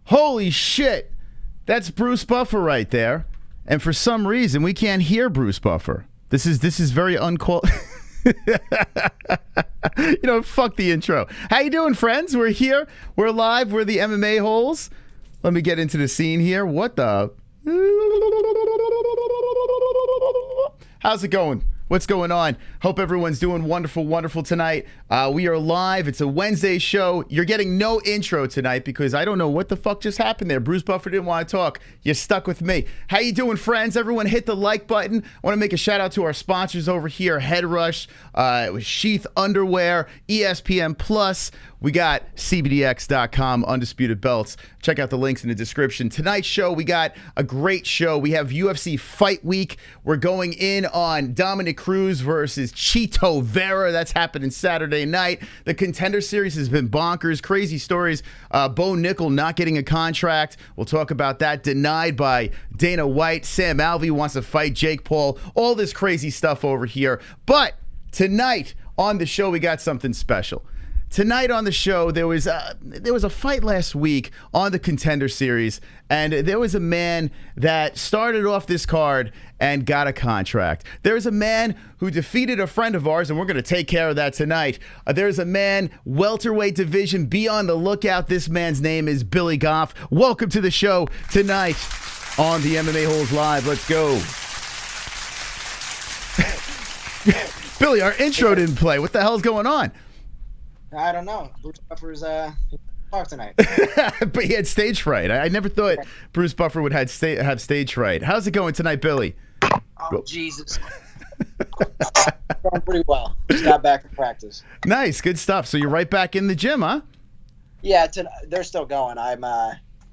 Holy shit. That's Bruce Buffer right there. And for some reason, we can't hear Bruce Buffer. This is very You know, fuck the intro. How you doing, friends? We're here. We're live. We're the MMA-Holes. Let me get into the scene here. What the? How's it going? What's going on? Hope everyone's doing wonderful, wonderful tonight. We are live. It's a Wednesday show. You're getting no intro tonight because I don't know what the fuck just happened there. Bruce Buffer didn't want to talk. You're stuck with me. How you doing, friends? Everyone hit the like button. I want to make a shout out to our sponsors over here. Head Rush, Sheath Underwear, ESPN Plus. We got CBDX.com, Undisputed Belts. Check out the links in the description. Tonight's show, we got a great show. We have UFC Fight Week. We're going in on Dominick Cruz versus Vera. That's happening Saturday night. The Contender Series has been bonkers. Crazy stories. Nickal not getting a contract. We'll talk about that. Denied by Dana White. Sam Alvey wants to fight Jake Paul. All this crazy stuff over here. But tonight on the show, we got something special. Tonight on the show, there was a fight last week on the Contender Series, and there was a man that started off this card and got a contract. There's a man who defeated a friend of ours, and we're going to take care of that tonight. There's a man, welterweight division, be on the lookout. This man's name is Billy Goff. Welcome to the show tonight on the MMA-Holes Live. Let's go. Billy, our intro didn't play. What the hell's going on? I don't know. Bruce Buffer's talk tonight. But he had stage fright. I never thought Bruce Buffer would have stage fright. How's it going tonight, Billy? Oh, Jesus. Going pretty well. Just got back from practice. Nice, good stuff. So you're right back in the gym, huh? Yeah, they're still going.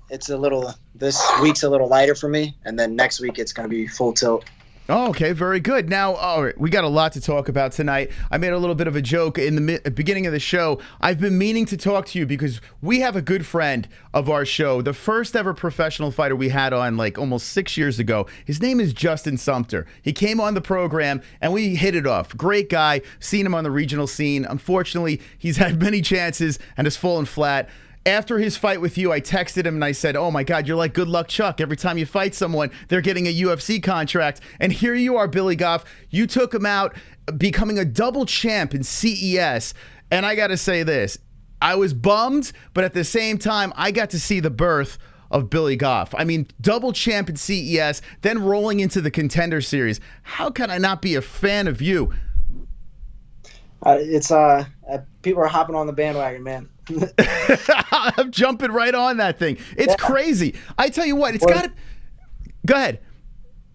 This week's a little lighter for me, and then next week it's going to be full tilt. Oh, okay, very good. Now, all right, we got a lot to talk about tonight. I made a little bit of a joke in the beginning of the show. I've been meaning to talk to you because we have a good friend of our show, the first ever professional fighter we had on like almost 6 years ago. His name is Justin Sumter. He came on the program and we hit it off. Great guy. Seen him on the regional scene. Unfortunately, he's had many chances and has fallen flat. After his fight with you, I texted him and I said, oh my God, you're like Good Luck Chuck. Every time you fight someone, they're getting a UFC contract. And here you are, Billy Goff. You took him out, becoming a double champ in CES. And I got to say this, I was bummed, but at the same time, I got to see the birth of Billy Goff. I mean, double champ in CES, then rolling into the Contender Series. How can I not be a fan of you? People are hopping on the bandwagon, man. I'm jumping right on that thing. It's crazy. I tell you what, it's got to... Go ahead.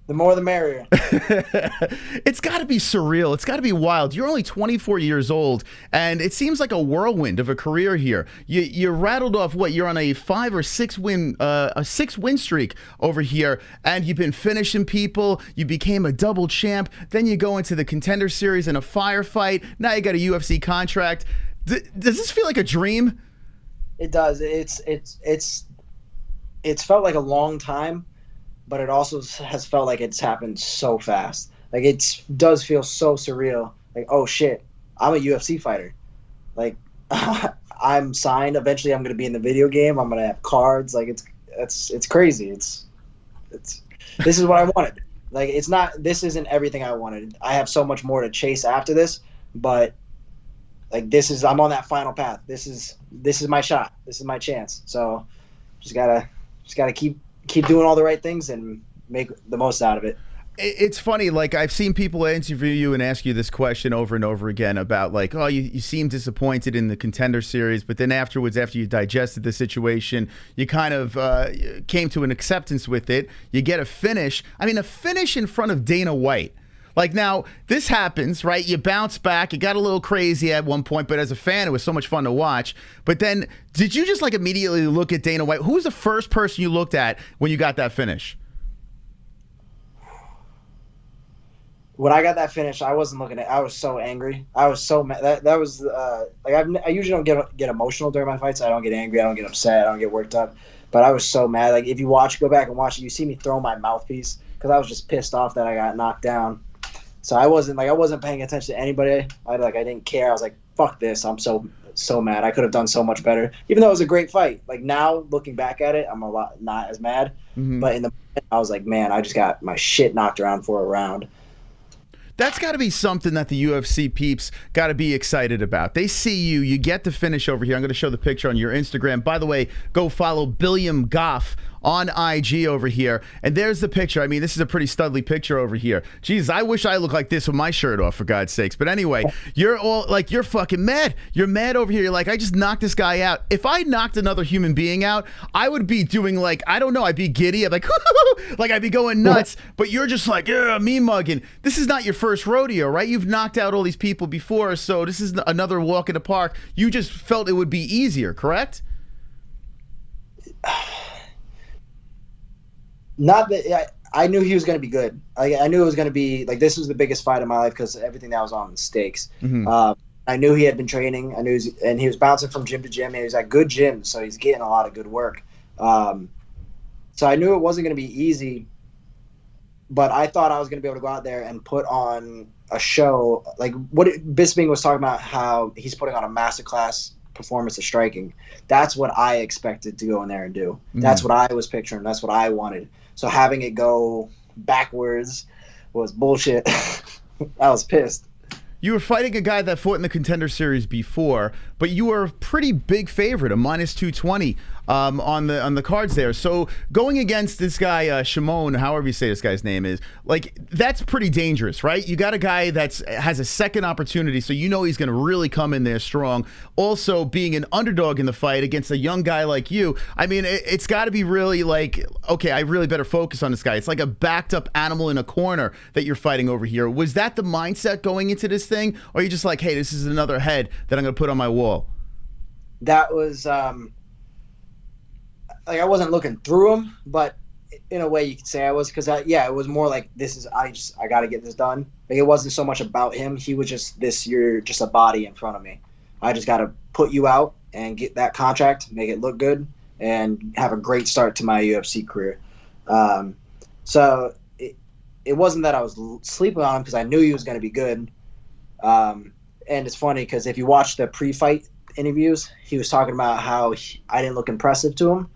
The more the merrier. It's got to be surreal. It's got to be wild. You're only 24 years old, and it seems like a whirlwind of a career here. You rattled off what? You're on a 5 or 6 win, a 6-win streak over here, and you've been finishing people. You became a double champ. Then you go into the Contender Series in a firefight. Now you got a UFC contract. Does this feel like a dream? It does. It's felt like a long time, but it also has felt like it's happened so fast. Like it does feel so surreal. Like, oh shit, I'm a UFC fighter. Like I'm signed. Eventually, I'm gonna be in the video game. I'm gonna have cards. Like it's crazy. This is what I wanted. Like this isn't everything I wanted. I have so much more to chase after this, but. Like I'm on that final path. This is my shot. This is my chance. So just gotta keep doing all the right things and make the most out of it. It's funny, like I've seen people interview you and ask you this question over and over again about like, oh, you seem disappointed in the Contender Series, but then afterwards, after you digested the situation, you kind of came to an acceptance with it. You get a finish. I mean, a finish in front of Dana White. Like now, this happens, right? You bounce back. It got a little crazy at one point, but as a fan, it was so much fun to watch. But then, did you just like immediately look at Dana White? Who was the first person you looked at when you got that finish? When I got that finish, I wasn't looking at. I was so angry. I was so mad. That was like I usually don't get emotional during my fights. I don't get angry. I don't get upset. I don't get worked up. But I was so mad. Like if you go back and watch it, you see me throw my mouthpiece because I was just pissed off that I got knocked down. So I wasn't paying attention to anybody. I didn't care. I was like, fuck this. I'm so so mad. I could have done so much better, even though it was a great fight. Like now, looking back at it, I'm a lot not as mad. But in the moment, I was like, man, I just got my shit knocked around for a round. That's got to be something that the UFC peeps got to be excited about. They see you, you get the finish over here. I'm going to show the picture on your Instagram. By the way, go follow Billiam Goff on IG over here. And there's the picture. I mean, this is a pretty studly picture over here. Jesus, I wish I looked like this with my shirt off, for God's sakes. But anyway, you're all like, you're fucking mad. You're mad over here. You're like, I just knocked this guy out. If I knocked another human being out, I would be doing like, I don't know, I'd be giddy. I'd be like, like I'd be going nuts. But you're just like, yeah, me mugging. This is not your first rodeo, right? You've knocked out all these people before, so this is another walk in the park. You just felt it would be easier, correct? Not that I knew he was going to be good. I knew it was going to be like, this was the biggest fight of my life because everything that was on the stakes. I knew he had been training. I knew and he was bouncing from gym to gym. And he was at good gyms, so he's getting a lot of good work. So I knew it wasn't going to be easy, but I thought I was going to be able to go out there and put on a show. Like what Bisping was talking about, how he's putting on a masterclass performance of striking. That's what I expected to go in there and do. That's what I was picturing. That's what I wanted. So having it go backwards was bullshit. I was pissed. You were fighting a guy that fought in the Contender series before, but you were a pretty big favorite, a -220 on the cards there. So going against this guy Shimon, however you say this guy's name is, like that's pretty dangerous, right? You got a guy that has a second opportunity, so you know he's going to really come in there strong. Also, being an underdog in the fight against a young guy like you, I mean, it's got to be really like, okay, I really better focus on this guy. It's like a backed up animal in a corner that you're fighting over here. Was that the mindset going into this thing, or are you just like, hey, this is another head that I'm going to put on my wall? That was like I wasn't looking through him, but in a way you could say I was, because yeah, it was more like, this is I got to get this done. Like, it wasn't so much about him. He was just you're just a body in front of me. I just got to put you out and get that contract, make it look good, and have a great start to my UFC career. So it wasn't that I was sleeping on him, because I knew he was going to be good. And it's funny because if you watch the pre-fight interviews, he was talking about how I didn't look impressive to him,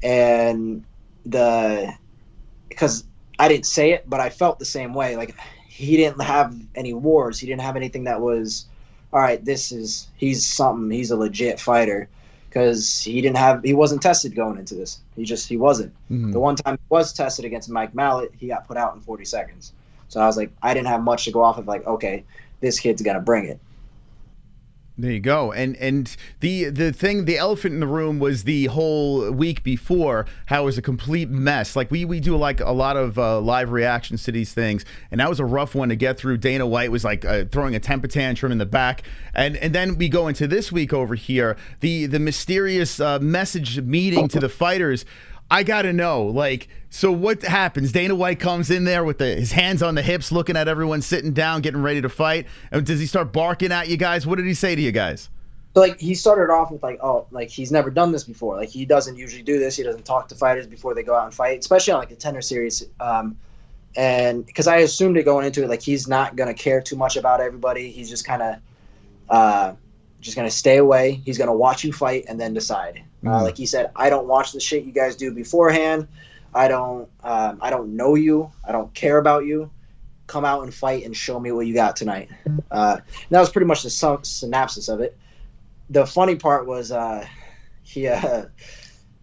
and because I didn't say it, but I felt the same way. Like, he didn't have any wars. He didn't have anything that was, all right, he's something. He's a legit fighter, because he wasn't tested going into this. He wasn't. The one time he was tested against Mike Mallet, he got put out in 40 seconds. So I was like, I didn't have much to go off of. Like, okay, this kid's gonna bring it. There you go. And the elephant in the room was the whole week before, how it was a complete mess. Like we do like a lot of live reactions to these things, and that was a rough one to get through. Dana White was like throwing a temper tantrum in the back, and then we go into this week over here, the mysterious message meeting to the fighters. I gotta know, like, so what happens? Dana White comes in there with his hands on the hips, looking at everyone sitting down, getting ready to fight. And does he start barking at you guys? What did he say to you guys? So, like, he started off with, like, oh, like, he's never done this before. Like, he doesn't usually do this. He doesn't talk to fighters before they go out and fight, especially on, like, the Contender series. And because I assumed it going into it, like, he's not going to care too much about everybody. He's just kind of just going to stay away. He's going to watch you fight and then decide. Like he said, I don't watch the shit you guys do beforehand. I don't know you. I don't care about you. Come out and fight and show me what you got tonight. And that was pretty much the synopsis of it. The funny part was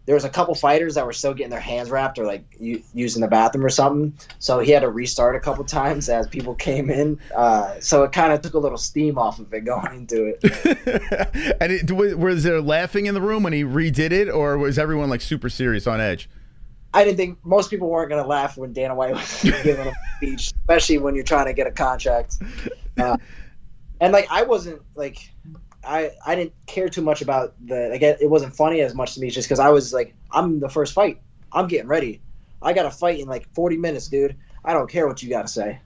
there was a couple fighters that were still getting their hands wrapped or like using the bathroom or something. So he had to restart a couple times as people came in. So it kind of took a little steam off of it going into it. And was there laughing in the room when he redid it, or was everyone like super serious on edge? I didn't think most people weren't going to laugh when Dana White was giving a speech, especially when you're trying to get a contract. And like, I wasn't like, I didn't care too much about it wasn't funny as much to me, just because I was like, I'm the first fight. I'm getting ready. I got to fight in like 40 minutes, dude. I don't care what you got to say.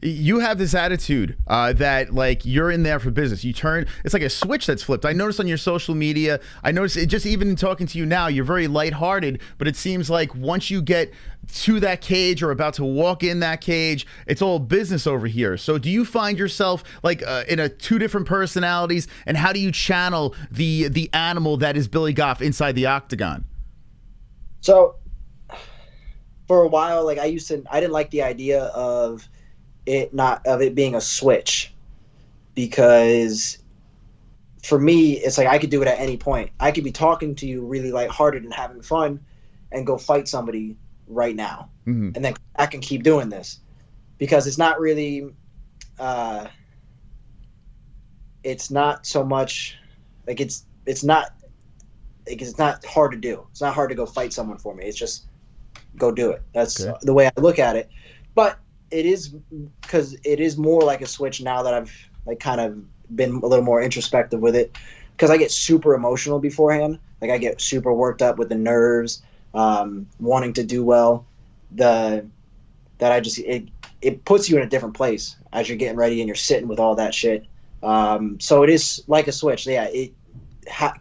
you have this attitude that like you're in there for business. You turn, it's like a switch that's flipped. I noticed on your social media, I noticed it just even in talking to you now, you're very lighthearted, but it seems like once you get to that cage or about to walk in that cage, it's all business over here. So do you find yourself like in a two different personalities, and how do you channel the animal that is Billy Goff inside the octagon? So for a while, like I didn't like the idea of it being a switch, because for me, it's like I could do it at any point. I could be talking to you really lighthearted and having fun and go fight somebody right now. And then I can keep doing this, because it's not really, it's not so much like it's not hard to do. It's not hard to go fight someone for me. It's just go do it. That's the way I look at it. But it is, because it is more like a switch now that I've like kind of been a little more introspective with it, because I get super emotional beforehand. Like I get super worked up with the nerves, wanting to do well. It puts you in a different place as you're getting ready and you're sitting with all that shit. So it is like a switch. Yeah,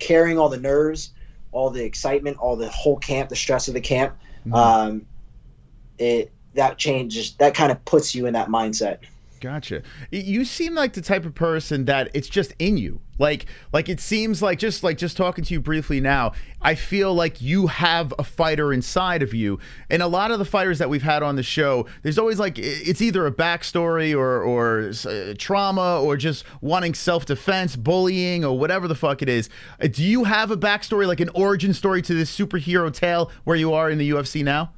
carrying all the nerves, all the excitement, all the whole camp, the stress of the camp. That changes. That kind of puts you in that mindset. Gotcha. You seem like the type of person that it's just in you. Like it seems like just talking to you briefly now, I feel like you have a fighter inside of you. And a lot of the fighters that we've had on the show, there's always like, it's either a backstory or trauma or just wanting self-defense, bullying, or whatever the fuck it is. Do you have a backstory, like an origin story to this superhero tale where you are in the UFC now?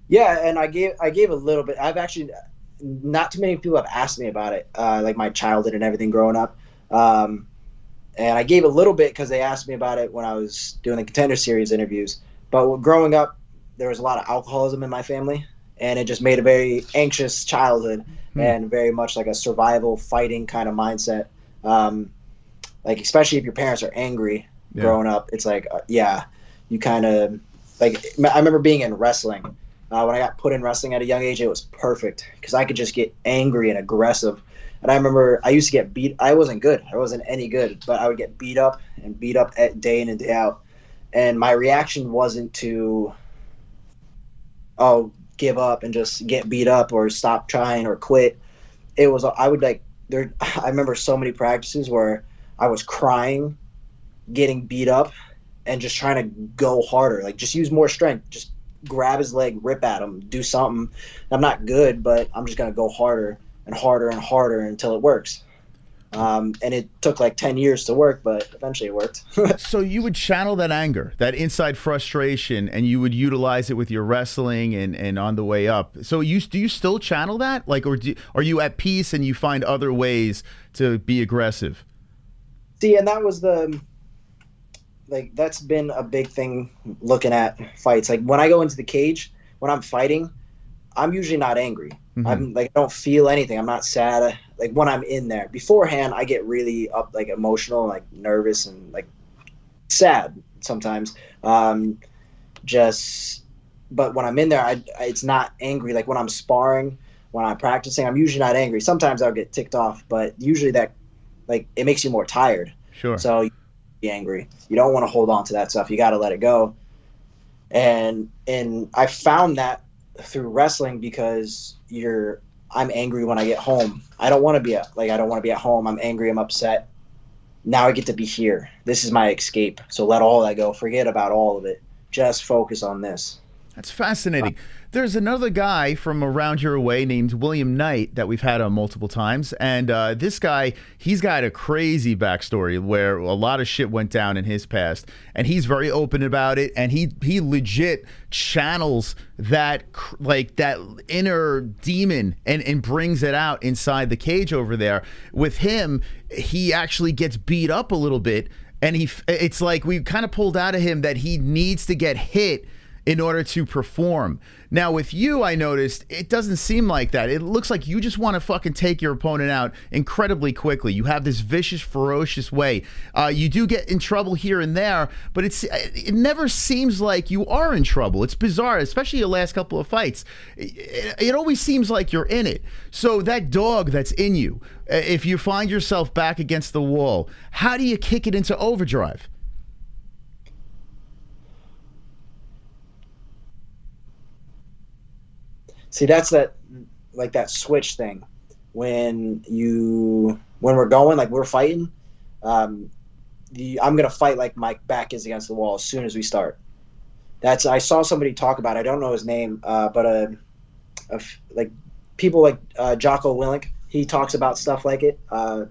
Yeah, and I gave a little bit. I've actually, not too many people have asked me about it, like my childhood and everything growing up. And I gave a little bit because they asked me about it when I was doing the Contender series interviews. But growing up, there was a lot of alcoholism in my family, and it just made a very anxious childhood and very much like a survival fighting kind of mindset. Like, especially if your parents are angry growing up, it's like, you kind of, like, I remember being in wrestling. When I got put in wrestling at a young age, it was perfect because I could just get angry and aggressive. And I remember I used to get beat. I wasn't good. I wasn't any good, but I would get beat up day in and day out. And my reaction wasn't to, give up and just get beat up or stop trying or quit. It was, I remember so many practices where I was crying, getting beat up, and just trying to go harder. Like, just use more strength. Just grab his leg, rip at him, do something. I'm not good, but I'm just going to go harder and harder and harder until it works. And it took like 10 years to work, but eventually it worked. So you would channel that anger, that inside frustration, and you would utilize it with your wrestling and on the way up. So do you still channel that? Like, or are you at peace and you find other ways to be aggressive? See, and that was that's been a big thing looking at fights. Like, when I go into the cage, when I'm fighting, I'm usually not angry. I'm like, I don't feel anything. I'm not sad. Like, when I'm in there beforehand, I get really like emotional, like nervous and like sad sometimes. But when I'm in there, it's not angry. Like, when I'm sparring, when I'm practicing, I'm usually not angry. Sometimes I'll get ticked off, but usually that, like, it makes you more tired. Sure. So be angry. You don't want to hold on to that stuff. You got to let it go. And I found that through wrestling, because I'm angry when I get home. I don't want to be at home. I'm angry. I'm upset. Now I get to be here. This is my escape. So let all that go. Forget about all of it. Just focus on this. That's fascinating. There's another guy from around your way named William Knight that we've had on multiple times. And this guy, he's got a crazy backstory where a lot of shit went down in his past. And he's very open about it. And he legit channels that, like, that inner demon and brings it out inside the cage over there. With him, he actually gets beat up a little bit. And it's like we kind of pulled out of him that he needs to get hit in order to perform. Now with you, I noticed it doesn't seem like that. It looks like you just want to fucking take your opponent out incredibly quickly. You have this vicious, ferocious way. You do get in trouble here and there, but it never seems like you are in trouble. It's bizarre, especially your last couple of fights. It always seems like you're in it. So that dog that's in you, if you find yourself back against the wall, how do you kick it into overdrive? See, that's that switch thing. When we're going, like we're fighting, I'm gonna fight like my back is against the wall as soon as we start. I saw somebody talk about it, I don't know his name, but like people like Jocko Willink, he talks about stuff like it. But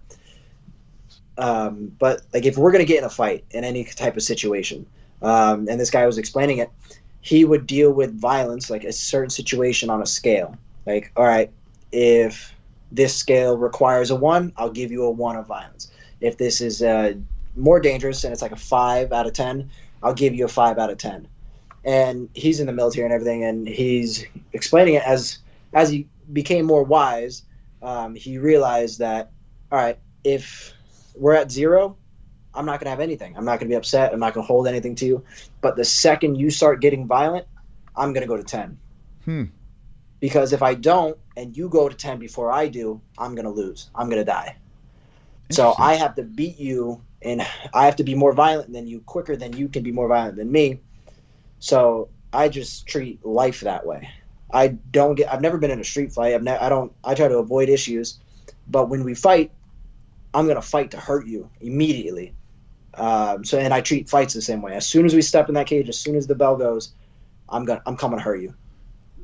like if we're gonna get in a fight in any type of situation, and this guy was explaining it, he would deal with violence like a certain situation on a scale. Like, all right, if this scale requires a 1, I'll give you a 1 of violence. If this is more dangerous and it's like a 5 out of 10, I'll give you a 5 out of 10. And he's in the military and everything, and he's explaining it as he became more wise. He realized that, all right, if we're at 0, I'm not going to have anything. I'm not going to be upset. I'm not going to hold anything to you. But the second you start getting violent, I'm going to go to 10. Because if I don't and you go to 10 before I do, I'm going to lose. I'm going to die. So I have to beat you, and I have to be more violent than you, quicker than you can be more violent than me. So I just treat life that way. I've never been in a street fight. I try to avoid issues. But when we fight, I'm going to fight to hurt you immediately. And I treat fights the same way. As soon as we step in that cage, as soon as the bell goes, I'm coming to hurt you.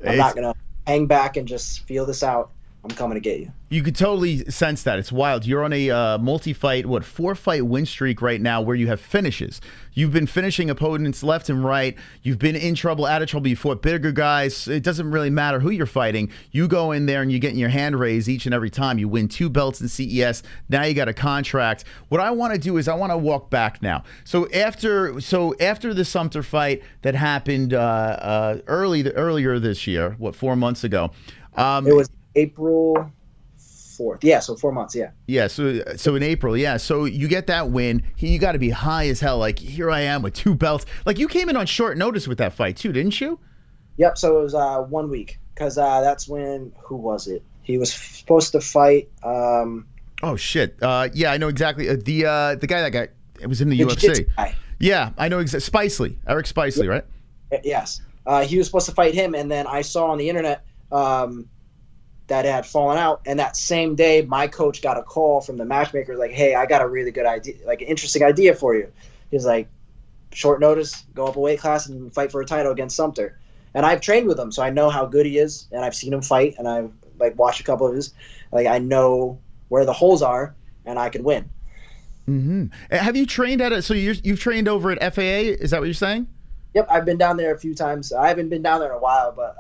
I'm not going to hang back and just feel this out. I'm coming to get you. You could totally sense that. It's wild. You're on a multi-fight, 4-fight win streak right now where you have finishes. You've been finishing opponents left and right. You've been in trouble, out of trouble. You fought bigger guys. It doesn't really matter who you're fighting. You go in there and you're getting your hand raised each and every time. You win 2 belts in CES. Now you got a contract. What I want to do is I want to walk back now. So after the Sumter fight that happened earlier this year, 4 months ago? It was April 4th. Yeah, so 4 months, yeah. Yeah, so in April, yeah. So you get that win. You got to be high as hell. Like, here I am with 2 belts. Like, you came in on short notice with that fight, too, didn't you? Yep, so it was 1 week. Because that's when, who was it? He was supposed to fight... oh, shit. Yeah, I know exactly. The guy that it was in the UFC. Guy. Yeah, I know exactly. Spicely. Eric Spicely, yep. Right? Yes. He was supposed to fight him, and then I saw on the internet... that it had fallen out, and that same day my coach got a call from the matchmaker like, hey, I got a really good idea, like an interesting idea for you. He's like, short notice, go up a weight class and fight for a title against Sumter. And I've trained with him, so I know how good he is, and I've seen him fight, and I've like watched a couple of his, like I know where the holes are and I could win. Have you trained at so you've trained over at FAA, is that what you're saying? Yep, I've been down there a few times. I haven't been down there in a while, but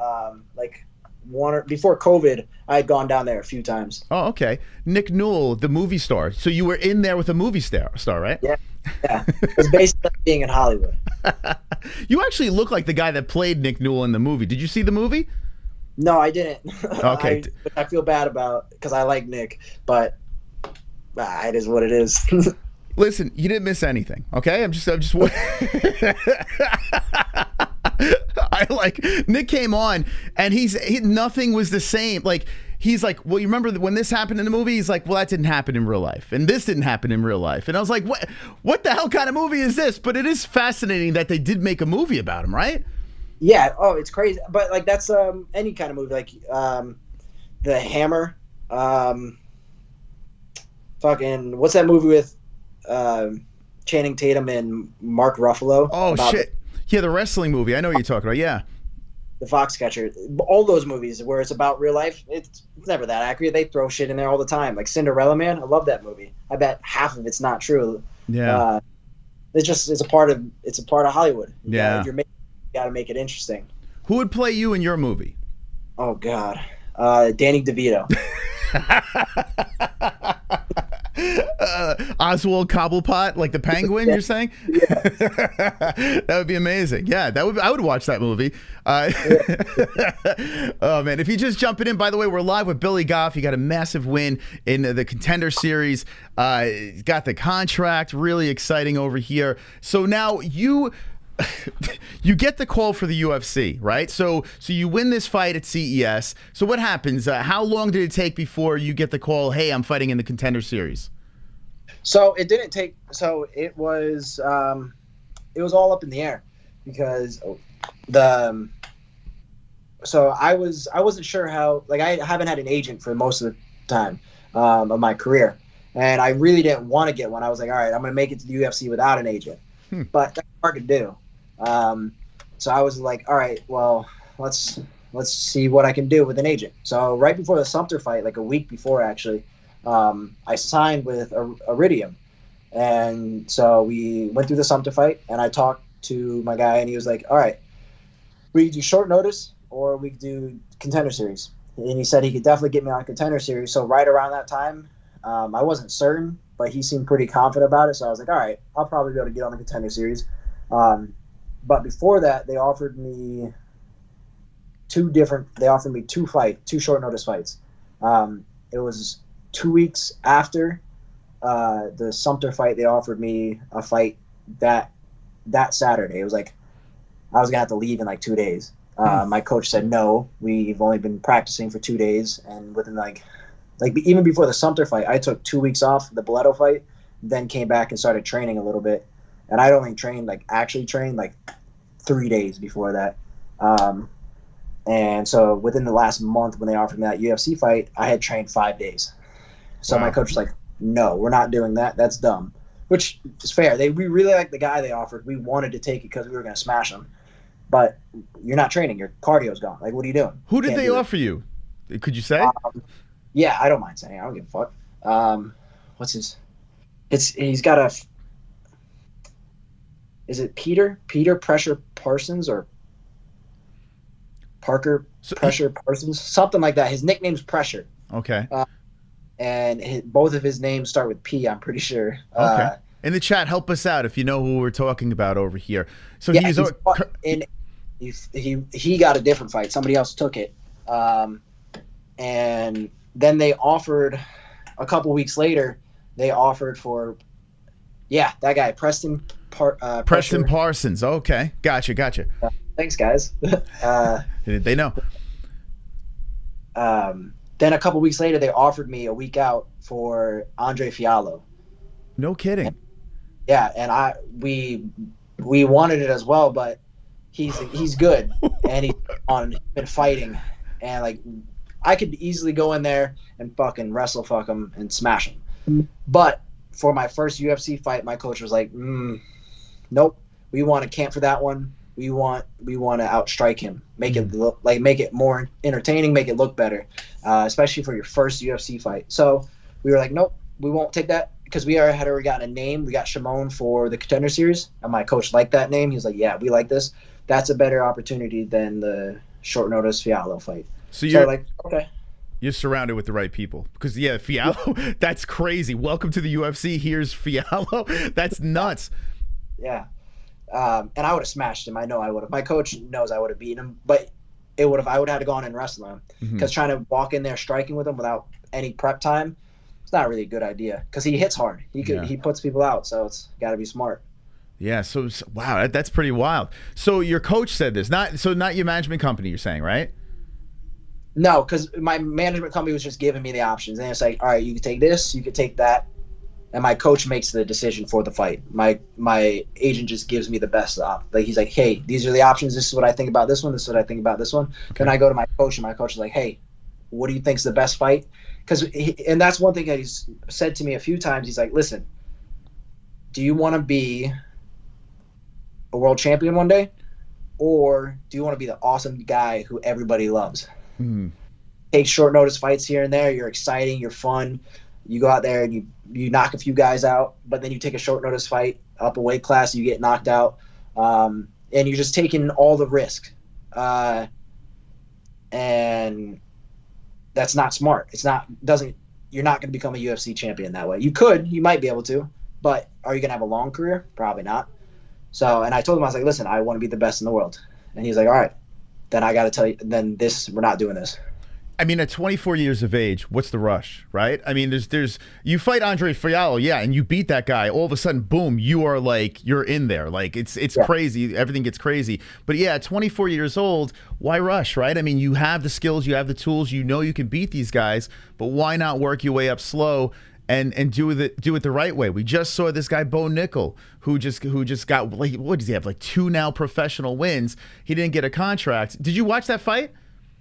before COVID, I had gone down there a few times. Oh, okay. Nick Newell, the movie star. So you were in there with a movie star, right? Yeah. It's basically like being in Hollywood. You actually look like the guy that played Nick Newell in the movie. Did you see the movie? No, I didn't. Okay. I feel bad about because I like Nick, but it is what it is. Listen, you didn't miss anything, okay? I'm just I like Nick came on and nothing was the same. Like he's like, well, you remember when this happened in the movie? He's like, well, that didn't happen in real life, and this didn't happen in real life. And I was like, what the hell kind of movie is this? But it is fascinating that they did make a movie about him, right? Yeah. Oh, it's crazy. But like that's any kind of movie, like The Hammer. Fucking what's that movie with Channing Tatum and Mark Ruffalo? Oh shit. Yeah, the wrestling movie. I know what you're talking about. Yeah. The Foxcatcher. All those movies where it's about real life, it's never that accurate. They throw shit in there all the time. Like Cinderella Man, I love that movie. I bet half of it's not true. Yeah. It's a part of Hollywood. Yeah. You gotta make it interesting. Who would play you in your movie? Oh God. Danny DeVito. Oswald Cobblepot, like the penguin, you're saying? Yeah. That would be amazing. Yeah, I would watch that movie. Oh, man. If you're just jumping in, by the way, we're live with Billy Goff. He got a massive win in the Contender Series. Got the contract. Really exciting over here. So now you get the call for the UFC, right? So you win this fight at CES. So what happens? How long did it take before you get the call, hey, I'm fighting in the Contender Series? So it didn't take. So it was all up in the air because So I wasn't sure how. Like, I haven't had an agent for most of the time of my career, and I really didn't want to get one. I was like, all right, I'm gonna make it to the UFC without an agent, but that's hard to do. So I was like, all right, well, let's see what I can do with an agent. So right before the Sumter fight, like a week before actually, I signed with Iridium. And so we went through the Sumter fight, and I talked to my guy, and he was like, all right, we could do short notice or we could do Contender Series. And he said he could definitely get me on Contender Series. So right around that time, I wasn't certain, but he seemed pretty confident about it. So I was like, all right, I'll probably be able to get on the Contender Series. But before that, they offered me two short notice fights. It was 2 weeks after the Sumter fight. They offered me a fight that Saturday. It was like I was gonna have to leave in like 2 days. My coach said no. We've only been practicing for 2 days, and within like even before the Sumter fight, I took 2 weeks off the Boleto fight, then came back and started training a little bit. And I'd only actually trained 3 days before that. And so within the last month when they offered me that UFC fight, I had trained 5 days. So wow. My coach was like, no, we're not doing that. That's dumb, which is fair. We really liked the guy they offered. We wanted to take it because we were going to smash him. But you're not training. Your cardio's gone. Like, what are you doing? Who did they offer you? Could you say? Yeah, I don't mind saying. I don't give a fuck. What's his? He's got a. Is it Peter Pressure Parsons or Parker Pressure Parsons? Something like that. His nickname's Pressure. Okay. And both of his names start with P, I'm pretty sure. Okay. In the chat, help us out if you know who we're talking about over here. So yeah, he got a different fight. Somebody else took it. And then they offered, a couple weeks later, they offered for, that guy, Preston Parsons. Okay. Gotcha. Thanks, guys. They know. Then a couple weeks later, they offered me a week out for Andre Fiallo. No kidding. Yeah, and we wanted it as well, but he's good, and he's been fighting, and I could easily go in there and fucking wrestle fuck him and smash him. But for my first UFC fight, my coach was like, nope, we want to camp for that one. We want to outstrike him, make it more entertaining, make it look better, especially for your first UFC fight. So we were like, nope, we won't take that because we had already gotten a name. We got Shimon for the Contender Series, and my coach liked that name. He was like, yeah, we like this. That's a better opportunity than the short notice Fiallo fight. So you're like, okay. You're surrounded with the right people because Fiallo, that's crazy. Welcome to the UFC. Here's Fiallo. That's nuts. Yeah. And I would have smashed him. I know I would have. My coach knows I would have beaten him, but I would have had to go on and wrestle him because trying to walk in there striking with him without any prep time, it's not really a good idea because he hits hard. He puts people out, so it's got to be smart. Yeah. So wow, that's pretty wild. So your coach said this, not your management company. You're saying, right? No, because my management company was just giving me the options, and it's like, all right, you could take this, you could take that. And my coach makes the decision for the fight. My agent just gives me the best op. He's like, hey, these are the options. This is what I think about this one. This is what I think about this one. Okay. Then I go to my coach, and my coach is like, hey, what do you think's the best fight? And that's one thing that he's said to me a few times. He's like, listen, do you want to be a world champion one day, or do you want to be the awesome guy who everybody loves? Take short notice fights here and there. You're exciting. You're fun. You go out there and you knock a few guys out, but then you take a short notice fight up a weight class, you get knocked out, and you're just taking all the risk. And that's not smart. you're not going to become a UFC champion that way. You might be able to, but are you going to have a long career? Probably not. So, and I told him, I was like, listen, I want to be the best in the world. And he's like, all right, then I got to tell you, then we're not doing this. I mean, at 24 years of age, what's the rush, right? I mean, you fight Andre Fiallo, yeah, and you beat that guy. All of a sudden, boom, you're in there. Like, it's crazy. Everything gets crazy. But yeah, at 24 years old, why rush, right? I mean, you have the skills, you have the tools, you know you can beat these guys, but why not work your way up slow and do it the right way? We just saw this guy, Bo Nickal, who just got, like, what does he have, like 2 now professional wins. He didn't get a contract. Did you watch that fight?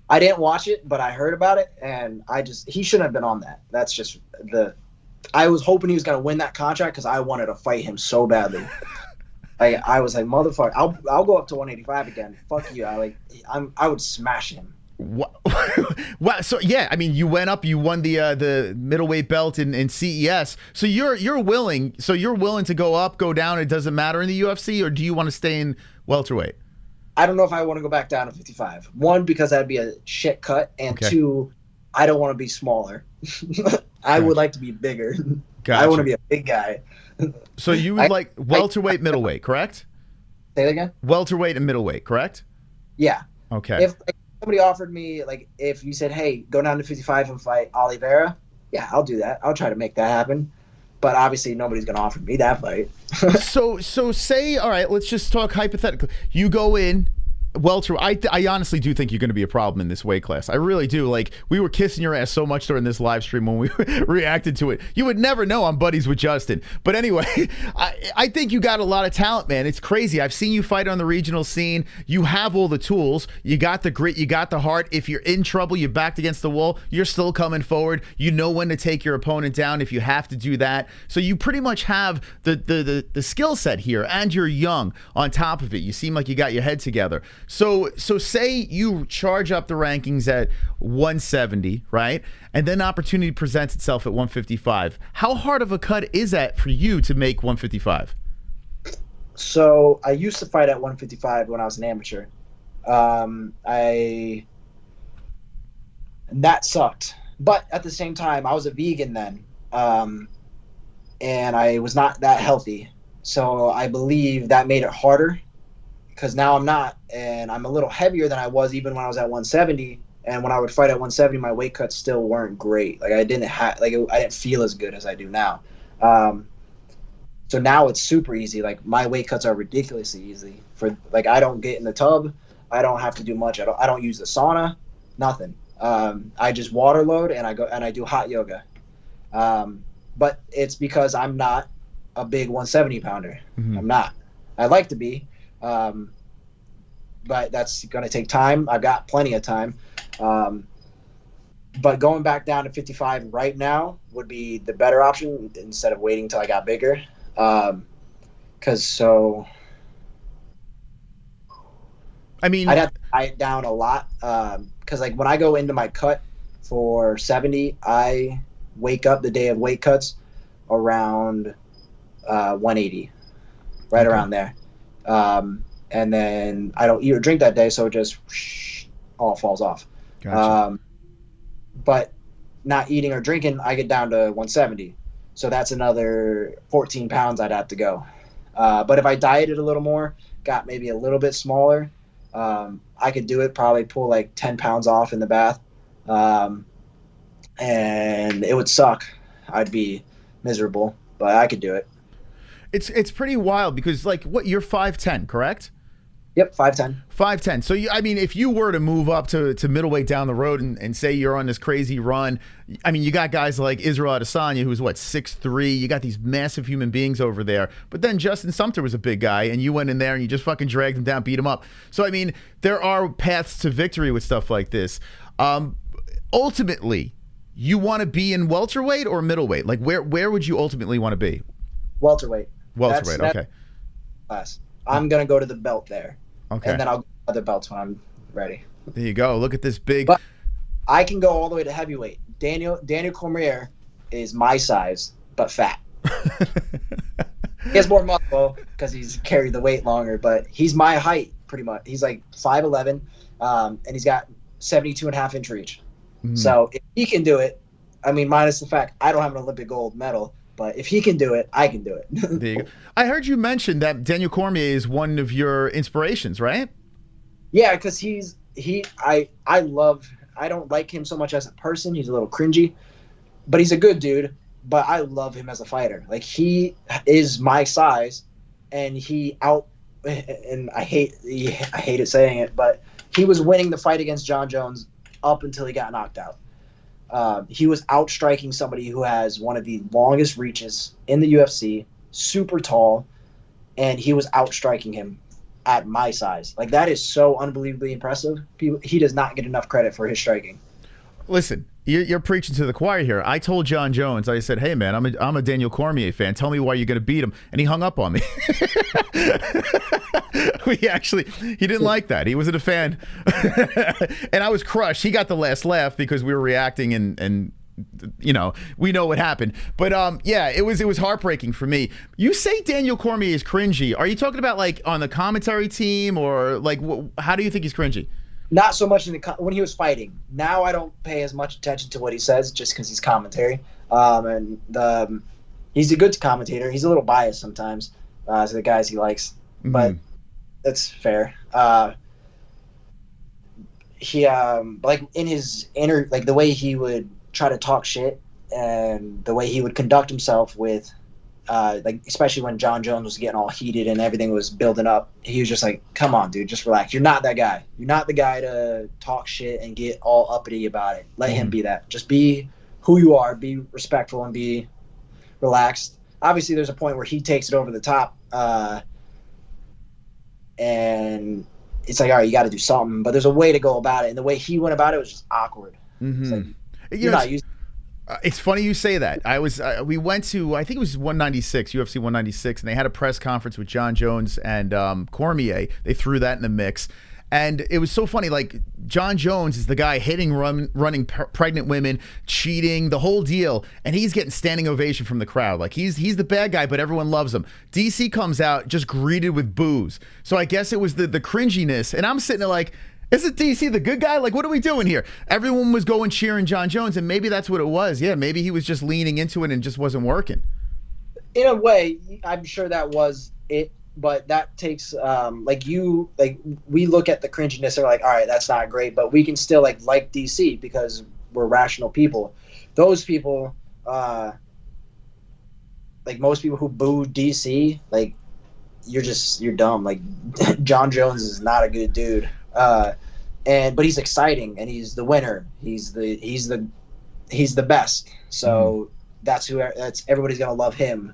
I didn't watch it, but I heard about it, and he shouldn't have been on that. That's just I was hoping he was going to win that contract because I wanted to fight him so badly. I was like, motherfucker, I'll go up to 185 again. Fuck you. I would smash him. Wow. So yeah, I mean, you went up, you won the middleweight belt in CES. So you're willing to go up, go down, it doesn't matter in the UFC, or do you want to stay in welterweight? I don't know if I want to go back down to 55. 1, because that'd be a shit cut, and okay. 2, I don't want to be smaller. I would like to be bigger. Gotcha. I want to be a big guy. So you would like welterweight, middleweight, correct? Say that again? Welterweight and middleweight, correct? Yeah. Okay. If somebody offered me, if you said, hey, go down to 55 and fight Vera, yeah, I'll do that. I'll try to make that happen. But obviously, nobody's going to offer me that fight. So say, all right, let's just talk hypothetically. You go in welterweight. I honestly do think you're going to be a problem in this weight class. I really do. Like, we were kissing your ass so much during this live stream when we reacted to it. You would never know I'm buddies with Justin. But anyway, I think you got a lot of talent, man. It's crazy. I've seen you fight on the regional scene. You have all the tools. You got the grit. You got the heart. If you're in trouble, you're backed against the wall, you're still coming forward. You know when to take your opponent down if you have to do that. So you pretty much have the skill set here, and you're young on top of it. You seem like you got your head together. So say you charge up the rankings at 170, right? And then opportunity presents itself at 155. How hard of a cut is that for you to make 155? So I used to fight at 155 when I was an amateur. And that sucked. But at the same time, I was a vegan then. And I was not that healthy. So I believe that made it harder. Because now I'm not, and I'm a little heavier than I was even when I was at 170. And when I would fight at 170, my weight cuts still weren't great. Like I didn't feel as good as I do now. So now it's super easy. Like my weight cuts are ridiculously easy. I don't get in the tub, I don't have to do much. I don't use the sauna, nothing. I just water load and I do hot yoga. But it's because I'm not a big 170 pounder. Mm-hmm. I'm not. I'd like to be. But that's going to take time. I've got plenty of time. But going back down to 55 right now would be the better option instead of waiting until I got bigger. I mean, I'd have to tie it down a lot. Because when I go into my cut for 70, I wake up the day of weight cuts around 180, right around there. And then I don't eat or drink that day, so it just all falls off. Gotcha. But not eating or drinking, I get down to 170. So that's another 14 pounds I'd have to go. But if I dieted a little more, got maybe a little bit smaller, I could do it, probably pull like 10 pounds off in the bath. And it would suck. I'd be miserable, but I could do it. It's pretty wild because you're 5'10", correct? Yep, 5'10". 5'10". So if you were to move up to middleweight down the road and say you're on this crazy run, I mean, you got guys like Israel Adesanya, who's 6'3". You got these massive human beings over there. But then Justin Sumter was a big guy, and you went in there and you just fucking dragged him down, beat him up. So I mean, there are paths to victory with stuff like this. Ultimately, you want to be in welterweight or middleweight? Like where would you ultimately want to be? Welterweight. Welterweight, okay. Class. I'm gonna go to the belt there. Okay. And then I'll go to other belts when I'm ready. There you go. Look at this big. But I can go all the way to heavyweight. Daniel Cormier is my size, but fat. He has more muscle because he's carried the weight longer, but he's my height pretty much. He's like 5'11", and he's got 72.5-inch reach. Mm. So if he can do it, I mean, minus the fact I don't have an Olympic gold medal, but if he can do it, I can do it. There you go. I heard you mention that Daniel Cormier is one of your inspirations, right? Yeah, because I don't like him so much as a person. He's a little cringy, but he's a good dude. But I love him as a fighter. Like, he is my size, and and I hate it saying it, but he was winning the fight against John Jones up until he got knocked out. He was outstriking somebody who has one of the longest reaches in the UFC, super tall, and he was outstriking him at my size. Like, that is so unbelievably impressive. He does not get enough credit for his striking. Listen, you're preaching to the choir here. I told John Jones, I said, hey, man, I'm a Daniel Cormier fan. Tell me why you're going to beat him. And he hung up on me. He didn't like that. He wasn't a fan. And I was crushed. He got the last laugh because we were reacting and you know, we know what happened. But yeah, it was heartbreaking for me. You say Daniel Cormier is cringy. Are you talking about like on the commentary team, or like how do you think he's cringy? Not so much when he was fighting. Now I don't pay as much attention to what he says just because he's commentary. He's a good commentator. He's a little biased sometimes to the guys he likes, but that's fair. Like in his like the way he would try to talk shit and the way he would conduct himself with like, especially when John Jones was getting all heated and everything was building up, he was just like, come on, dude, just relax. You're not that guy. You're not the guy to talk shit and get all uppity about it. Let him be that. Just be who you are, be respectful, and be relaxed. Obviously, there's a point where he takes it over the top, and it's like, all right, you got to do something. But there's a way to go about it, and the way he went about it was just awkward. It's like, you're not used. It's funny you say that. We went to, I think it was 196, UFC 196, and they had a press conference with John Jones and Cormier. They threw that in the mix. And it was so funny. Like, John Jones is the guy hitting, running pregnant women, cheating, the whole deal. And he's getting standing ovation from the crowd. Like, he's the bad guy, but everyone loves him. DC comes out just greeted with boos. So I guess it was the cringiness. And I'm sitting there like, isn't DC the good guy? Like, what are we doing here? Everyone was going cheering John Jones, and maybe that's what it was. Yeah, maybe he was just leaning into it and just wasn't working. In a way, I'm sure that was it, but that takes we look at the cringiness and we're like, all right, that's not great, but we can still like DC because we're rational people. Those people, like most people who boo DC, like you're dumb. Like, John Jones is not a good dude. But he's exciting, and he's the winner. He's the best. So that's everybody's gonna love him.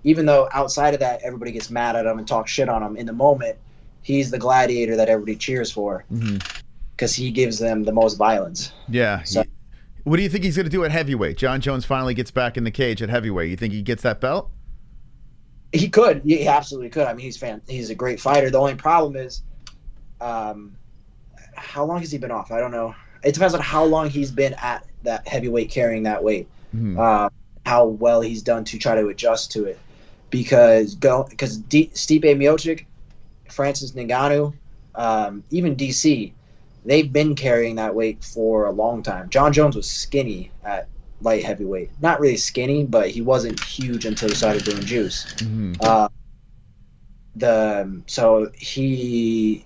Even though outside of that, everybody gets mad at him and talks shit on him. In the moment, he's the gladiator that everybody cheers for because he gives them the most violence. Yeah. So, what do you think he's gonna do at heavyweight? John Jones finally gets back in the cage at heavyweight. You think he gets that belt? He could. He absolutely could. I mean, he's a great fighter. The only problem is, how long has he been off? I don't know. It depends on how long he's been at that heavyweight carrying that weight. How well he's done to try to adjust to it. Because Stipe Miocic, Francis Ngannou, even DC, they've been carrying that weight for a long time. John Jones was skinny at light heavyweight. Not really skinny, but he wasn't huge until he started doing juice. So he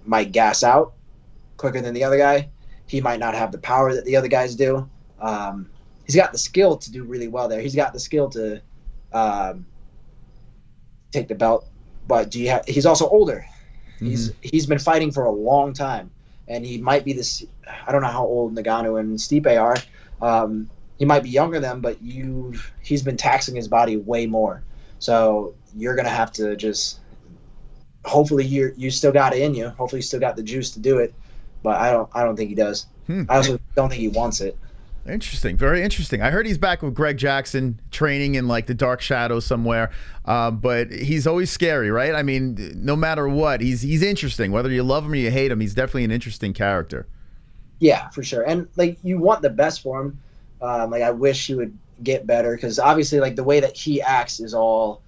might gas out quicker than the other guy. He might not have the power that the other guys do. He's got the skill to do really well there. He's got the skill to take the belt, but he's also older. He's been fighting for a long time, and he might be this. I don't know how old Ngannou and Stipe are. He might be younger than them, but he's been taxing his body way more. So you're gonna have to just. Hopefully you still got it in you. Hopefully you still got the juice to do it, but I don't think he does. I also don't think he wants it. Interesting, very interesting. I heard he's back with Greg Jackson training in like the dark shadows somewhere, but he's always scary, right? I mean, no matter what, he's interesting. Whether you love him or you hate him, he's definitely an interesting character. Yeah, for sure. And like, you want the best for him. Like, I wish he would get better, because obviously, like, the way that he acts is all.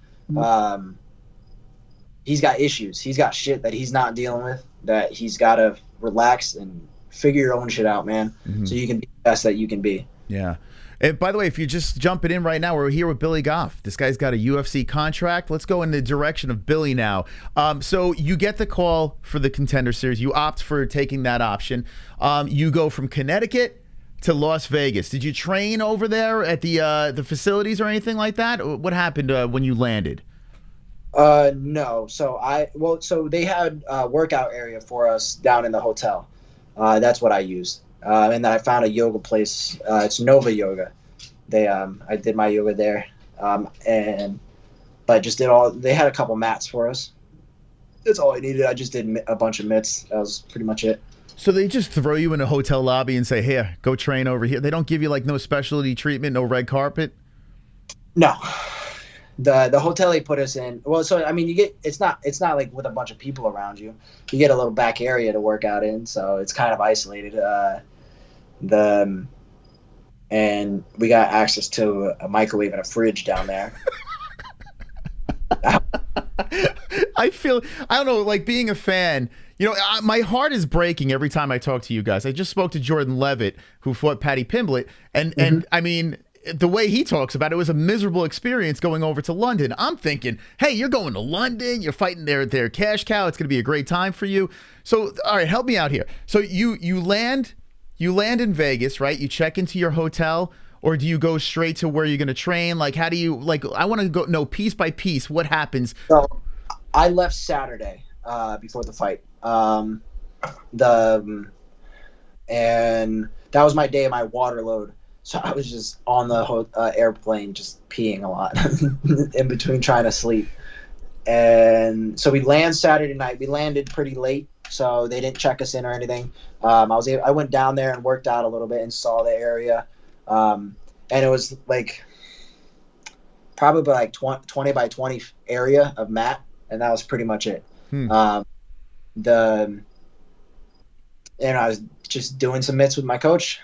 He's got issues. He's got shit that he's not dealing with, that he's got to relax and figure your own shit out, man. So you can be the best that you can be. Yeah. And by the way, if you're just jumping in right now, we're here with Billy Goff. This guy's got a UFC contract. Let's go in the direction of Billy now. So you get the call for the Contender Series. You opt for taking that option. You go from Connecticut to Las Vegas. Did you train over there at the facilities or anything like that? What happened when you landed? No. So they had a workout area for us down in the hotel. That's what I used. And then I found a yoga place. It's Nova Yoga. I did my yoga there. But just they had a couple mats for us. That's all I needed. I just did a bunch of mitts. That was pretty much it. So they just throw you in a hotel lobby and say, here, go train over here. They don't give you like no specialty treatment, no red carpet? No. The hotel they put us in, well, so I mean, it's not like with a bunch of people around you. You get a little back area to work out in, so it's kind of isolated. And we got access to a microwave and a fridge down there. I don't know, like being a fan, my heart is breaking every time I talk to you guys. I just spoke to Jordan Levitt, who fought Paddy Pimblett, and I mean, the way he talks about it was a miserable experience going over to London. I'm thinking, hey, you're going to London, you're fighting their cash cow, it's going to be a great time for you. So, all right, help me out here. So you land in Vegas, right? You check into your hotel, or do you go straight to where you're going to train? Like, how do you, like, I want to know piece by piece what happens. So I left Saturday before the fight. And that was my day of my water load. So I was just on the airplane, just peeing a lot in between trying to sleep. And so we land Saturday night. We landed pretty late, so they didn't check us in or anything. I went down there and worked out a little bit and saw the area. And it was like probably like 20 by 20 area of mat, and that was pretty much it. And I was just doing some mitts with my coach.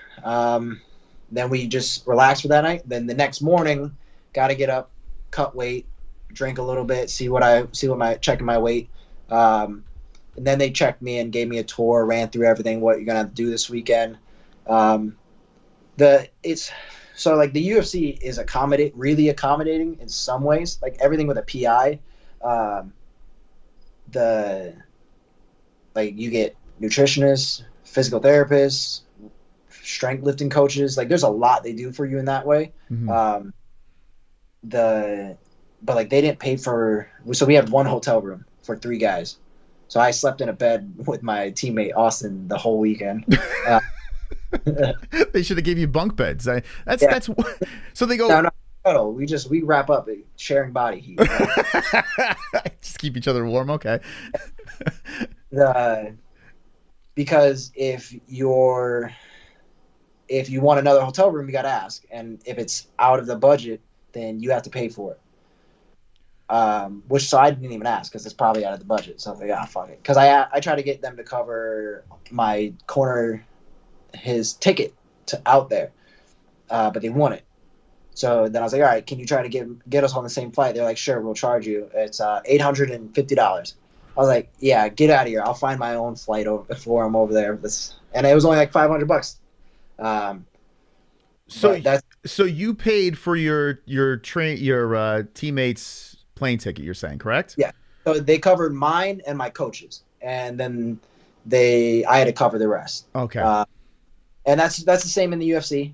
Then we just relaxed for that night. Then the next morning, got to get up, cut weight, drink a little bit, checking my weight. And then they checked me and gave me a tour, ran through everything, what you're gonna have to do this weekend. So like the UFC is really accommodating in some ways, like everything with a PI. Like you get nutritionists, physical therapists, strength lifting coaches. Like there's a lot they do for you in that way. But like they didn't pay for, so we had one hotel room for 3 guys. So I slept in a bed with my teammate Austin the whole weekend. They should have gave you bunk beds. That's so they go. No, we wrap up sharing body heat. Just keep each other warm. Okay. Because if you want another hotel room, you got to ask, and if it's out of the budget, then you have to pay for it. So I didn't even ask because it's probably out of the budget. So I was like, fuck it. Because I tried to get them to cover my corner, his ticket to out there, but they won it. So then I was like, all right, can you try to get us on the same flight? They're like, sure, we'll charge you. It's $850. I was like, yeah, get out of here. I'll find my own flight for him over there. And it was only like $500. So you paid for your teammate's plane ticket, you're saying, correct? Yeah. So they covered mine and my coaches, and then I had to cover the rest. Okay. And that's the same in the UFC.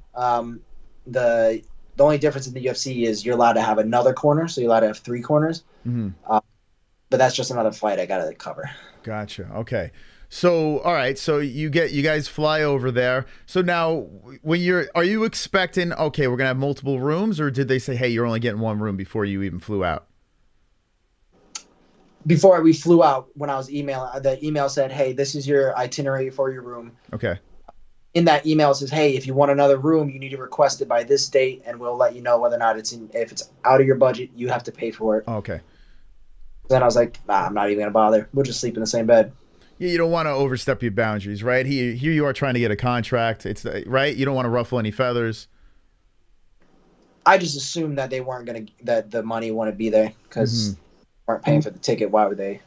The only difference in the UFC is you're allowed to have another corner, so you're allowed to have 3 corners. But that's just another flight I got to cover. Gotcha. Okay. So, all right. So you guys fly over there. So now are you expecting, okay, we're going to have multiple rooms, or did they say, hey, you're only getting 1 room before you even flew out? Before we flew out, when I was emailing, the email said, hey, this is your itinerary for your room. Okay. In that email, it says, hey, if you want another room, you need to request it by this date, and we'll let you know whether or not if it's out of your budget, you have to pay for it. Okay. Then I was like, I'm not even going to bother. We'll just sleep in the same bed. Yeah, you don't want to overstep your boundaries, right? Here you are trying to get a contract. It's right. You don't want to ruffle any feathers. I just assumed that they weren't that the money wouldn't be there because they weren't paying for the ticket. Why would they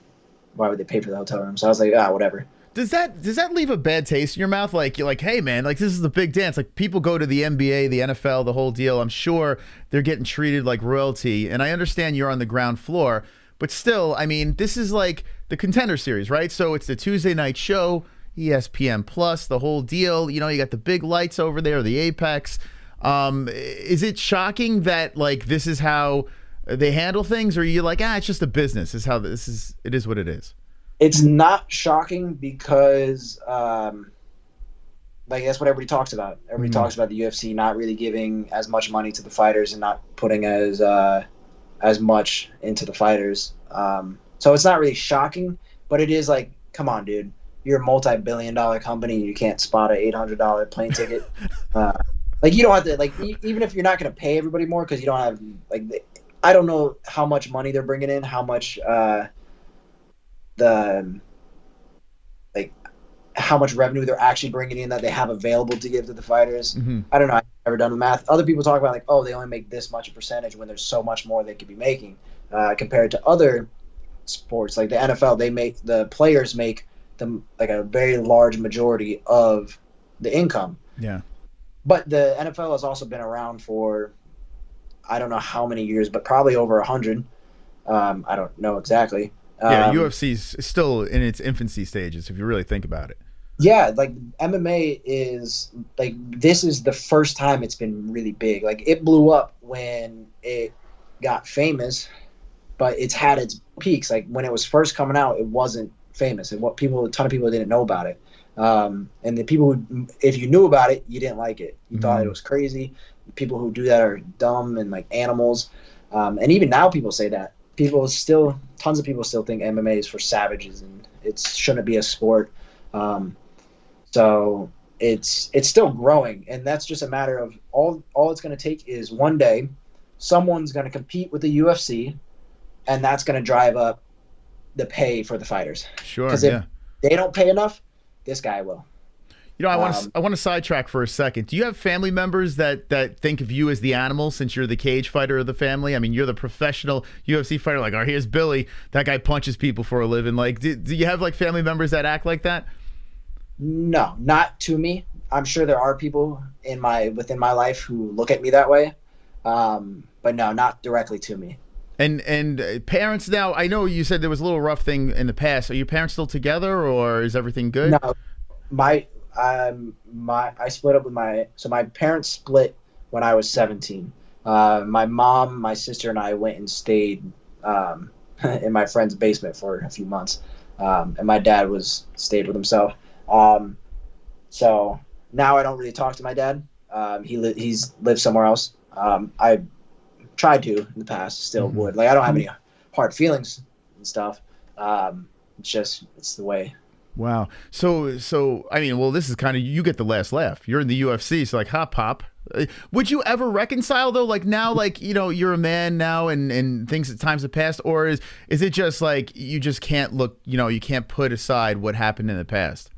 pay for the hotel room? So I was like, whatever. Does that leave a bad taste in your mouth? Like, you're like, hey man, like this is the big dance. Like people go to the NBA, the NFL, the whole deal. I'm sure they're getting treated like royalty. And I understand you're on the ground floor, but still, I mean, this is like the Contender series, right? So it's the Tuesday night show, ESPN Plus, the whole deal. You know, you got the big lights over there, the Apex. Is it shocking that like this is how they handle things, or are you like, it's just a business? Is how this is? It is what it is. It's not shocking because, like, that's what everybody talks about. Everybody talks about the UFC not really giving as much money to the fighters and not putting as much into the fighters. So it's not really shocking, but it is like, come on, dude. You're a multi-billion-dollar company. You can't spot an $800 plane ticket. Like, you don't have to, like, even if you're not going to pay everybody more because you don't have, like, I don't know how much money they're bringing in, how much how much revenue they're actually bringing in that they have available to give to the fighters. I don't know. I've never done the math. Other people talk about like, oh, they only make this much a percentage when there's so much more they could be making compared to other sports like the NFL. The players make them like a very large majority of the income. Yeah. But the NFL has also been around for I don't know how many years, but probably over 100. I don't know exactly. Yeah, UFC's still in its infancy stages, if you really think about it. Yeah, like MMA is like this is the first time it's been really big. Like it blew up when it got famous, but it's had its peaks. Like when it was first coming out, it wasn't famous, and a ton of people didn't know about it. And the people who, if you knew about it, you didn't like it. You thought it was crazy. People who do that are dumb and like animals. And even now, people say that. Tons of people still think MMA is for savages and it shouldn't be a sport. So it's still growing, and that's just a matter of all it's going to take is one day someone's going to compete with the UFC, and that's going to drive up the pay for the fighters. Sure. Because if they don't pay enough, this guy will. You know, I want to sidetrack for a second. Do you have family members that think of you as the animal since you're the cage fighter of the family? I mean, you're the professional UFC fighter. Like, here's Billy. That guy punches people for a living. Like, do you have like family members that act like that? No, not to me. I'm sure there are people within my life who look at me that way, but no, not directly to me. And parents now. I know you said there was a little rough thing in the past. Are your parents still together, or is everything good? No, I split up with my parents split when I was 17. My mom, my sister, and I went and stayed in my friend's basement for a few months, and my dad stayed with himself. So now I don't really talk to my dad. He's lived somewhere else. I tried to in the past, still would. Like I don't have any hard feelings and stuff. It's the way. Wow. So I mean, well, this is kind of, you get the last laugh. You're in the UFC, so like, hop, pop. Would you ever reconcile though? Like now, like, you know, you're a man now and things at times have passed, or is it just like you just can't look, you know, you can't put aside what happened in the past?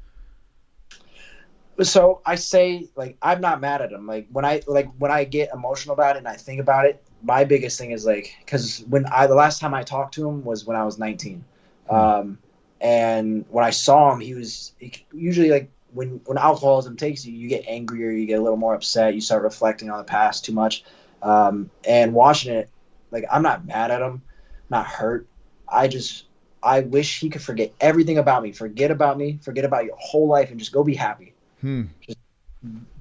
So I say, like, I'm not mad at him. Like when I get emotional about it and I think about it, my biggest thing is like, because the last time I talked to him was when I was 19. And when I saw him, he usually like when alcoholism takes you, you get angrier, you get a little more upset, you start reflecting on the past too much. And watching it, like I'm not mad at him, not hurt. I wish he could forget everything about me, forget about your whole life, and just go be happy. Just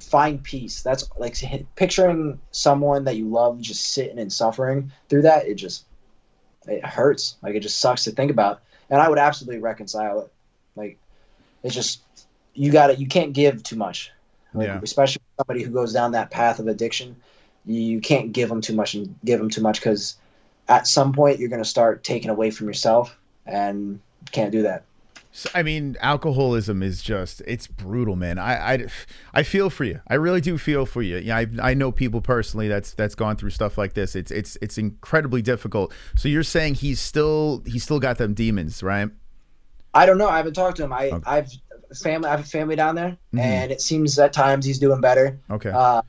find peace. That's like picturing someone that you love just sitting and suffering through that. It hurts. Like it just sucks to think about. And I would absolutely reconcile it. Like, it's just, you can't give too much. Like, especially somebody who goes down that path of addiction, you can't give them too much because at some point you're going to start taking away from yourself, and you can't do that. So, I mean, alcoholism is just, it's brutal, man. I feel for you. I really do feel for you. Yeah, I know people personally that's gone through stuff like this. It's incredibly difficult. So you're saying he's still got them demons, right? I don't know. I haven't talked to him. I have a family down there, and it seems at times he's doing better. Okay.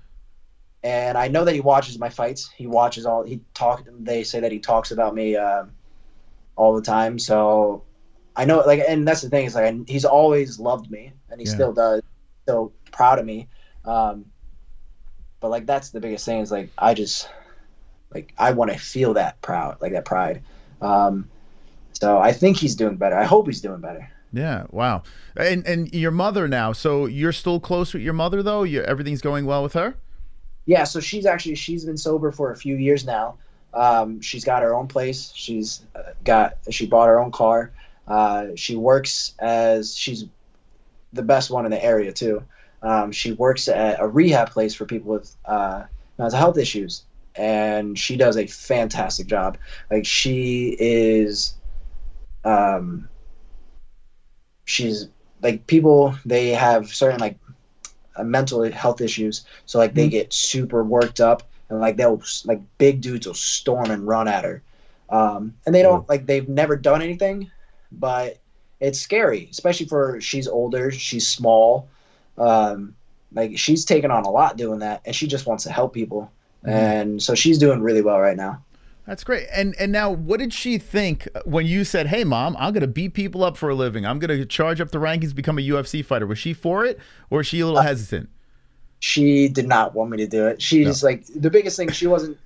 And I know that he watches my fights. They say that he talks about me all the time. So I know, like, and that's the thing is like he's always loved me, and he still does. So proud of me. But like that's the biggest thing is like I just like I want to feel that pride. So I think he's doing better. I hope he's doing better. Yeah. Wow. And your mother now. So you're still close with your mother though. Everything's going well with her. Yeah. So she's been sober for a few years now. She's got her own place. She bought her own car. She's the best one in the area too. She works at a rehab place for people with mental health issues, and she does a fantastic job. Like she is, she's like people. They have certain like mental health issues, so like they get super worked up, and like they'll like big dudes will storm and run at her, and they don't like they've never done anything, but it's scary, especially for she's older, she's small. Like she's taken on a lot doing that, and she just wants to help people, and so she's doing really well right now. That's great. And now, what did she think when you said, "Hey, Mom, I'm gonna beat people up for a living. I'm gonna charge up the rankings, become a UFC fighter"? Was she for it, or was she a little hesitant? She did not want me to do it. She's like the biggest thing. She wasn't.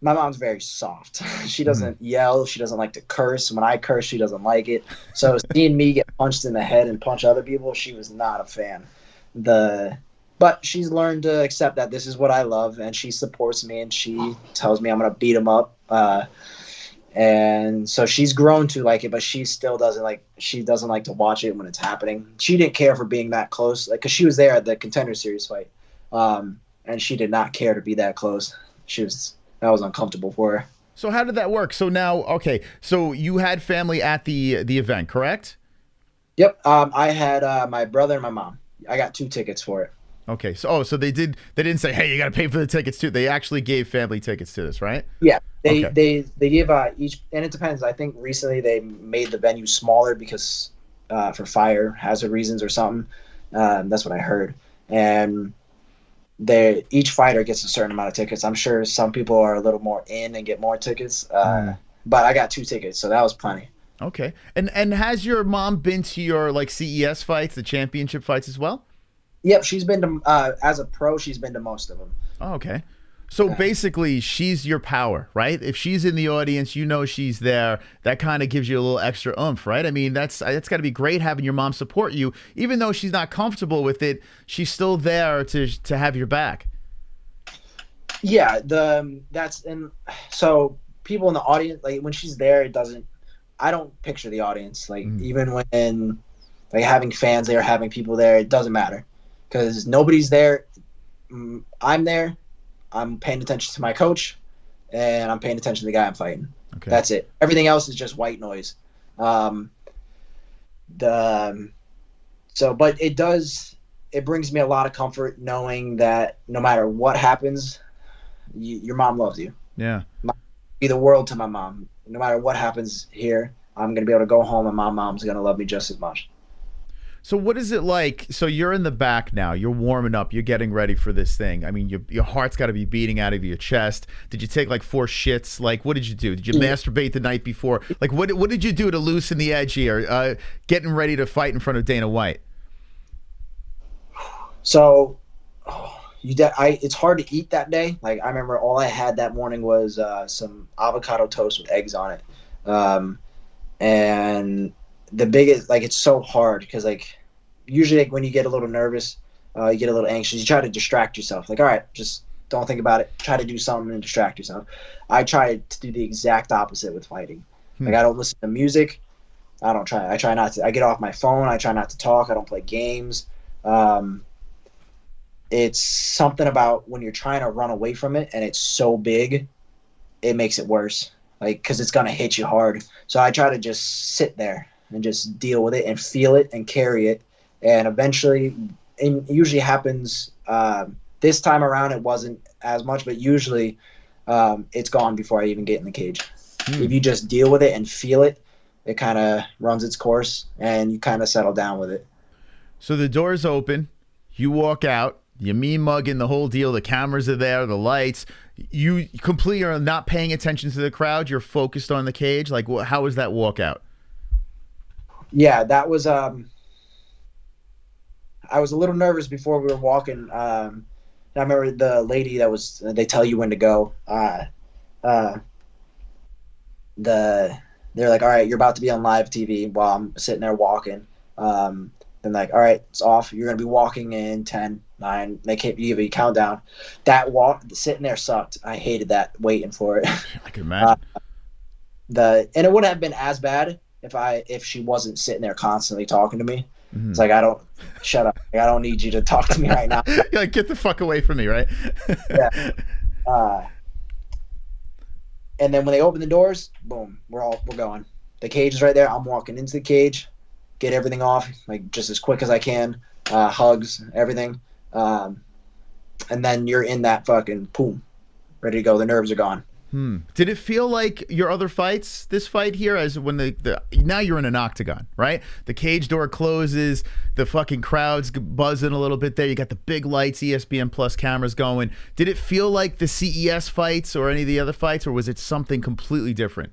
My mom's very soft. She doesn't yell. She doesn't like to curse. When I curse, she doesn't like it. So seeing me get punched in the head and punch other people, she was not a fan. But she's learned to accept that this is what I love, and she supports me, and she tells me I'm going to beat him up. And so she's grown to like it, but she still doesn't like to watch it when it's happening. She didn't care for being that close, like, 'cause she was there at the Contender series fight. And she did not care to be that close. That was uncomfortable for her. So how did that work? So now, okay, so you had family at the event, correct? Yep. I had my brother and my mom. I got 2 tickets for it. Okay. So they didn't say, "Hey, you got to pay for the tickets too." They actually gave family tickets to this, right? Yeah. They give each, and it depends. I think recently they made the venue smaller because for fire hazard reasons or something. That's what I heard. And each fighter gets a certain amount of tickets. I'm sure some people are a little more in and get more tickets, but I got 2 tickets, so that was plenty. Okay. And has your mom been to your like CES fights, the championship fights as well? Yep, she's been to as a pro. She's been to most of them. Oh, okay. So basically, she's your power, right? If she's in the audience, you know she's there. That kind of gives you a little extra oomph, right? I mean, that's got to be great having your mom support you, even though she's not comfortable with it. She's still there to have your back. Yeah, so people in the audience, like when she's there, I don't picture the audience. Like even when like having fans there, having people there, it doesn't matter because nobody's there. I'm there. I'm paying attention to my coach, and I'm paying attention to the guy I'm fighting. Okay. That's it. Everything else is just white noise. But it brings me a lot of comfort knowing that no matter what happens, your mom loves you. Yeah. Be the world to my mom. No matter what happens here, I'm going to be able to go home and my mom's going to love me just as much. So what is it like? So you're in the back now. You're warming up. You're getting ready for this thing. I mean, your heart's got to be beating out of your chest. Did you take like 4 shits? Like, what did you do? Did you masturbate the night before? Like, what did you do to loosen the edge here? Getting ready to fight in front of Dana White. So, it's hard to eat that day. Like, I remember all I had that morning was some avocado toast with eggs on it. And the biggest, like, it's so hard because, like, usually like, when you get a little nervous, you get a little anxious, you try to distract yourself. Like, all right, just don't think about it. Try to do something and distract yourself. I try to do the exact opposite with fighting. Like, I don't listen to music. I try not to. I get off my phone. I try not to talk. I don't play games. It's something about when you're trying to run away from it and it's so big, it makes it worse. Like, because it's going to hit you hard. So I try to just sit there and just deal with it and feel it and carry it. And eventually, it usually happens, this time around it wasn't as much, but usually it's gone before I even get in the cage. If you just deal with it and feel it, it kind of runs its course and you kind of settle down with it. So the door's open, you walk out, you mean mugging the whole deal, the cameras are there, the lights, you completely are not paying attention to the crowd, you're focused on the cage. Like, how was that walkout? Yeah, that was I was a little nervous before we were walking. I remember the lady that was, they tell you when to go. They're like, all right, you're about to be on live TV while I'm sitting there walking. Then like, all right, it's off. You're going to be walking in 10, 9. They can't give you a countdown. That walk, sitting there sucked. I hated that, waiting for it. I can imagine. And it wouldn't have been as bad if she wasn't sitting there constantly talking to me. Mm-hmm. It's like, shut up. Like, I don't need you to talk to me right now. You're like, get the fuck away from me, right? Yeah. And then when they open the doors, boom, we're going. The cage is right there. I'm walking into the cage, get everything off, like just as quick as I can. Hugs, everything. And then you're in that fucking boom, ready to go. The nerves are gone. Did it feel like your other fights, this fight here, as when now you're in an octagon, right? The cage door closes, the fucking crowd's buzzing a little bit there. You got the big lights, ESPN Plus cameras going. Did it feel like the CES fights or any of the other fights, or was it something completely different?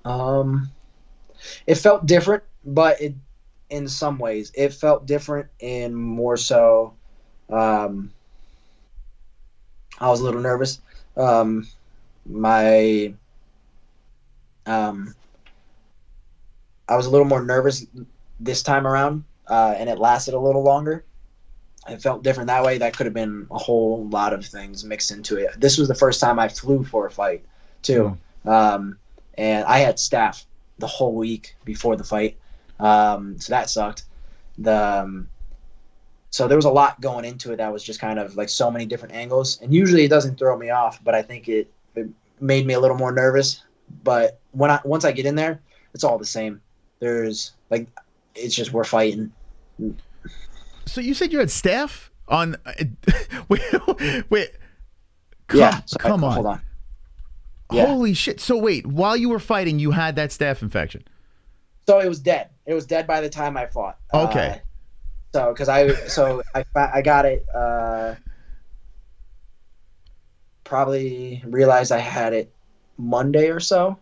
It felt different, but in some ways it felt different, and more so, I was a little nervous. I was a little more nervous this time around, and it lasted a little longer. It felt different that way. That could have been a whole lot of things mixed into it. This was the first time I flew for a fight too. And I had staff the whole week before the fight. So that sucked. So there was a lot going into it that was just kind of like so many different angles. And usually it doesn't throw me off, but I think it made me a little more nervous. But once I get in there, it's all the same. There's like, it's just we're fighting. So you said you had staff on? Wait, come on. Hold on. Yeah. Holy shit! So wait, while you were fighting, you had that staph infection? So it was dead. It was dead by the time I fought. Okay. Because I got it. Probably realized I had it Monday or so,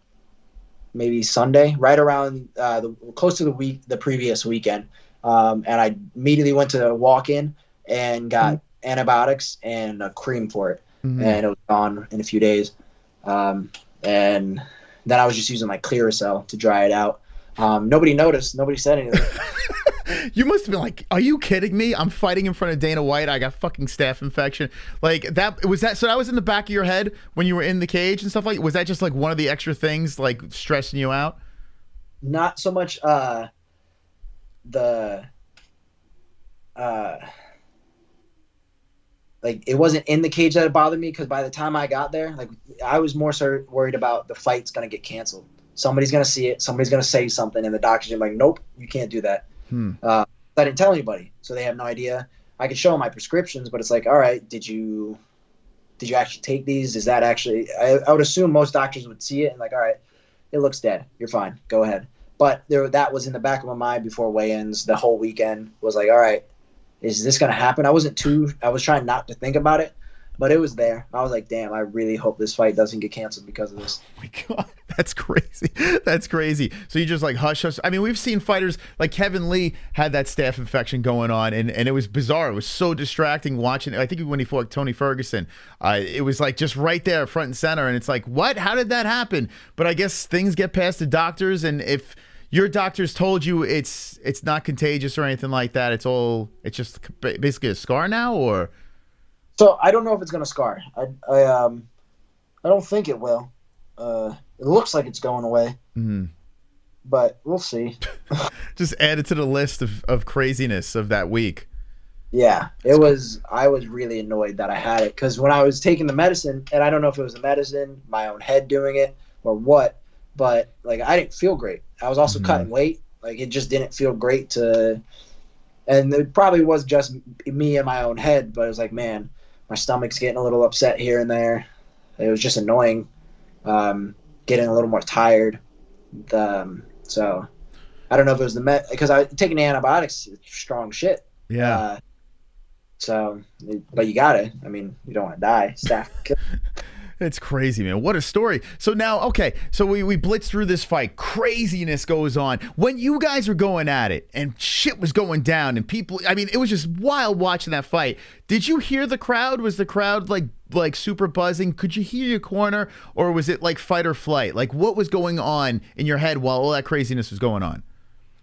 maybe Sunday, right around close to the previous weekend. And I immediately went to walk-in and got antibiotics and a cream for it, and it was gone in a few days. And then I was just using like Clearasil to dry it out. Nobody noticed. Nobody said anything. You must have been like, are you kidding me? I'm fighting in front of Dana White. I got fucking staph infection. Like that was that. So that was in the back of your head when you were in the cage and stuff like. Was that just like one of the extra things like stressing you out? Not so much. Like it wasn't in the cage that it bothered me, because by the time I got there, like I was more so worried about the fight's gonna get canceled. Somebody's gonna see it. Somebody's gonna say something, and the doctor's gonna be like, "Nope, you can't do that." I didn't tell anybody, so they have no idea. I could show them my prescriptions, but it's like, all right, did you actually take these? Is that actually? I would assume most doctors would see it and like, all right, it looks dead. You're fine. Go ahead. But that was in the back of my mind before weigh-ins. The whole weekend was like, all right, is this gonna happen? I was trying not to think about it, but it was there. I was like, damn, I really hope this fight doesn't get canceled because of this. Oh my God, that's crazy. That's crazy. So you just like hush. I mean, we've seen fighters like Kevin Lee had that staph infection going on, and it was bizarre. It was so distracting watching. I think when he fought Tony Ferguson, it was like just right there, front and center, and it's like, what? How did that happen? But I guess things get past the doctors, and if your doctors told you it's not contagious or anything like that, it's just basically a scar now, or? So I don't know if it's gonna scar. I don't think it will. It looks like it's going away, but we'll see. Just add it to the list of craziness of that week. Yeah, it was. I was really annoyed that I had it, because when I was taking the medicine, and I don't know if it was the medicine, my own head doing it, or what, but like I didn't feel great. I was also cutting weight. Like it just didn't feel great to. And it probably was just me in my own head, but it was like, man, my stomach's getting a little upset here and there. It was just annoying. Getting a little more tired. So I don't know if it was the because I taking antibiotics, it's strong shit. Yeah. But you gotta. I mean, you don't want to die. Staph. It's crazy, man. What a story. So now, okay, so we blitzed through this fight. Craziness goes on. When you guys were going at it and shit was going down and people, I mean, it was just wild watching that fight. Did you hear the crowd? Was the crowd like super buzzing? Could you hear your corner, or was it like fight or flight? Like, what was going on in your head while all that craziness was going on?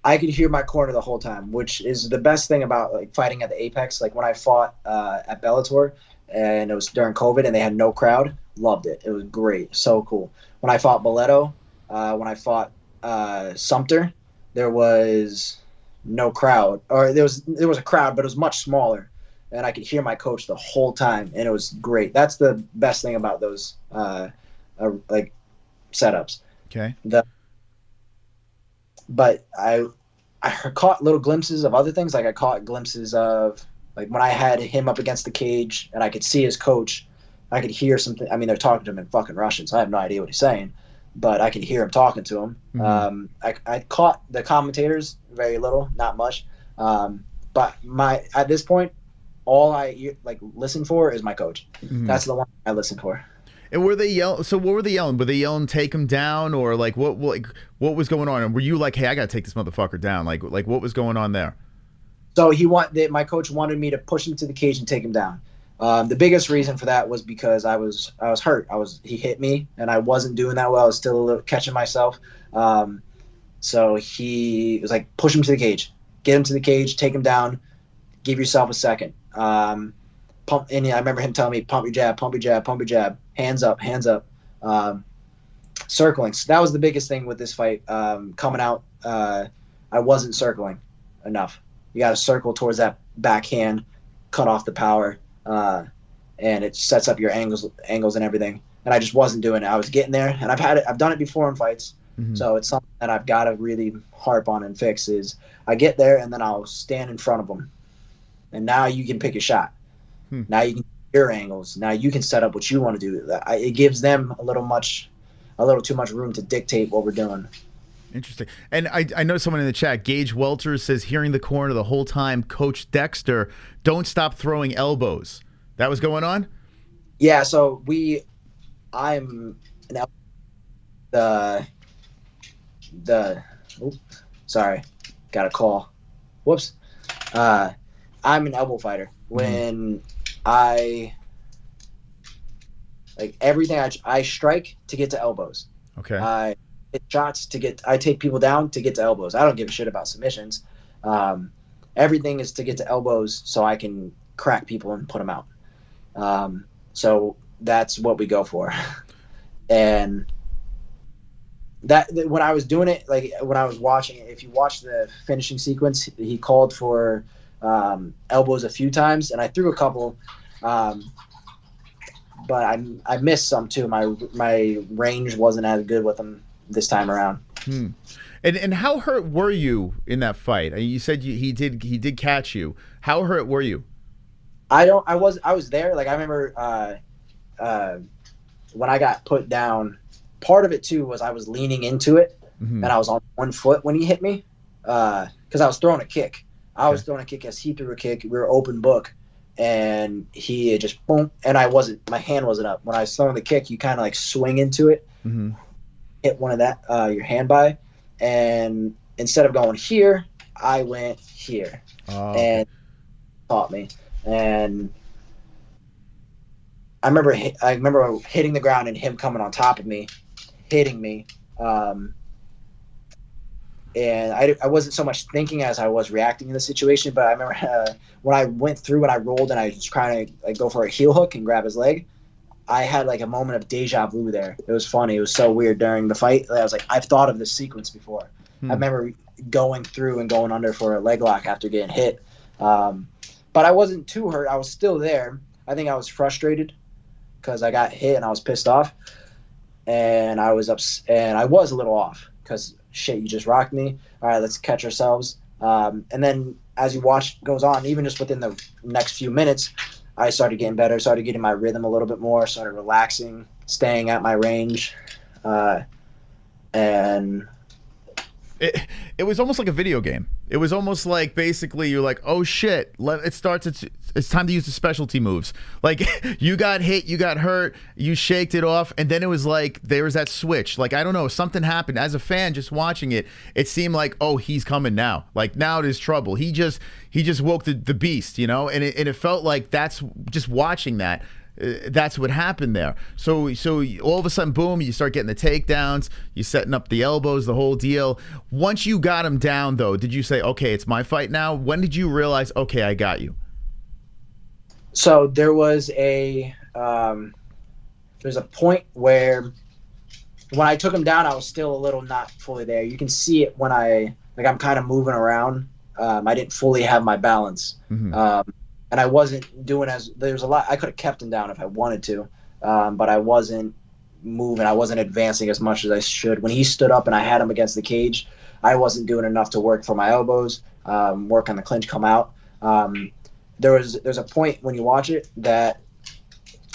I could hear my corner the whole time, which is the best thing about like fighting at the Apex. Like when I fought at Bellator, and it was during COVID and they had no crowd, loved it. It was great, so cool. When I fought Boleto, when I fought Sumter, there was no crowd, or there was a crowd, but it was much smaller, and I could hear my coach the whole time, and it was great. That's the best thing about those like setups. Okay. But I caught little glimpses of other things. Like I caught glimpses of like when I had him up against the cage and I could see his coach, I could hear something. I mean, they're talking to him in fucking Russian, so I have no idea what he's saying, but I could hear him talking to him. Mm-hmm. I caught the commentators very little, not much. But at this point, all I like listen for is my coach. Mm-hmm. That's the one I listen for. And were they yelling? So what were they yelling? Were they yelling, "Take him down," or like what was going on? And were you like, "Hey, I gotta take this motherfucker down"? Like what was going on there? So my coach wanted me to push him to the cage and take him down. The biggest reason for that was because I was hurt. He hit me and I wasn't doing that well. I was still a little catching myself. So he was like, push him to the cage, get him to the cage, take him down, give yourself a second. Pump, and I remember him telling me, pump your jab, pump your jab, pump your jab, hands up, circling. So that was the biggest thing with this fight. Coming out, I wasn't circling enough. You got to circle towards that backhand, cut off the power, and it sets up your angles and everything. And I just wasn't doing it. I was getting there, and I've done it before in fights, mm-hmm. So it's something that I've got to really harp on and fix. Is I get there and then I'll stand in front of them, and now you can pick a shot. Now you can your angles. Now you can set up what you want to do. It gives them a little too much room to dictate what we're doing. Interesting. And I know someone in the chat, Gage Welter, says hearing the corner the whole time, Coach Dexter, don't stop throwing elbows. That was going on? Yeah, so I'm sorry, got a call. Whoops. I'm an elbow fighter. When everything I strike to get to elbows. Okay. I hit shots I take people down to get to elbows. I don't give a shit about submissions. Everything is to get to elbows so I can crack people and put them out. So that's what we go for. And that when I was doing it, like when I was watching it, if you watch the finishing sequence, he called for elbows a few times, and I threw a couple, but I missed some too. My range wasn't as good with them this time around. And how hurt were you in that fight? You said he did catch you. How hurt were you? I was there. Like I remember when I got put down. Part of it too was I was leaning into it, mm-hmm. and I was on one foot when he hit me, because I was throwing a kick. I was throwing a kick as he threw a kick. We were open book, and he just boom. And my hand wasn't up. When I was throwing the kick, you kind of like swing into it, mm-hmm. hit one of your hand by, and instead of going here, I went here, and caught me. And I remember hitting the ground and him coming on top of me, hitting me. And I wasn't so much thinking as I was reacting in the situation, but I remember when I went through and I rolled and I was trying to like go for a heel hook and grab his leg, I had like a moment of deja vu there. It was funny. It was so weird during the fight. I was like, I've thought of this sequence before. I remember going through and going under for a leg lock after getting hit. But I wasn't too hurt. I was still there. I think I was frustrated because I got hit and I was pissed off. And I was and I was a little off because shit, you just rocked me. All right, let's catch ourselves. And then as you watch goes on, even just within the next few minutes, I started getting better, started getting my rhythm a little bit more, started relaxing, staying at my range. And It was almost like a video game. It was almost like basically you're like, oh shit, it starts. It's time to use the specialty moves. Like you got hit, you got hurt, you shaked it off, and then it was like there was that switch. Like I don't know, something happened. As a fan, just watching it, it seemed like, oh, he's coming now. Like now there's trouble. He just woke the beast, you know. And it felt like that's just watching that. That's what happened there. So all of a sudden, boom, you start getting the takedowns, you setting up the elbows, the whole deal. Once you got him down, though, did you say, okay, it's my fight now? When did you realize, okay, I got you? So there was there's a point where when I took him down, I was still a little not fully there. You can see it when I'm kind of moving around. I didn't fully have my balance. Mm-hmm. And I wasn't doing there's a lot, I could have kept him down if I wanted to, but I wasn't moving. I wasn't advancing as much as I should. When he stood up and I had him against the cage, I wasn't doing enough to work for my elbows, work on the clinch, come out. There's a point when you watch it that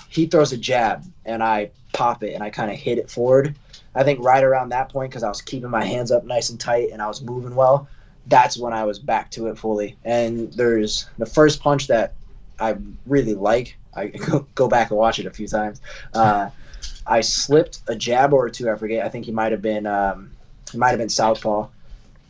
he throws a jab and I pop it and I kind of hit it forward. I think right around that point, because I was keeping my hands up nice and tight and I was moving well, that's when I was back to it fully. And there's the first punch that I really like. I go back and watch it a few times. I slipped a jab or two. I forget. I think he might have been southpaw,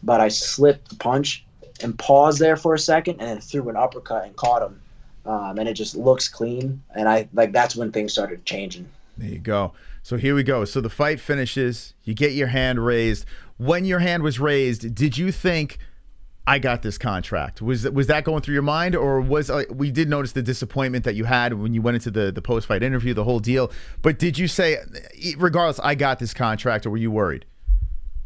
but I slipped the punch and paused there for a second and then threw an uppercut and caught him. And it just looks clean. And that's when things started changing. There you go. So here we go. So the fight finishes. You get your hand raised. When your hand was raised, did you think, I got this contract? Was that going through your mind, or was we did notice the disappointment that you had when you went into the post-fight interview, the whole deal? But did you say, regardless, I got this contract, or were you worried?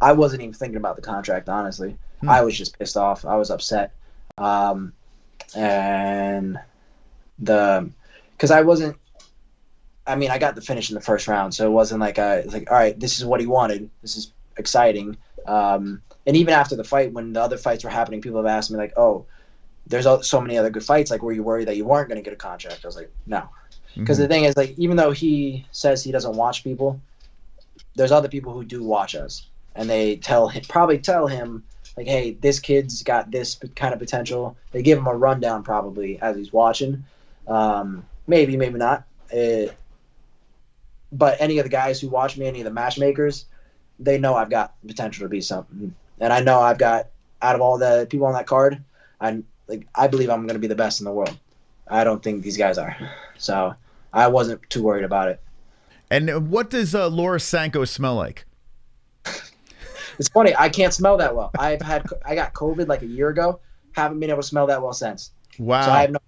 I wasn't even thinking about the contract, honestly. I was just pissed off. I was upset. And because I wasn't, I mean, I got the finish in the first round, so it wasn't like it's like, all right, this is what he wanted. This is exciting. And even after the fight, when the other fights were happening, people have asked me like, oh, there's so many other good fights. Like, were you worried that you weren't going to get a contract? I was like, no. Because the thing is, like, even though he says he doesn't watch people, there's other people who do watch us. And they probably tell him, like, hey, this kid's got this kind of potential. They give him a rundown probably as he's watching. Maybe not. But any of the guys who watch me, any of the matchmakers, they know I've got potential to be something. And I know I've got, out of all the people on that card, I believe I'm going to be the best in the world. I don't think these guys are. So I wasn't too worried about it. And what does Laura Sanko smell like? It's funny. I can't smell that well. I got COVID like a year ago. Haven't been able to smell that well since. Wow. So I have no.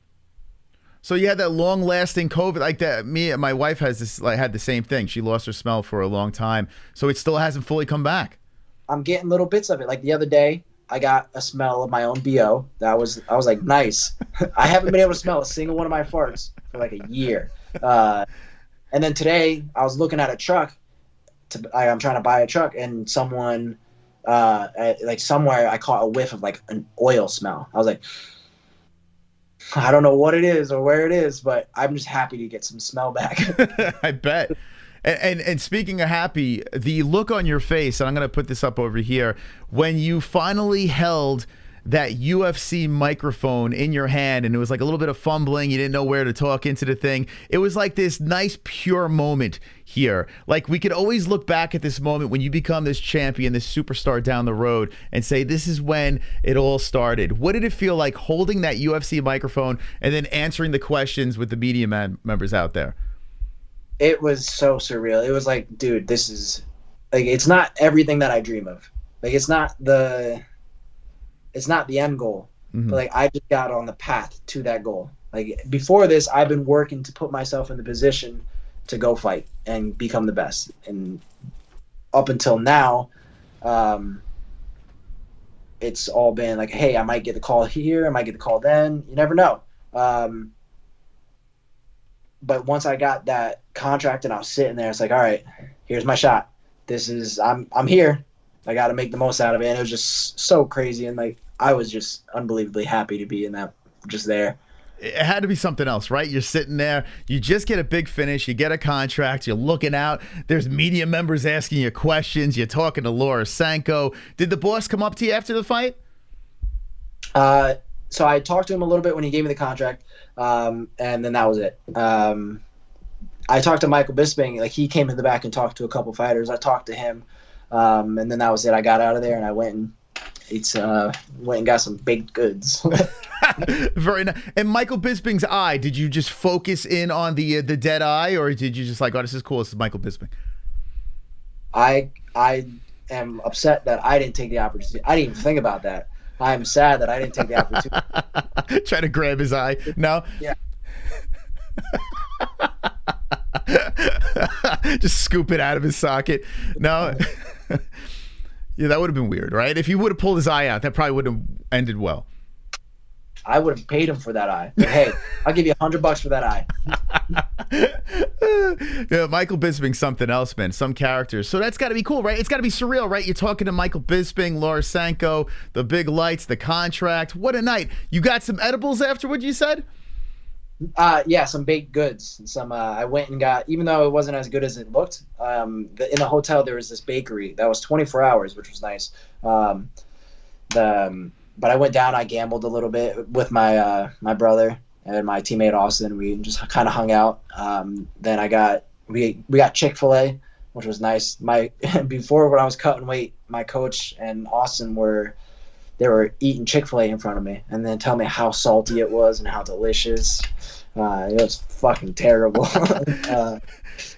So you had that long-lasting COVID like that. My wife has this, had the same thing. She lost her smell for a long time, so it still hasn't fully come back. I'm getting little bits of it. Like the other day, I got a smell of my own BO. I was like, nice. I haven't been able to smell a single one of my farts for like a year. And then today, I was looking at a truck. I'm trying to buy a truck, and someone, somewhere, I caught a whiff of like an oil smell. I was like, I don't know what it is or where it is, but I'm just happy to get some smell back. I bet. And speaking of happy, the look on your face, and I'm going to put this up over here, when you finally held that UFC microphone in your hand and it was like a little bit of fumbling, you didn't know where to talk into the thing. It was like this nice, pure moment here. Like we could always look back at this moment when you become this champion, this superstar down the road and say, this is when it all started. What did it feel like holding that UFC microphone and then answering the questions with the media members out there? It was so surreal. It was like, dude, this is like, it's not everything that I dream of. Like, it's not the end goal, but like I just got on the path to that goal. Like before this, I've been working to put myself in the position to go fight and become the best. And up until now, it's all been like, hey, I might get the call here, I might get the call then. You never know. But once I got that contract and I was sitting there, it's like, all right, here's my shot. I'm here. I got to make the most out of it. And it was just so crazy. And like, I was just unbelievably happy to be in that, just there. It had to be something else, right? You're sitting there, you just get a big finish, you get a contract, you're looking out, there's media members asking you questions, you're talking to Laura Sanko. Did the boss come up to you after the fight? So I talked to him a little bit when he gave me the contract, and then that was it. I talked to Michael Bisping, like he came in the back and talked to a couple fighters. I talked to him, and then that was it. I got out of there and I went and got some baked goods. Very nice. And Michael Bisping's eye, did you just focus in on the dead eye, or did you just like, oh, this is cool, this is Michael Bisping? I am upset that I didn't take the opportunity. I didn't even think about that. I'm sad that I didn't take the opportunity. Try to grab his eye. No? Yeah. Just scoop it out of his socket. No. Yeah, that would have been weird, right? If you would have pulled his eye out, that probably would have ended well. I would have paid him for that eye. But hey, I'll give you $100 for that eye. Yeah, Michael Bisping's something else, man. Some characters. So that's got to be cool, right? It's got to be surreal, right? You're talking to Michael Bisping, Laura Sanko, the big lights, the contract. What a night. You got some edibles afterward, you said? Yeah, some baked goods. Some I went and got, even though it wasn't as good as it looked. In the hotel there was this bakery that was 24 hours, which was nice. But I went down. I gambled a little bit with my my brother and my teammate Austin. We just kind of hung out. Then we got Chick-fil-A, which was nice. Before when I was cutting weight, my coach and Austin were eating Chick-fil-A in front of me, and then tell me how salty it was and how delicious. It was fucking terrible.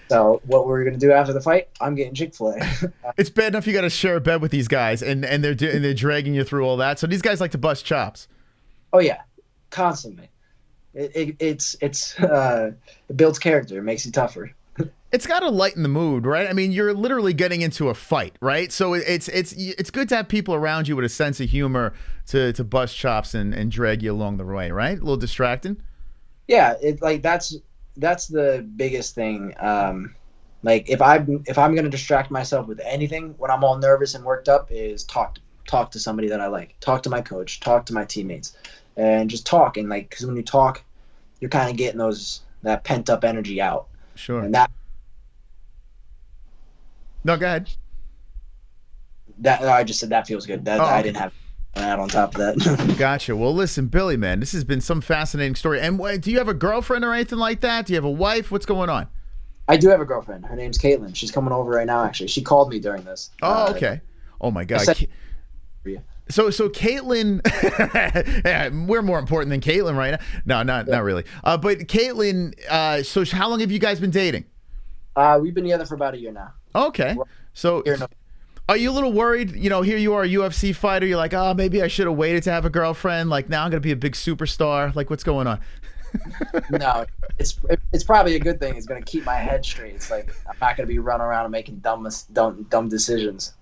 So what we're gonna do after the fight? I'm getting Chick-fil-A. It's bad enough you got to share a bed with these guys, and they're dragging you through all that. So these guys like to bust chops. Oh yeah, constantly. It builds character. It makes you tougher. It's got to lighten the mood, right? I mean, you're literally getting into a fight, right? So it's good to have people around you with a sense of humor to bust chops and drag you along the way, right? A little distracting. Yeah, that's the biggest thing. Like if I'm gonna distract myself with anything when I'm all nervous and worked up, is talk to somebody that I like. Talk to my coach. Talk to my teammates, and just talk. And like, because when you talk, you're kind of getting that pent up energy out. Sure. And that. No, go ahead. I just said that feels good. I didn't have that on top of that. Gotcha. Well, listen, Billy, man, this has been some fascinating story. And do you have a girlfriend or anything like that? Do you have a wife? What's going on? I do have a girlfriend. Her name's Caitlin. She's coming over right now, actually. She called me during this. Oh, okay. Oh, my God. So Caitlin, yeah, we're more important than Caitlin right now. No, not really. But Caitlin, so how long have you guys been dating? We've been together for about a year now. Okay. So are you a little worried? You know, here you are, a UFC fighter. You're like, oh, maybe I should have waited to have a girlfriend. Like, now I'm going to be a big superstar. Like, what's going on? No, it's probably a good thing. It's going to keep my head straight. It's like, I'm not going to be running around and making dumb decisions.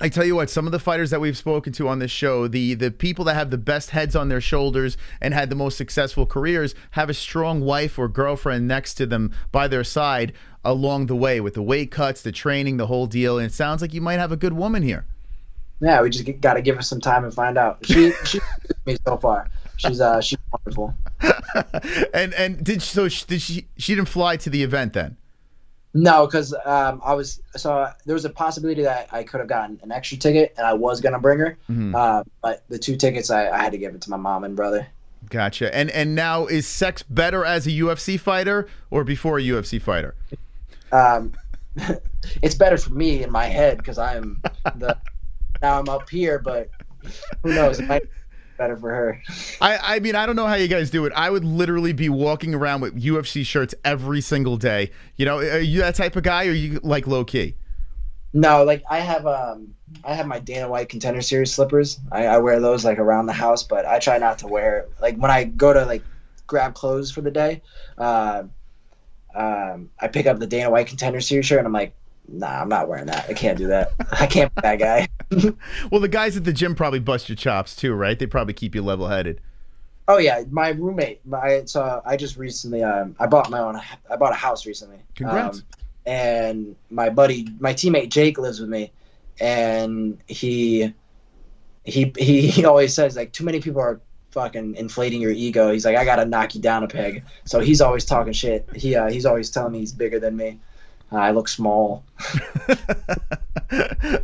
I tell you what, some of the fighters that we've spoken to on this show, the people that have the best heads on their shoulders and had the most successful careers have a strong wife or girlfriend next to them by their side along the way with the weight cuts, the training, the whole deal. And it sounds like you might have a good woman here. Yeah, we just got to give her some time and find out. She's with me so far. She's wonderful. And did she didn't fly to the event then? No, because there was a possibility that I could have gotten an extra ticket, and I was gonna bring her. Mm-hmm. But the 2 tickets, I had to give it to my mom and brother. Gotcha. And now, is sex better as a UFC fighter or before a UFC fighter? It's better for me in my head because now I'm up here, but who knows? It might be better for her. I mean, I don't know how you guys do it. I would literally be walking around with UFC shirts every single day. You know, are you that type of guy, or are you like low key? No, like I have my Dana White Contender Series slippers. I wear those like around the house, but I try not to wear, like when I go to like grab clothes for the day. I pick up the Dana White Contender Series shirt and I'm like, nah, I'm not wearing that. I can't do that. I can't be that guy. Well, the guys at the gym probably bust your chops too, right? They probably keep you level-headed. Oh yeah, my roommate. I just recently I bought a house recently. Congrats. And my teammate Jake lives with me, and he always says like too many people are fucking inflating your ego. He's like, I gotta knock you down a peg. So he's always talking shit. He's always telling me he's bigger than me. I look small.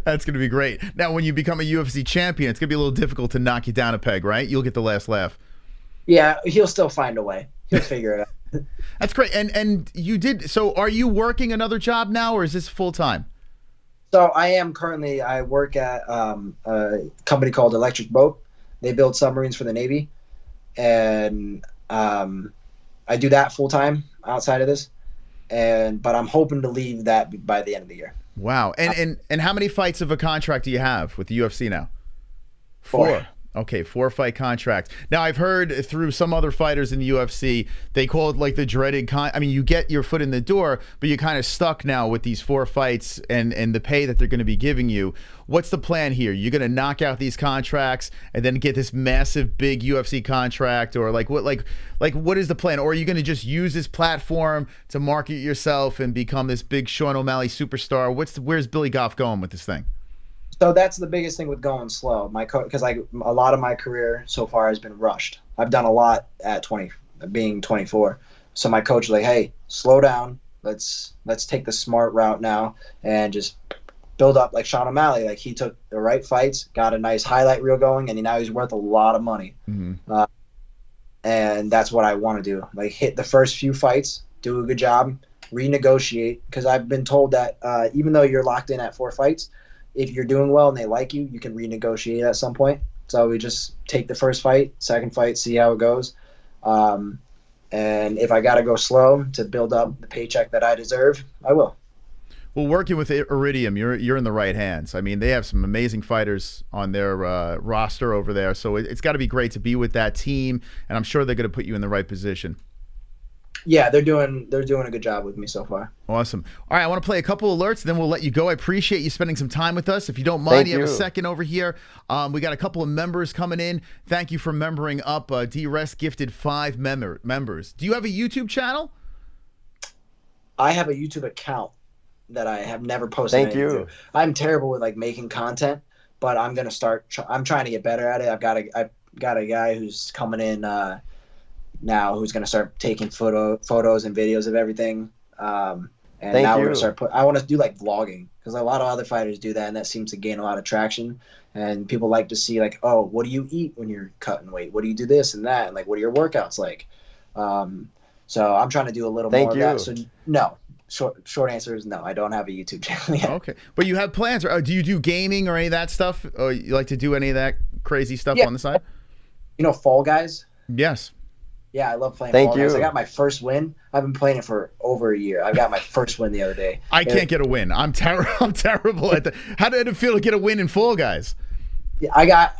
That's going to be great. Now, when you become a UFC champion, it's going to be a little difficult to knock you down a peg, right? You'll get the last laugh. Yeah, he'll still find a way. He'll figure it out. That's great. And you did. So are you working another job now, or is this full time? So I am currently, I work at a company called Electric Boat. They build submarines for the Navy. And I do that full time outside of this. But I'm hoping to leave that by the end of the year. Wow. And how many fights of a contract do you have with the UFC now? 4. Okay, 4-fight contract. Now, I've heard through some other fighters in the UFC, they call it like the dreaded I mean, you get your foot in the door, but you're kind of stuck now with these 4 fights and the pay that they're going to be giving you. What's the plan here? You're going to knock out these contracts and then get this massive, big UFC contract, or like what is the plan? Or are you going to just use this platform to market yourself and become this big Sean O'Malley superstar? Where's Billy Goff going with this thing? So that's the biggest thing with going slow. Because like a lot of my career so far has been rushed. I've done a lot at being 24. So my coach was like, "Hey, slow down. Let's take the smart route now and just build up like Sean O'Malley. Like he took the right fights, got a nice highlight reel going, and now he's worth a lot of money. Mm-hmm. And that's what I want to do. Like hit the first few fights, do a good job, renegotiate. Because I've been told that even though you're locked in at 4 fights, if you're doing well and they like you, you can renegotiate at some point. So we just take the first fight, second fight, see how it goes. And if I got to go slow to build up the paycheck that I deserve, I will. Well, working with Iridium, you're in the right hands. I mean, they have some amazing fighters on their roster over there. So it's got to be great to be with that team, and I'm sure they're going to put you in the right position. Yeah, they're doing a good job with me so far. Awesome. All right, I want to play a couple alerts, then we'll let you go. I appreciate you spending some time with us. If you don't mind, you have a second over here. We got a couple of members coming in. Thank you for membering up. D-Rest gifted 5 members. Do you have a YouTube channel? I have a YouTube account that I have never posted. Thank you. I'm terrible with like making content, but I'm gonna start. I'm trying to get better at it. I've got a guy who's coming in now who's gonna start taking photos and videos of everything. And now we're gonna start I want to do like vlogging, because a lot of other fighters do that, and that seems to gain a lot of traction. And people like to see like, oh, what do you eat when you're cutting weight? What do you do this and that? And like, what are your workouts like? So I'm trying to do a little more of that. So no. Short answer is no. I don't have a YouTube channel yet. Okay, but you have plans. Do you do gaming or any of that stuff? Or you like to do any of that crazy stuff on the side? You know, Fall Guys. Yes. Yeah, I love playing Fall Guys. I got my first win. I've been playing it for over a year. I got my first win the other day. I can't get a win. I'm terrible at that. How did it feel to get a win in Fall Guys? Yeah, I got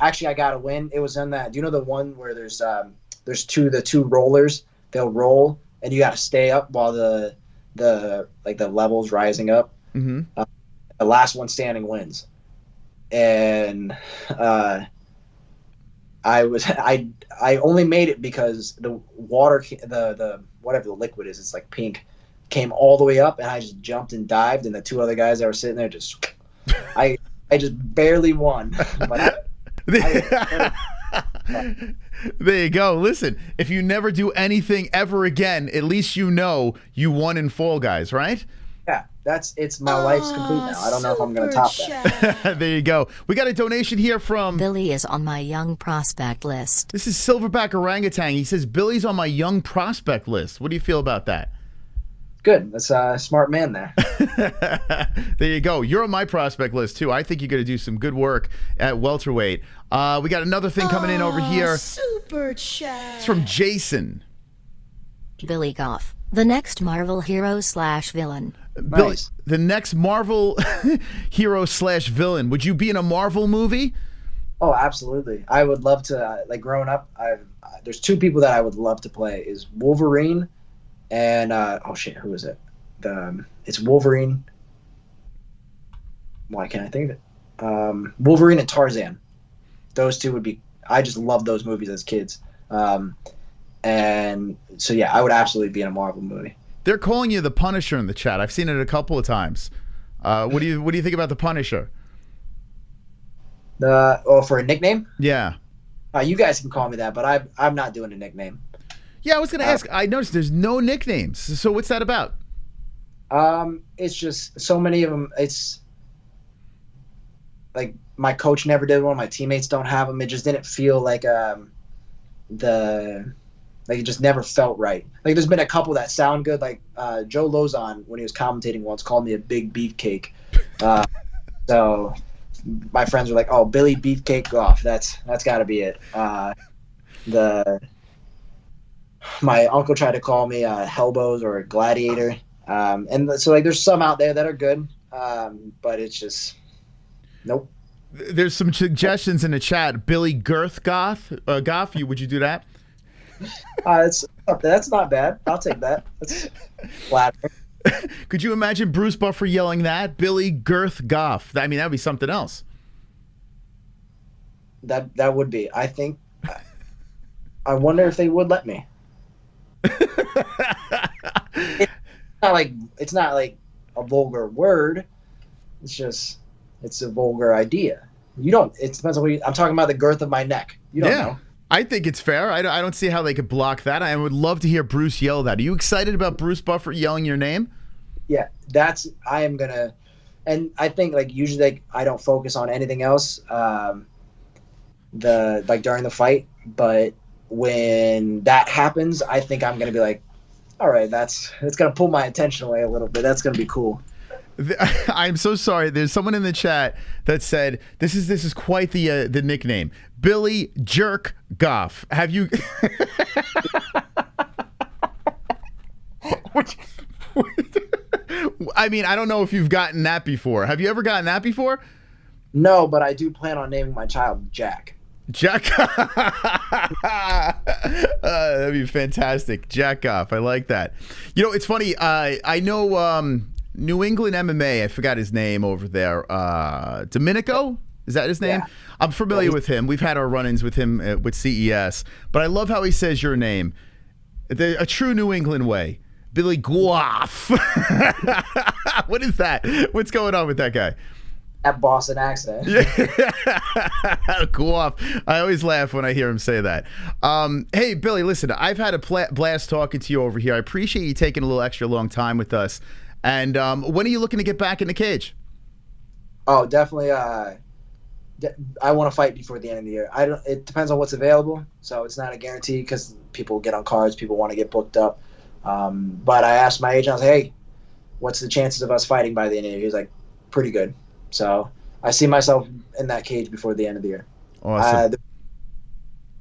a win. It was in that. Do you know the one where there's the two rollers? They'll roll, and you got to stay up while the levels rising up. Mm-hmm. The last one standing wins. And I only made it because the water, the whatever the liquid is, it's like pink, came all the way up, and I just jumped and dived, and the 2 other guys that were sitting there just I just barely won. But there you go. Listen, if you never do anything ever again, at least you know you won in Fall Guys, right? Yeah, it's my life's complete now. I don't know if I'm going to top that. There you go. We got a donation here from Billy is on my young prospect list. This is Silverback Orangutan. He says Billy's on my young prospect list. What do you feel about that? Good. That's a smart man there. There you go. You're on my prospect list, too. I think you're going to do some good work at welterweight. We got another thing coming in over here. Super chat. It's from Jason. Billy Goff, the next Marvel hero / villain. Billy, Nice. the next Marvel hero / villain. Would you be in a Marvel movie? Oh, absolutely. I would love to. Like growing up, there's 2 people that I would love to play. Is Wolverine and who is it? It's Wolverine. Why can't I think of it? Wolverine and Tarzan. Those 2 would be. I just love those movies as kids. And so yeah, I would absolutely be in a Marvel movie. They're calling you the Punisher in the chat. I've seen it a couple of times. What do you think about the Punisher? For a nickname? Yeah. You guys can call me that, but I'm not doing a nickname. Yeah, I was gonna ask. I noticed there's no nicknames. So what's that about? It's just so many of them. It's like my coach never did one. My teammates don't have them. It just didn't feel like it just never felt right. Like there's been a couple that sound good. Like Joe Lozon, when he was commentating once, called me a big beefcake. So my friends were like, "Oh, Billy Beefcake Goff. That's got to be it." My uncle tried to call me Hellbows or Gladiator, and so like there's some out there that are good, but it's just nope. There's some suggestions in the chat. Billy Girth Goff. Would you do that? That's not bad. I'll take that. That's flattering. Could you imagine Bruce Buffer yelling that? Billy Girth Goff. I mean, that'd be something else. That would be. I think. I wonder if they would let me. It's not like a vulgar word. It's a vulgar idea. You don't. It depends on what I'm talking about. The girth of my neck. You don't know. I think it's fair. I don't see how they could block that. I would love to hear Bruce yell that. Are you excited about Bruce Buffer yelling your name? Yeah, I am gonna, and I think like usually like I don't focus on anything else, during the fight, but when that happens, I think I'm gonna be like, all right, it's gonna pull my attention away a little bit. That's gonna be cool. I'm so sorry. There's someone in the chat that said this is quite the nickname, Billy Jerk Goff. Have you? I mean, I don't know if you've gotten that before. Have you ever gotten that before? No, but I do plan on naming my child Jack. Jack. That'd be fantastic. Jack Goff. I like that. You know, it's funny. I know New England MMA. I forgot his name over there. Dominico? Is that his name? Yeah. I'm familiar with him. We've had our run-ins with him with CES. But I love how he says your name. A true New England way. Billy Goff. What is that? What's going on with that guy? That Boston accent. Yeah. Goff. I always laugh when I hear him say that. Hey, Billy, listen, I've had a blast talking to you over here. I appreciate you taking a little extra long time with us. And when are you looking to get back in the cage? Oh, definitely. I want to fight before the end of the year. It depends on what's available, so it's not a guarantee because people get on cards, people want to get booked up. But I asked my agent, I was like, hey, what's the chances of us fighting by the end of the year? He was like, pretty good. So I see myself in that cage before the end of the year. Awesome.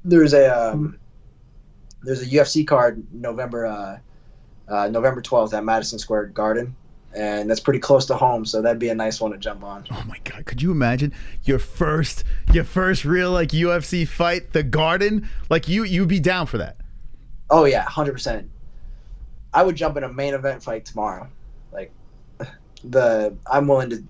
There's a UFC card November 12th at Madison Square Garden, and that's pretty close to home, so that'd be a nice one to jump on. Oh my God, could you imagine your first real like UFC fight, the Garden? Like you'd be down for that? Oh yeah, 100%. I would jump in a main event fight tomorrow. Like I'm willing to.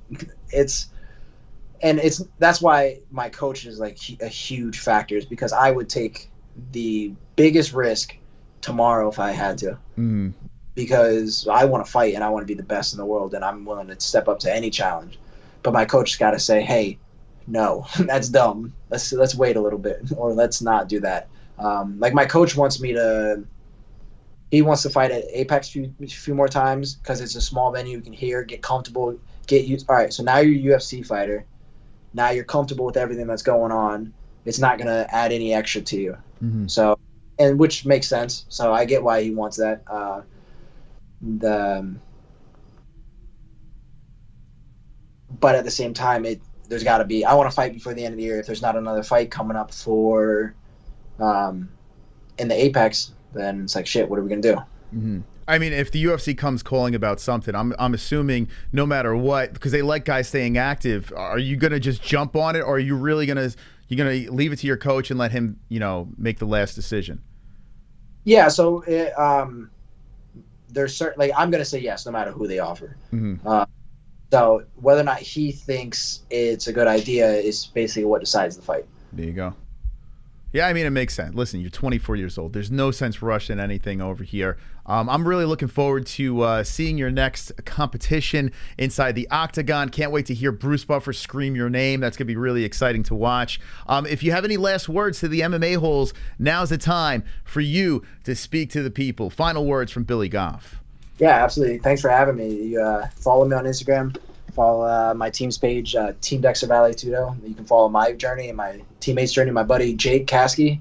That's why my coach is like a huge factor, is because I would take the biggest risk tomorrow if I had to. Mm. Because I want to fight and I want to be the best in the world, and I'm willing to step up to any challenge. But my coach has got to say, hey, no, that's dumb. Let's wait a little bit, or let's not do that. Like my coach wants me to. He wants to fight at Apex a few more times because it's a small venue. You can hear, get comfortable, get used. All right, so now you're a UFC fighter. Now you're comfortable with everything that's going on. It's not going to add any extra to you. Mm-hmm. So, and which makes sense. So I get why he wants that. But at the same time, there's got to be. I want to fight before the end of the year. If there's not another fight coming up for in the Apex, then it's like, shit, what are we gonna do? Mm-hmm. I mean, if the UFC comes calling about something, I'm assuming no matter what, because they like guys staying active, are you gonna just jump on it, or are you really gonna leave it to your coach and let him, make the last decision? Yeah. So there's certain, like, I'm gonna say yes no matter who they offer. Mm-hmm. So whether or not he thinks it's a good idea is basically what decides the fight. There you go. Yeah, I mean, it makes sense. Listen, you're 24 years old. There's no sense rushing anything over here. I'm really looking forward to seeing your next competition inside the octagon. Can't wait to hear Bruce Buffer scream your name. That's going to be really exciting to watch. If you have any last words to the MMA holes, now's the time for you to speak to the people. Final words from Billy Goff. Yeah, absolutely. Thanks for having me. You follow me on Instagram. Follow my team's page, Team Dexter Valley Tudo. You can follow my journey and my teammates' journey. My buddy Jake Kasky,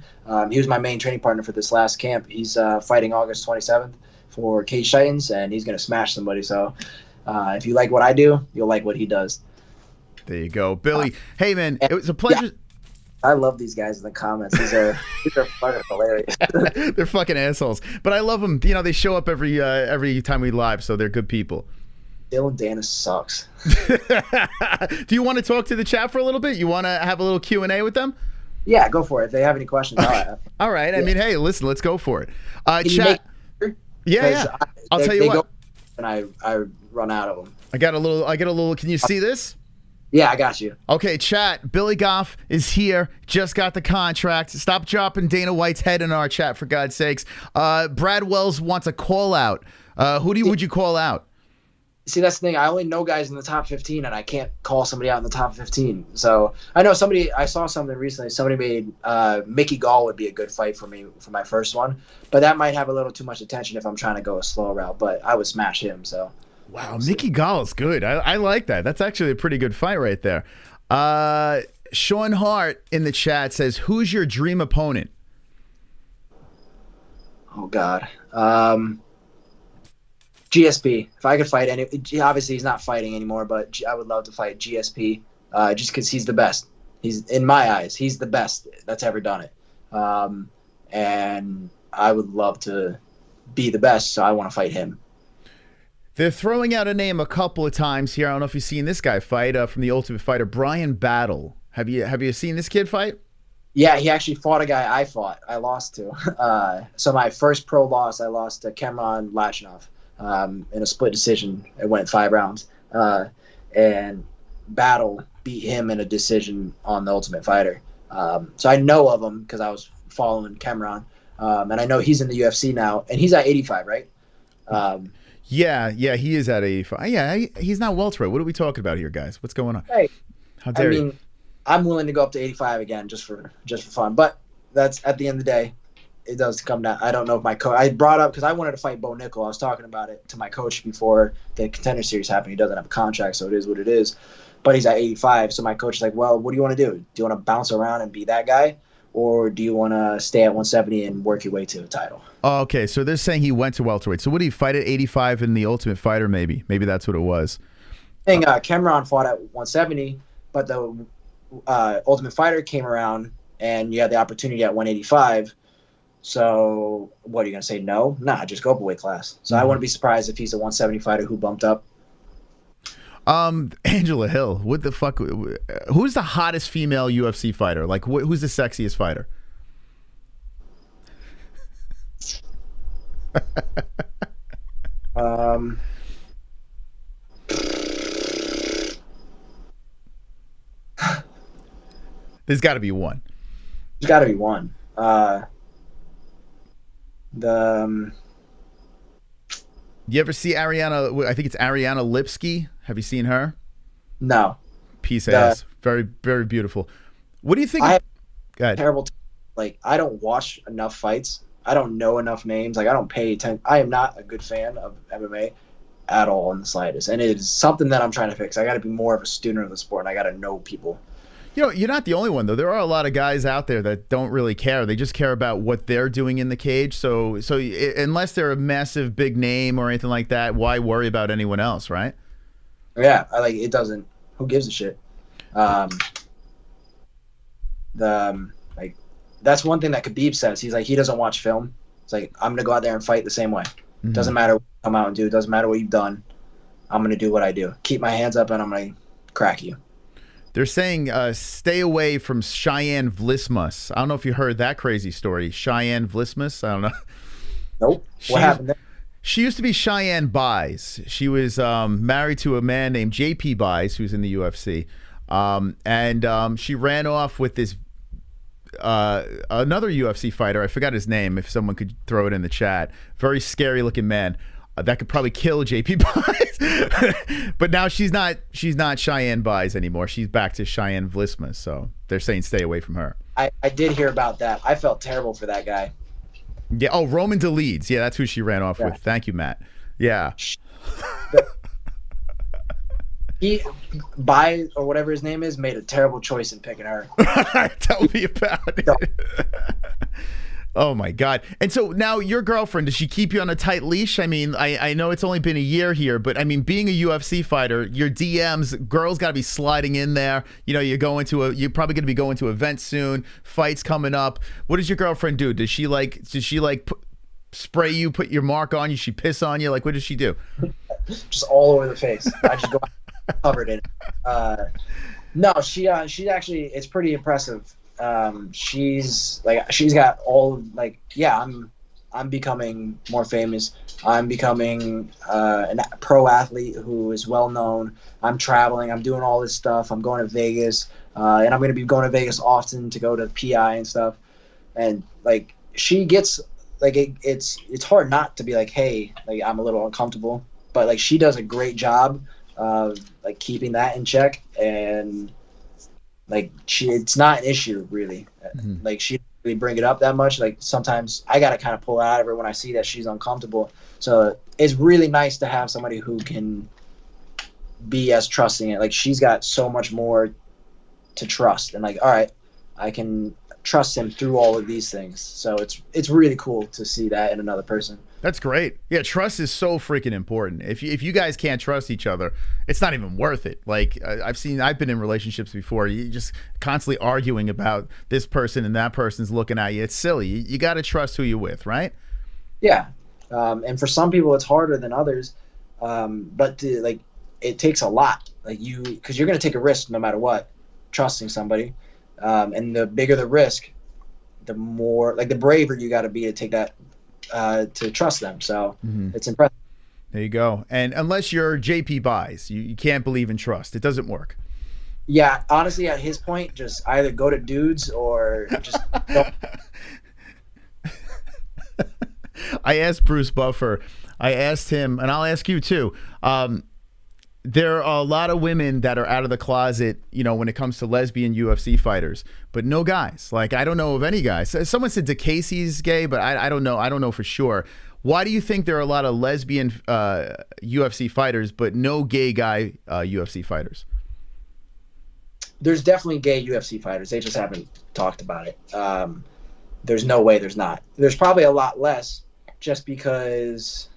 he was my main training partner for this last camp. He's fighting August 27th for Cage Titans, and he's going to smash somebody. So if you like what I do, you'll like what he does. There you go. Billy, hey, man, it was a pleasure. Yeah, I love these guys in the comments. These are fucking hilarious. They're fucking assholes. But I love them. You know, they show up every time we live, so they're good people. Dylan Danis sucks. Do you want to talk to the chat for a little bit? You want to have a little Q&A with them? Yeah, go for it. If they have any questions, all right. Yeah. I mean, hey, listen, let's go for it. Chat. Yeah. I'll tell you what. And I run out of them. I get a little. Can you see this? Yeah, I got you. Okay, chat. Billy Goff is here. Just got the contract. Stop dropping Dana White's head in our chat, for God's sakes. Brad Wells wants a call out. Would you call out? See, that's the thing. I only know guys in the top 15, and I can't call somebody out in the top 15. So I know I saw something recently. Somebody made Mickey Gall would be a good fight for me for my first one. But that might have a little too much attention if I'm trying to go a slow route. But I would smash him. So. Wow, Mickey Gall is good. I like that. That's actually a pretty good fight right there. Sean Hart in the chat says, who's your dream opponent? Oh, God. GSP. If I could fight obviously he's not fighting anymore, but I would love to fight GSP just because he's the best. He's, in my eyes, he's the best that's ever done it. And I would love to be the best, so I want to fight him. They're throwing out a name a couple of times here. I don't know if you've seen this guy fight from the Ultimate Fighter, Brian Battle. Have you seen this kid fight? Yeah, he actually fought a guy I fought. I lost to. So my first pro loss, I lost to Cameron Lachinov. In a split decision. It went 5 rounds. And Battle beat him in a decision on the Ultimate Fighter. So I know of him because I was following Cameron. And I know he's in the UFC now. And he's at 85, right? Yeah, he is at 85. Yeah, he's not welterweight. What are we talking about here, guys? What's going on? Hey, how dare you? I'm willing to go up to 85 again just for fun. But that's at the end of the day. It does come down. I don't know if my coach. I brought up because I wanted to fight Bo Nickal. I was talking about it to my coach before the Contender series happened. He doesn't have a contract, so it is what it is. But he's at 85. So my coach is like, well, what do you want to do? Do you want to bounce around and be that guy? Or do you want to stay at 170 and work your way to the title? Oh, okay, so they're saying he went to welterweight. So would he fight at 85 in the Ultimate Fighter maybe? Maybe that's what it was. I think Cameron fought at 170, but the Ultimate Fighter came around and you had the opportunity at 185. So what are you going to say? No? Nah, just go up a weight class. So I wouldn't be surprised if he's a 170 fighter who bumped up. Angela Hill, what the fuck? Who's the hottest female UFC fighter? Like, who's the sexiest fighter? There's got to be one. There's got to be one. You ever see Ariana? I think it's Ariana Lipsky. Have you seen her? No. Piece of ass. Very, very beautiful. What do you think? Go ahead. Terrible. I don't watch enough fights. I don't know enough names. I don't pay attention. I am not a good fan of MMA at all in the slightest. And it is something that I'm trying to fix. I got to be more of a student of the sport, and I got to know people. You know, you're not the only one, though. There are a lot of guys out there that don't really care. They just care about what they're doing in the cage. So unless they're a massive big name or anything like that, why worry about anyone else, right? Yeah, it doesn't. Who gives a shit? That's one thing that Khabib says. He's like, he doesn't watch film. It's like, I'm gonna go out there and fight the same way. Mm-hmm. Doesn't matter what you come out and do. Doesn't matter what you've done. I'm gonna do what I do. Keep my hands up, and I'm gonna crack you. They're saying stay away from Cheyenne Vlismas. I don't know if you heard that crazy story. Cheyenne Vlismas? I don't know. Nope. What happened there? She used to be Cheyenne Buys. She was married to a man named JP Buys, who's in the UFC. And she ran off with this another UFC fighter. I forgot his name. If someone could throw it in the chat, very scary looking man. That could probably kill JP Buys. But now she's not Cheyenne Buys anymore. She's back to Cheyenne Vlisma. So they're saying stay away from her. I did hear about that. I felt terrible for that guy. Yeah. Oh, Roman DeLeeds. Yeah, that's who she ran off with. Thank you, Matt. Yeah. He, Buy, or whatever his name is, made a terrible choice in picking her. Tell me about it. Oh my God. And so now your girlfriend, does she keep you on a tight leash? I mean, I know it's only been a year here, but I mean, being a UFC fighter, your DMs, girls got to be sliding in there. You know, you're probably going to be going to events soon, fights coming up. What does your girlfriend do? Does she spray you, put your mark on you? She piss on you? Like, what does she do? Just all over the face. I just go covered in it. No, she actually, it's pretty impressive. She's got all I'm becoming more famous. I'm becoming a pro athlete who is well known. I'm traveling. I'm doing all this stuff. I'm going to Vegas, and I'm going to be going to Vegas often to go to PI and stuff. And like she gets like it's hard not to be like, hey, like I'm a little uncomfortable, but like she does a great job of like keeping that in check, and like it's not an issue really. Mm-hmm. Like she doesn't really bring it up that much. Like sometimes I gotta kind of pull out of her when I see that she's uncomfortable. So it's really nice to have somebody who can be as trusting it. Like she's got so much more to trust, and like, all right, I can trust him through all of these things. So it's really cool to see that in another person. That's great. Yeah, trust is so freaking important. If you guys can't trust each other, it's not even worth it. Like I've been in relationships before. You just constantly arguing about this person and that person's looking at you. It's silly. You got to trust who you're with, right? Yeah. And for some people it's harder than others. But it takes a lot. Like because you're going to take a risk no matter what, trusting somebody. And the bigger the risk, the more the braver you got to be to take that, to trust them. So It's impressive. There you go. And unless you're JP Buys, you can't believe in trust. It doesn't work. Yeah, honestly, at his point, just either go to dudes or just don't. I asked Bruce Buffer. I asked him, and I'll ask you too. There are a lot of women that are out of the closet, you know, when it comes to lesbian UFC fighters, but no guys. Like, I don't know of any guys. Someone said DeCasey's gay, but I don't know. I don't know for sure. Why do you think there are a lot of lesbian UFC fighters, but no gay guy UFC fighters? There's definitely gay UFC fighters. They just haven't talked about it. There's no way there's not. There's probably a lot less just because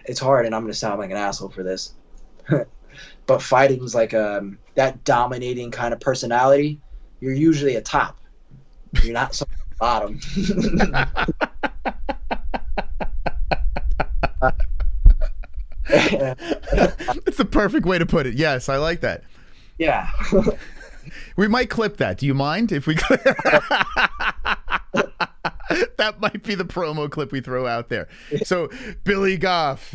it's hard, and I'm going to sound like an asshole for this. But fighting is like that dominating kind of personality. You're usually a top. You're not some bottom. It's the perfect way to put it. Yes, I like that. Yeah. We might clip that. Do you mind if we clip? That might be the promo clip we throw out there. So Billy Goff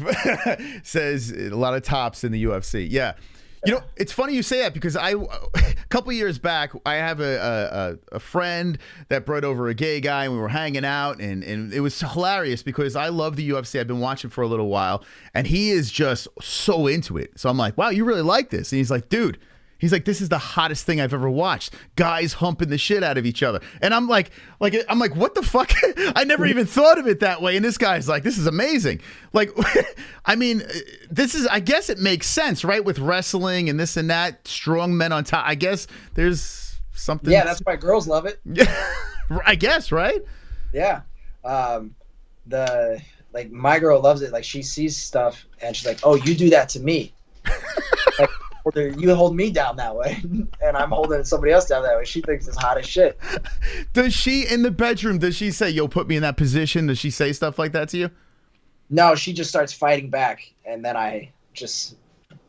says a lot of tops in the UFC. Yeah. You know, it's funny you say that because a couple years back, I have a friend that brought over a gay guy and we were hanging out, and it was hilarious because I love the UFC. I've been watching for a little while, and he is just so into it. So I'm like, wow, you really like this? And he's like, dude, this is the hottest thing I've ever watched. Guys humping the shit out of each other. And I'm like, what the fuck? I never even thought of it that way. And this guy's like, this is amazing. Like, I mean, I guess it makes sense, right? With wrestling and this and that, strong men on top. I guess there's something. Yeah, that's why girls love it. Yeah, I guess, right? Yeah. My girl loves it. Like, she sees stuff and she's like, oh, you do that to me. Like, you hold me down that way, and I'm holding somebody else down that way. She thinks it's hot as shit. Does she, in the bedroom, does she say, yo, put me in that position? Does she say stuff like that to you? No, she just starts fighting back, and then I just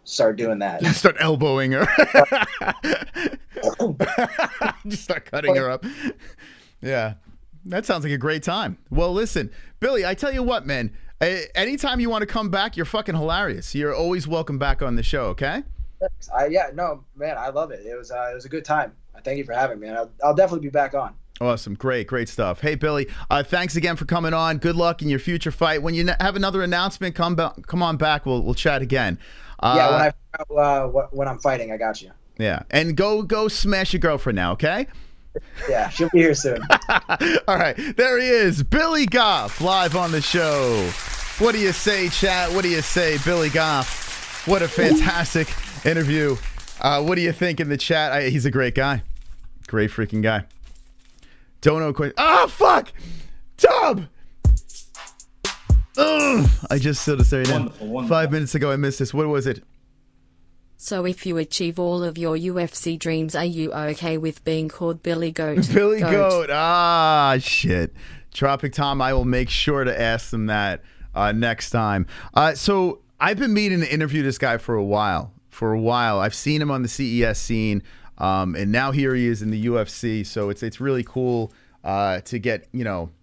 start doing that. You start elbowing her. Just start cutting her up. Yeah, that sounds like a great time. Well, listen, Billy, I tell you what, man, anytime you want to come back, you're fucking hilarious. You're always welcome back on the show, okay? Yeah, no, man, I love it. It was a good time. Thank you for having me. And I'll definitely be back on. Awesome. Great stuff. Hey, Billy, thanks again for coming on. Good luck in your future fight. When you have another announcement, come on back. We'll chat again. Yeah, when I'm fighting, I got you. Yeah, and go smash your girlfriend now, okay? Yeah, she'll be here soon. All right, there he is, Billy Goff, live on the show. What do you say, chat? What do you say, Billy Goff? What a fantastic interview. What do you think in the chat? He's a great guy. Great freaking guy. Don't know quite. Oh, fuck! Dub! Ugh! I just saw this wonderful. 5 minutes ago, I missed this. What was it? So if you achieve all of your UFC dreams, are you okay with being called Billy Goat? Billy Goat. Ah, shit. Tropic Tom, I will make sure to ask them that next time. So I've been meaning to interview this guy for a while. I've seen him on the CES scene, and now here he is in the UFC. So it's really cool to get,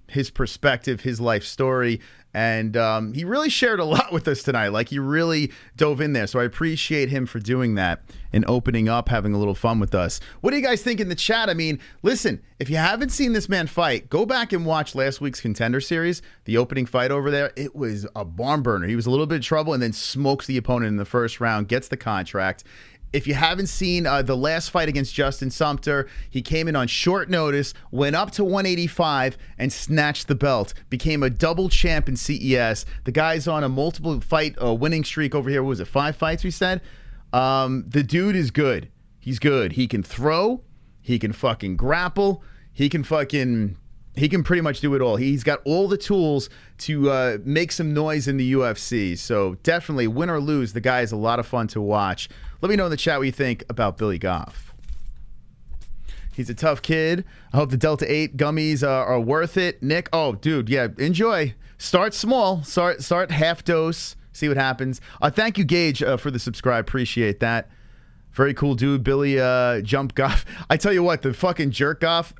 his perspective, his life story. And he really shared a lot with us tonight. Like, he really dove in there. So I appreciate him for doing that and opening up, having a little fun with us. What do you guys think in the chat? I mean, listen, if you haven't seen this man fight, go back and watch last week's Contender series, the opening fight over there. It was a barn burner. He was a little bit of trouble and then smokes the opponent in the first round, gets the contract. If you haven't seen the last fight against Justin Sumter, he came in on short notice, went up to 185 and snatched the belt, became a double champ in CES. The guy's on a multiple fight winning streak over here. What was it, 5 fights we said? The dude is good. He's good. He can throw. He can fucking grapple. He can pretty much do it all. He's got all the tools to make some noise in the UFC. So definitely, win or lose, the guy is a lot of fun to watch. Let me know in the chat what you think about Billy Goff. He's a tough kid. I hope the Delta 8 gummies are worth it. Nick, oh, dude, yeah, enjoy. Start small. Start half dose. See what happens. Thank you, Gage, for the subscribe. Appreciate that. Very cool dude, Billy Jump Goff. I tell you what, the fucking jerk Goff.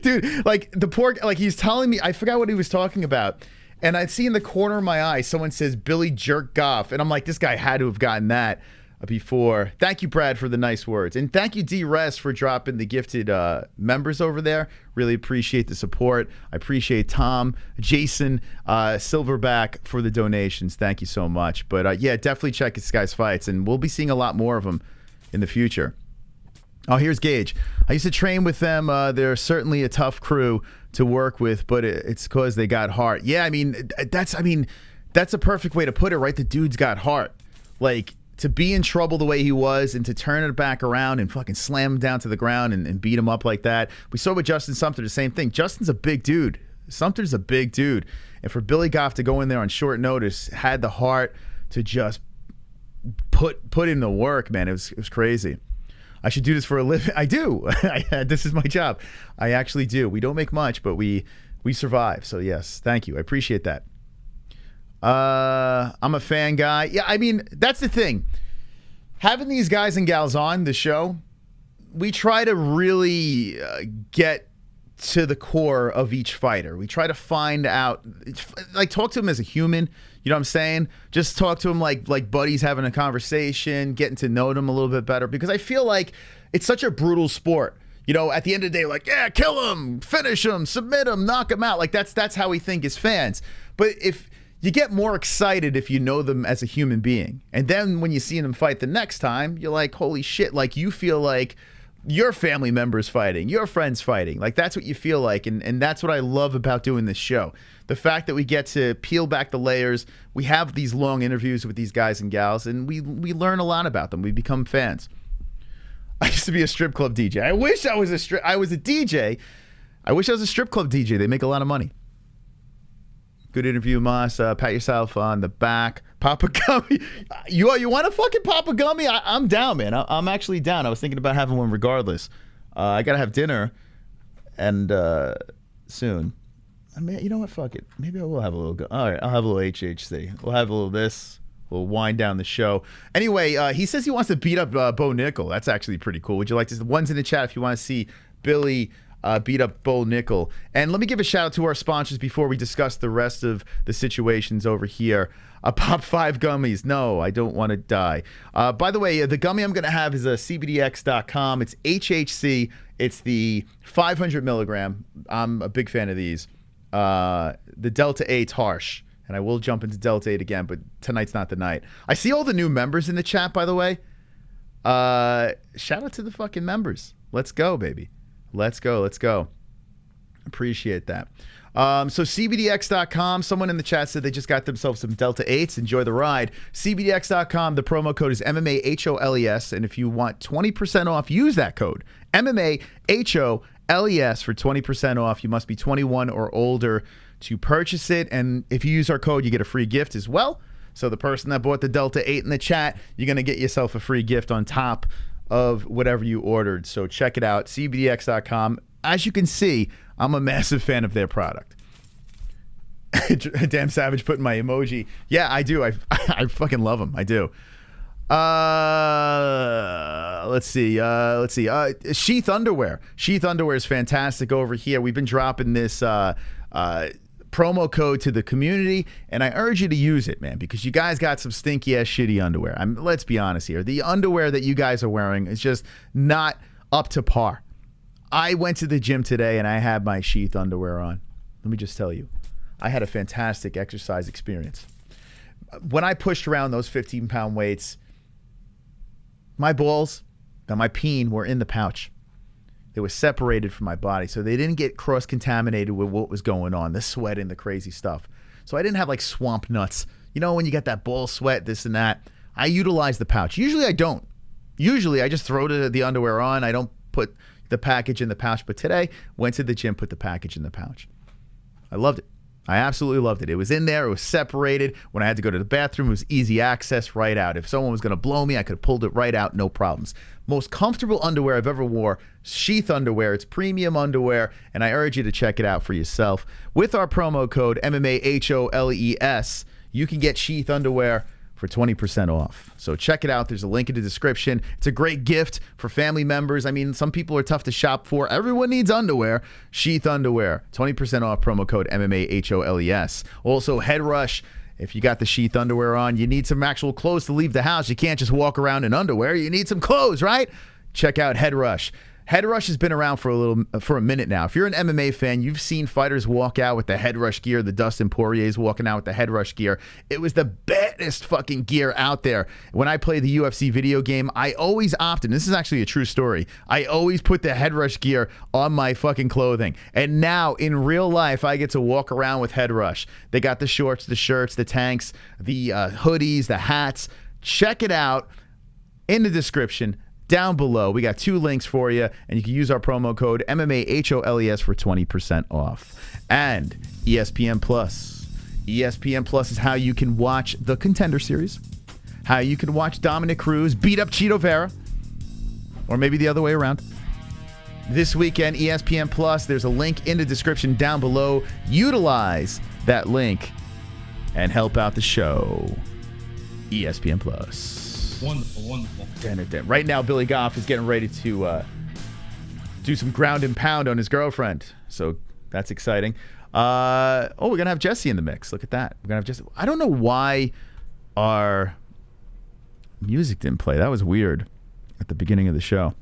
Dude, like, the poor, like, he's telling me, I forgot what he was talking about. And I see in the corner of my eye, someone says Billy Jerk Goff. And I'm like, this guy had to have gotten that before. Thank you, Brad, for the nice words. And thank you, D-Rest, for dropping the gifted members over there. Really appreciate the support. I appreciate Tom, Jason, Silverback for the donations. Thank you so much. But yeah, definitely check this guy's fights. And we'll be seeing a lot more of them in the future. Oh, here's Gage. I used to train with them. They're certainly a tough crew to work with, but it's because they got heart. Yeah, I mean, that's a perfect way to put it, right? The dude's got heart. Like, to be in trouble the way he was and to turn it back around and fucking slam him down to the ground and beat him up like that. We saw with Justin Sumter the same thing. Justin's a big dude. Sumter's a big dude. And for Billy Goff to go in there on short notice, had the heart to just put in the work, man. It was crazy. I should do this for a living. I do. This is my job. I actually do. We don't make much, but we survive. So yes, thank you. I appreciate that. I'm a fan guy. Yeah, I mean, that's the thing. Having these guys and gals on the show, we try to really get to the core of each fighter. We try to find out, like, talk to them as a human. You know what I'm saying? Just talk to them like buddies having a conversation, getting to know them a little bit better. Because I feel like it's such a brutal sport. You know, at the end of the day, like, yeah, kill him, finish him, submit him, knock him out. Like, that's how we think as fans. But if you get more excited if you know them as a human being. And then when you see them fight the next time, you're like, holy shit. Like, you feel like your family members fighting, your friends fighting. Like, that's what you feel like. And that's what I love about doing this show. The fact that we get to peel back the layers. We have these long interviews with these guys and gals, and we learn a lot about them. We become fans. I used to be a strip club DJ. I wish I was a DJ. I wish I was a strip club DJ. They make a lot of money. Good interview, Moss. Pat yourself on the back. Papa Gummy. You want a fucking Papa Gummy? I'm down, man. I'm actually down. I was thinking about having one regardless. I got to have dinner and soon. I mean, you know what? Fuck it. Maybe I will have a little. All right, I'll have a little HHC. We'll have a little this. We'll wind down the show. Anyway, he says he wants to beat up Bo Nickal. That's actually pretty cool. Would you like to? The ones in the chat if you want to see Billy beat up Bo Nickal. And let me give a shout out to our sponsors before we discuss the rest of the situations over here. Pop 5 gummies. No, I don't want to die. By the way, the gummy I'm going to have is CBDX.com. It's HHC. It's the 500 milligram. I'm a big fan of these. The Delta 8's harsh. And I will jump into Delta 8 again, but tonight's not the night. I see all the new members in the chat, by the way. Shout out to the fucking members. Let's go, baby. Let's go. Let's go. Appreciate that. So CBDX.com, someone in the chat said they just got themselves some Delta 8s. Enjoy the ride. CBDX.com, the promo code is MMA-HOLES. And if you want 20% off, use that code. MMA-HOLES for 20% off. You must be 21 or older to purchase it. And if you use our code, you get a free gift as well. So the person that bought the Delta 8 in the chat, you're going to get yourself a free gift on top of whatever you ordered. So check it out, CBDX.com. As you can see, I'm a massive fan of their product. Damn Savage putting my emoji. Yeah, I do. I fucking love them. I do. Let's see. Sheath underwear. Sheath underwear is fantastic over here. We've been dropping this promo code to the community, and I urge you to use it, man, because you guys got some stinky ass shitty underwear. Let's be honest here. The underwear that you guys are wearing is just not up to par. I went to the gym today and I had my Sheath underwear on. Let me just tell you, I had a fantastic exercise experience. When I pushed around those 15-pound weights, my balls and my peen were in the pouch. They were separated from my body, so they didn't get cross-contaminated with what was going on, the sweat and the crazy stuff. So I didn't have like swamp nuts. You know when you get that ball sweat, this and that? I utilize the pouch. Usually I don't. Usually I just throw the underwear on. I don't put the package in the pouch. But today, went to the gym, put the package in the pouch. I loved it. I absolutely loved it. It was in there. It was separated. When I had to go to the bathroom, it was easy access right out. If someone was going to blow me, I could have pulled it right out, no problems. Most comfortable underwear I've ever wore, Sheath underwear. It's premium underwear, and I urge you to check it out for yourself. With our promo code MMA-HOLES, you can get Sheath underwear for 20% off. So check it out. There's a link in the description. It's a great gift for family members. I mean, some people are tough to shop for. Everyone needs underwear. Sheath underwear, 20% off, promo code MMA-HOLES. Also, Head Rush. If you got the Sheath underwear on, you need some actual clothes to leave the house. You can't just walk around in underwear. You need some clothes, right? Check out Head Rush. Head Rush has been around for a minute now. If you're an MMA fan, you've seen fighters walk out with the Head Rush gear. The Dustin Poirier's walking out with the Head Rush gear. It was the baddest fucking gear out there. When I play the UFC video game, I always opted. This is actually a true story. I always put the Head Rush gear on my fucking clothing. And now, in real life, I get to walk around with Head Rush. They got the shorts, the shirts, the tanks, the hoodies, the hats. Check it out in the description. Down below, we got 2 links for you, and you can use our promo code MMA-HOLES for 20% off. And ESPN Plus. ESPN Plus is how you can watch the Contender series, how you can watch Dominick Cruz beat up Chito Vera, or maybe the other way around. This weekend, ESPN Plus, there's a link in the description down below. Utilize that link and help out the show. ESPN Plus. Wonderful, wonderful. Right now, Billy Goff is getting ready to do some ground and pound on his girlfriend. So that's exciting. We're going to have Jesse in the mix. Look at that. We're going to have Jesse. I don't know why our music didn't play. That was weird at the beginning of the show.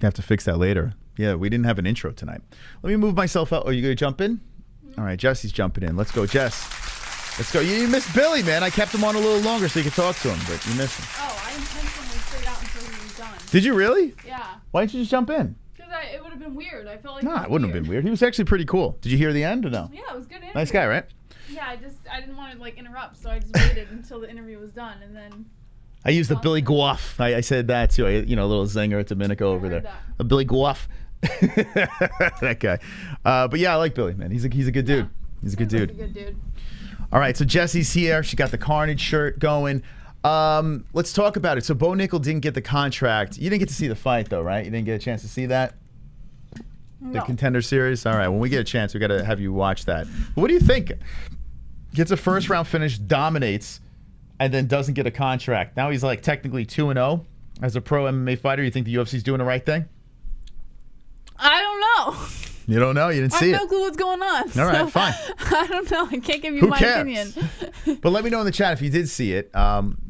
You have to fix that later. Yeah, we didn't have an intro tonight. Let me move myself out. Are you going to jump in? All right, Jesse's jumping in. Let's go, Jess. Let's go. You missed Billy, man. I kept him on a little longer so you could talk to him, but you missed him. Oh, I intentionally stayed out until he was done. Did you really? Yeah. Why didn't you just jump in? Because it would have been weird. I felt like It wouldn't have been weird. He was actually pretty cool. Did you hear the end or no? Yeah, it was good interview. Nice guy, right? Yeah, I didn't want to like interrupt, so I just waited until the interview was done, and then. I used the Billy Goff. I said that too. A little zinger at Dominico over there. A Billy Goff. That guy. But yeah, I like Billy, man. He's a good dude. He's a good dude. Like a good dude. All right, so Jesse's here. She got the Carnage shirt going. Let's talk about it. So Bo Nickal didn't get the contract. You didn't get to see the fight, though, right? You didn't get a chance to see that? No. The Contender series? All right, when we get a chance, we got to have you watch that. What do you think? Gets a first-round finish, dominates, and then doesn't get a contract. Now he's like technically 2-0 as a pro MMA fighter. You think the UFC's doing the right thing? You don't know? You didn't I see have it? no clue what's going on. All right, so fine. I don't know. I can't give you Who my cares? opinion. But let me know in the chat if you did see it.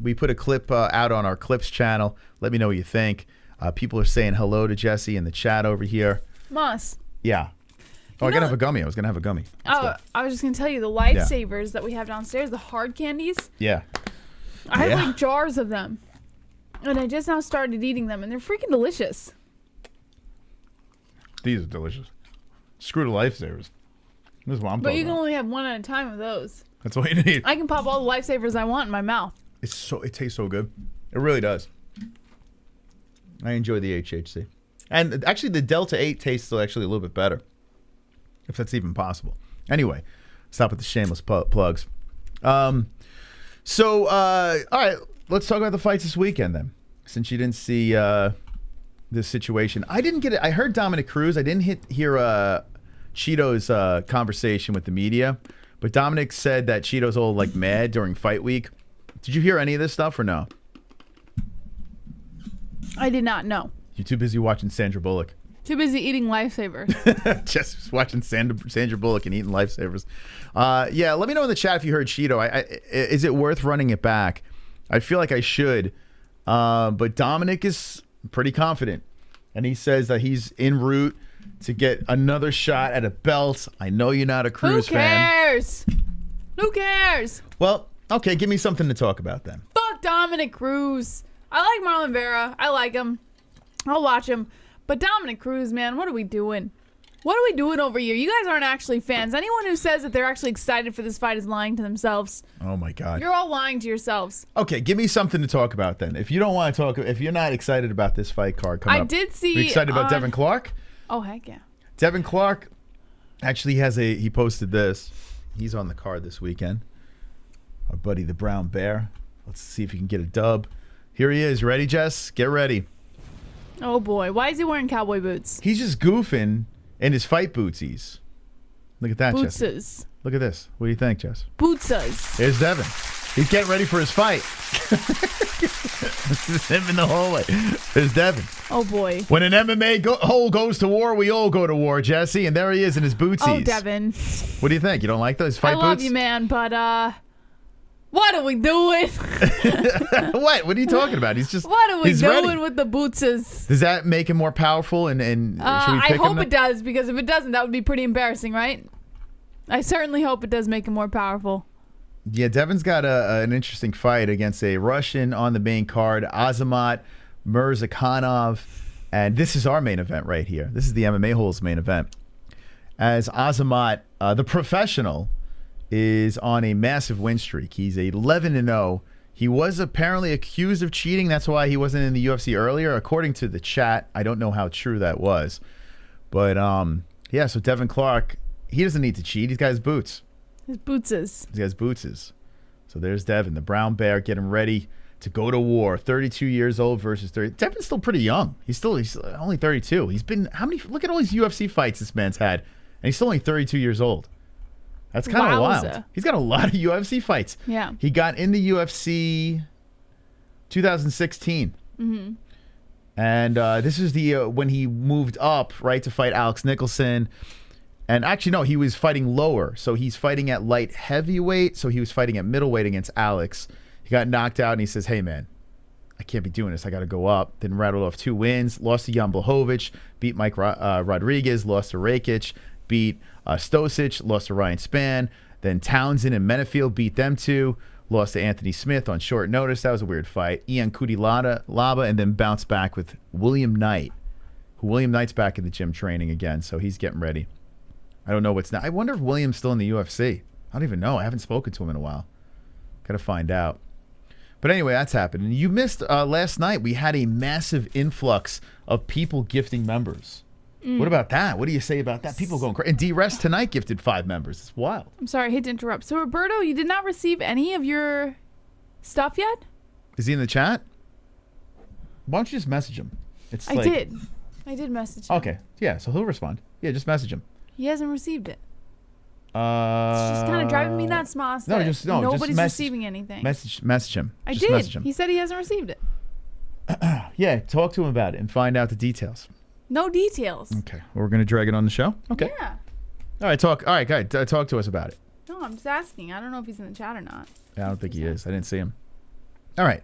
We put a clip out on our Clips channel. Let me know what you think. People are saying hello to Jesse in the chat over here. Moss. Yeah. Oh, I gotta have a gummy. I was gonna have a gummy. Oh, I was just gonna tell you the lifesavers that we have downstairs, the hard candies. Yeah. I have like jars of them, and I just now started eating them, and they're freaking delicious. These are delicious. Screw the lifesavers. This is what I'm But talking you can about. only have one at a time of those. That's all you need. I can pop all the lifesavers I want in my mouth. It tastes so good. It really does. I enjoy the HHC. And actually the Delta 8 tastes actually a little bit better. If that's even possible. Anyway, stop with the shameless plugs. All right, let's talk about the fights this weekend then. Since you didn't see this situation. I didn't get it. I heard Dominick Cruz. I didn't hear Cheeto's conversation with the media. But Dominic said that Cheeto's all like mad during fight week. Did you hear any of this stuff or no? I did not know. You're too busy watching Sandra Bullock. Too busy eating lifesavers. Just watching Sandra Bullock and eating lifesavers. Yeah, let me know in the chat if you heard Cheeto. Is it worth running it back? I feel like I should. But Dominic is pretty confident. And he says that he's en route to get another shot at a belt. I know you're not a Cruz Who fan. cares? Who cares? Well, okay, give me something to talk about then. Fuck Dominick Cruz. I like Marlon Vera. I like him. I'll watch him. But Dominick Cruz, man, what are we doing? What are we doing over here? You guys aren't actually fans. Anyone who says that they're actually excited for this fight is lying to themselves. Oh my God. You're all lying to yourselves. Okay, give me something to talk about then. If you don't want to talk, if you're not excited about this fight card coming up. I did see. Are you excited about Devin Clark? Oh, heck yeah. Devin Clark actually he posted this. He's on the card this weekend. Our buddy, the Brown Bear. Let's see if he can get a dub. Here he is. Ready, Jess? Get ready. Oh, boy. Why is he wearing cowboy boots? He's just goofing in his fight bootsies. Look at that, Jess. Bootses. Look at this. What do you think, Jess? Bootsas. Here's Devin. He's getting ready for his fight. This is him in the hallway. There's Devin. Oh, boy. When an MMA hole goes to war, we all go to war, Jesse. And there he is in his bootsies. Oh, Devin. What do you think? You don't like those fight I love boots? you, man, but, what are we doing? What? What are you talking about? He's just. What are we he's doing ready. with the bootses? Does that make him more powerful? And should we I pick hope him? it does, because if it doesn't, that would be pretty embarrassing, right? I certainly hope it does make him more powerful. Yeah, Devin's got an interesting fight against a Russian on the main card, Azamat Mirzakhanov. And this is our main event right here. This is the MMA-Holes main event. As Azamat, the professional, is on a massive win streak. He's 11-0. He was apparently accused of cheating. That's why he wasn't in the UFC earlier, according to the chat. I don't know how true that was. But, yeah, so Devin Clark, he doesn't need to cheat. He's got his boots. His bootses. He has bootses. So there's Devin, the Brown Bear, getting ready to go to war. 32 years old versus 30. Devin's still pretty young. He's only 32. He's been, look at all these UFC fights this man's had. And he's still only 32 years old. That's kind of wild. He's got a lot of UFC fights. Yeah. He got in the UFC 2016. Mm-hmm. And this is the when he moved up, right, to fight Alex Nicholson. And actually, no, he was fighting lower. So he's fighting at light heavyweight. So he was fighting at middleweight against Alex. He got knocked out, and he says, hey, man, I can't be doing this. I got to go up. Then rattled off 2 wins. Lost to Jan Blachowicz. Beat Mike Rodriguez. Lost to Rakic. Beat Stosic. Lost to Ryan Spann. Then Townsend and Menefield beat them 2. Lost to Anthony Smith on short notice. That was a weird fight. Ian Laba, and then bounced back with William Knight. William Knight's back in the gym training again, so he's getting ready. I don't know what's now. I wonder if William's still in the UFC. I don't even know. I haven't spoken to him in a while. Got to find out. But anyway, that's happened. And you missed last night. We had a massive influx of people gifting members. What about that? What do you say about that? People going crazy. And D-Rest tonight gifted 5 members. It's wild. I'm sorry, I hate to interrupt. So, Roberto, you did not receive any of your stuff yet? Is he in the chat? Why don't you just message him? I did. I did message him. Okay. Yeah, so he'll respond. Yeah, just message him. He hasn't received it. It's just kind of driving me nuts, Moss. Nobody's receiving anything. Message him. I Just did. Message him. He said he hasn't received it. Yeah, talk to him about it and find out the details. No details. Okay, we're gonna drag it on the show. Okay. Yeah. All right, talk. All right, guys, talk to us about it. No, I'm just asking. I don't know if he's in the chat or not. I don't think he is. I didn't see him. All right.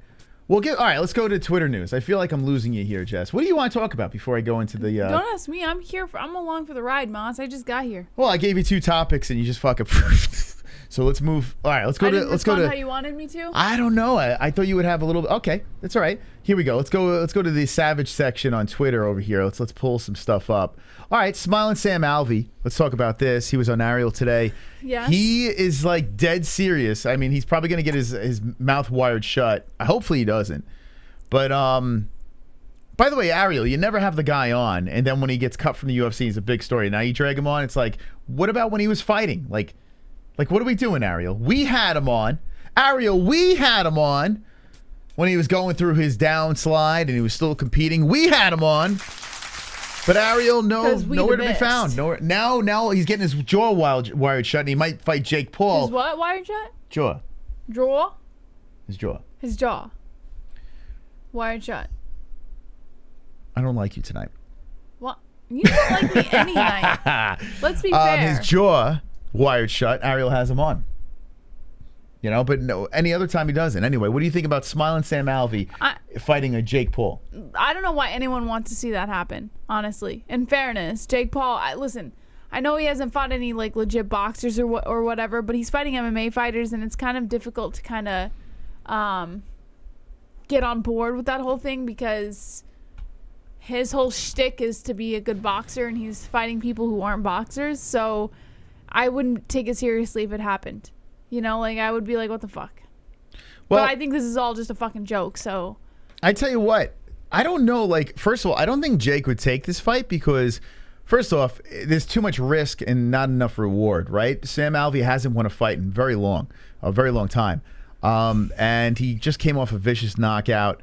All right, let's go to Twitter news. I feel like I'm losing you here, Jess. What do you want to talk about before I go into the... Don't ask me. I'm here. I'm along for the ride, Moss. I just got here. Well, I gave you 2 topics and you just fucking... So let's move... All right, let's go to... how you wanted me to? I don't know. I thought you would have a little... Okay, that's all right. Here we go. Let's go to the Savage section on Twitter over here. Let's pull some stuff up. All right, Smiling Sam Alvey. Let's talk about this. He was on Ariel today. Yes. He is like dead serious. I mean, he's probably going to get his mouth wired shut. Hopefully he doesn't. But by the way, Ariel, you never have the guy on, and then when he gets cut from the UFC, it's a big story. Now you drag him on. It's like, what about when he was fighting? Like what are we doing, Ariel? We had him on. Ariel, we had him on when he was going through his downslide and he was still competing. We had him on. But Ariel, nowhere to be found. Now he's getting his jaw wired shut, and he might fight Jake Paul. His what wired shut? Jaw. Jaw? His jaw. His jaw. Wired shut. I don't like you tonight. What? You don't like me any night. Let's be fair. His jaw wired shut. Ariel has him on. You know, but no, any other time he doesn't. Anyway, what do you think about Smiling Sam Alvey fighting a Jake Paul? I don't know why anyone wants to see that happen, honestly. In fairness, Jake Paul, listen, I know he hasn't fought any like legit boxers or whatever, but he's fighting MMA fighters, and it's kind of difficult to kind of get on board with that whole thing because his whole shtick is to be a good boxer, and he's fighting people who aren't boxers. So I wouldn't take it seriously if it happened. You know, like I would be like, what the fuck? Well, but I think this is all just a fucking joke, so. I tell you what, I don't know, like, first of all, I don't think Jake would take this fight because, first off, there's too much risk and not enough reward, right? Sam Alvey hasn't won a fight in a very long time. And he just came off a vicious knockout.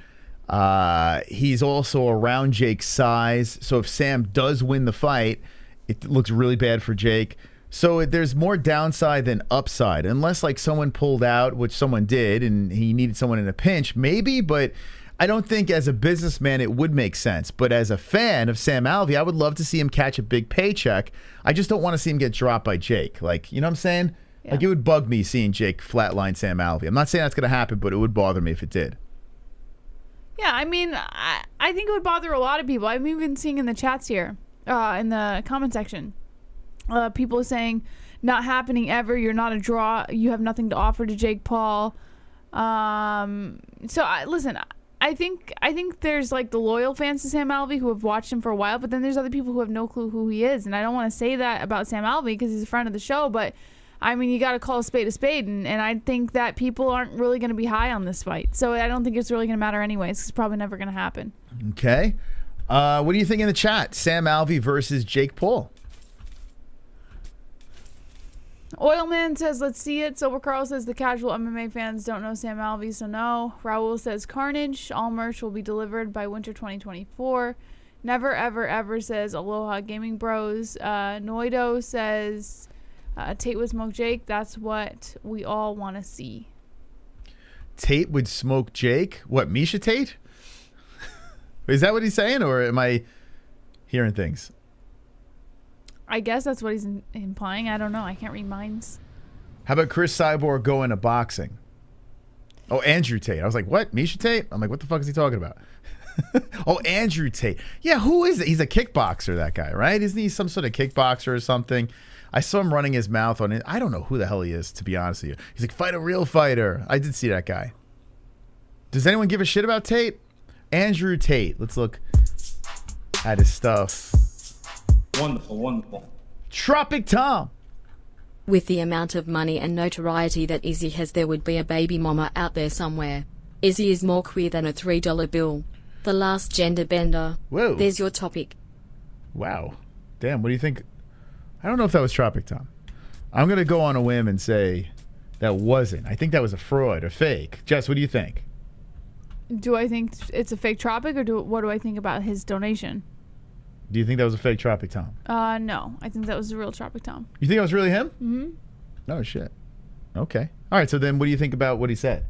He's also around Jake's size, so if Sam does win the fight, it looks really bad for Jake. So there's more downside than upside, unless like someone pulled out, which someone did, and he needed someone in a pinch, maybe. But I don't think as a businessman it would make sense. But as a fan of Sam Alvey, I would love to see him catch a big paycheck. I just don't want to see him get dropped by Jake. Like, you know what I'm saying? Yeah. Like it would bug me seeing Jake flatline Sam Alvey. I'm not saying that's going to happen, but it would bother me if it did. Yeah, I mean, I think it would bother a lot of people. I'm even seeing in the chats here, in the comment section. People are saying, not happening ever. You're not a draw. You have nothing to offer to Jake Paul. Listen, I think there's like the loyal fans to Sam Alvey who have watched him for a while, but then there's other people who have no clue who he is. And I don't want to say that about Sam Alvey because he's a friend of the show, but I mean, you got to call a spade. And I think that people aren't really going to be high on this fight. So I don't think it's really going to matter anyways. It's probably never going to happen. Okay. What do you think in the chat? Sam Alvey versus Jake Paul. Oilman says, let's see it. Silver Carl says, the casual MMA fans don't know Sam Alvey, so no. Raul says, Carnage. All merch will be delivered by winter 2024. Never, ever, ever says, Aloha Gaming Bros. Noido says, Tate would smoke Jake. That's what we all want to see. Tate would smoke Jake? What, Misha Tate? Is that what he's saying, or am I hearing things? I guess that's what he's implying. I don't know. I can't read minds. How about Chris Cyborg going to boxing? Oh, Andrew Tate. I was like, what? Misha Tate? I'm like, what the fuck is he talking about? Oh, Andrew Tate. Yeah, who is it? He's a kickboxer, that guy, right? Isn't he some sort of kickboxer or something? I saw him running his mouth on it. I don't know who the hell he is, to be honest with you. He's like, fight a real fighter. I did see that guy. Does anyone give a shit about Tate? Andrew Tate. Let's look at his stuff. Wonderful, wonderful. Tropic Tom. With the amount of money and notoriety that Izzy has, there would be a baby mama out there somewhere. Izzy is more queer than a $3 bill. The last gender bender. Whoa. There's your topic. Wow. Damn, what do you think? I don't know if that was Tropic Tom. I'm going to go on a whim and say that wasn't. I think that was a fraud, a fake. Jess, what do you think? Do I think it's a fake Tropic, or what do I think about his donation? Do you think that was a fake Tropic Tom? No. I think that was the real Tropic Tom. You think that was really him? Mm-hmm. No shit. Okay. All right, so then what do you think about what he said?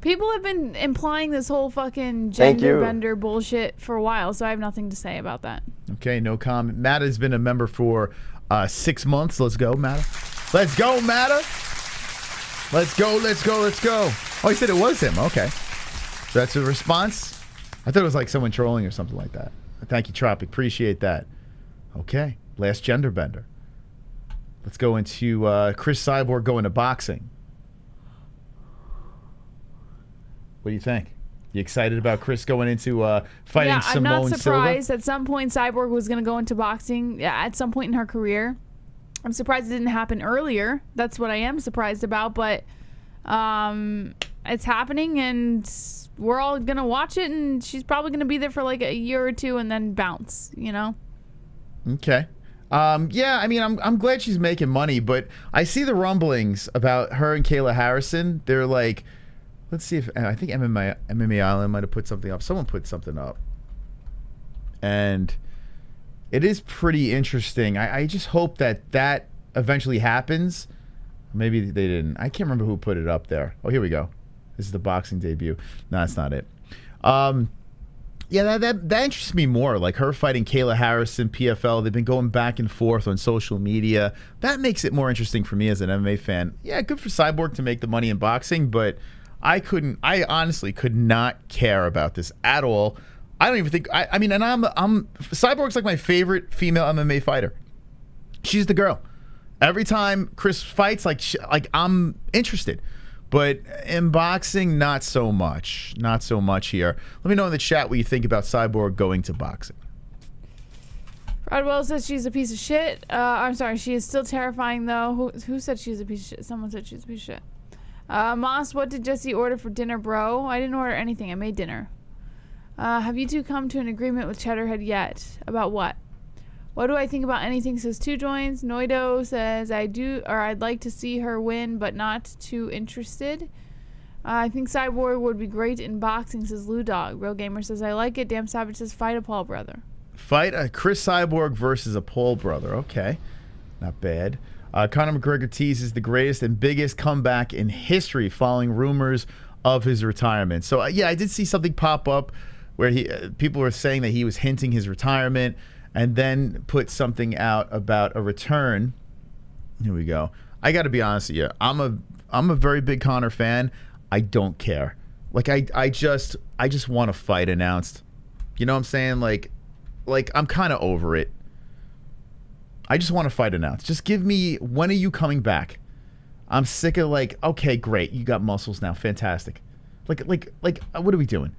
People have been implying this whole fucking gender bender bullshit for a while, so I have nothing to say about that. Okay, no comment. Matt has been a member for 6 months. Let's go, Matt. Let's go, Matt. Let's go, let's go, let's go. Oh, he said it was him. Okay. So that's a response? I thought it was like someone trolling or something like that. Thank you, Tropic. Appreciate that. Okay. Last gender bender. Let's go into Chris Cyborg going to boxing. What do you think? You excited about Chris going into fighting Simone Silva? I'm not surprised. At some point, Cyborg was going to go into boxing at some point in her career. I'm surprised it didn't happen earlier. That's what I am surprised about. But it's happening, and we're all going to watch it, and she's probably going to be there for like a year or two and then bounce, you know? Okay. Yeah, I mean, I'm glad she's making money, but I see the rumblings about her and Kayla Harrison. They're like, let's see if, I think MMA Island might have put something up. Someone put something up. And it is pretty interesting. I just hope that eventually happens. Maybe they didn't. I can't remember who put it up there. Oh, here we go. This is the boxing debut. No, that's not it. Yeah, that interests me more. Like her fighting Kayla Harrison, PFL. They've been going back and forth on social media. That makes it more interesting for me as an MMA fan. Yeah, good for Cyborg to make the money in boxing, but I honestly could not care about this at all. I don't even think, I mean, and Cyborg's like my favorite female MMA fighter. She's the girl. Every time Chris fights, like I'm interested. But in boxing, not so much. Not so much here. Let me know in the chat what you think about Cyborg going to boxing. Rodwell says she's a piece of shit. I'm sorry, she is still terrifying though. Who said she's a piece of shit? Someone said she's a piece of shit. Moss, what did Jesse order for dinner, bro? I didn't order anything. I made dinner. Have you two come to an agreement with Cheddarhead yet? About what? What do I think about anything, says 2 joins. Noido says I'd like to see her win, but not too interested. I think Cyborg would be great in boxing, says Lou Dog. Real Gamer says I like it. Damn Savage says fight a Paul brother. Fight a Chris Cyborg versus a Paul brother. Okay. Not bad. Conor McGregor teases the greatest and biggest comeback in history following rumors of his retirement. So, yeah, I did see something pop up where people were saying that he was hinting his retirement, and then put something out about a return. Here we go. I got to be honest with you. I'm a very big Conor fan. I don't care. Like I just want a fight announced. You know what I'm saying? Like I'm kind of over it. I just want a fight announced. Just give me, when are you coming back? I'm sick of like, okay, great, you got muscles now, fantastic. Like what are we doing?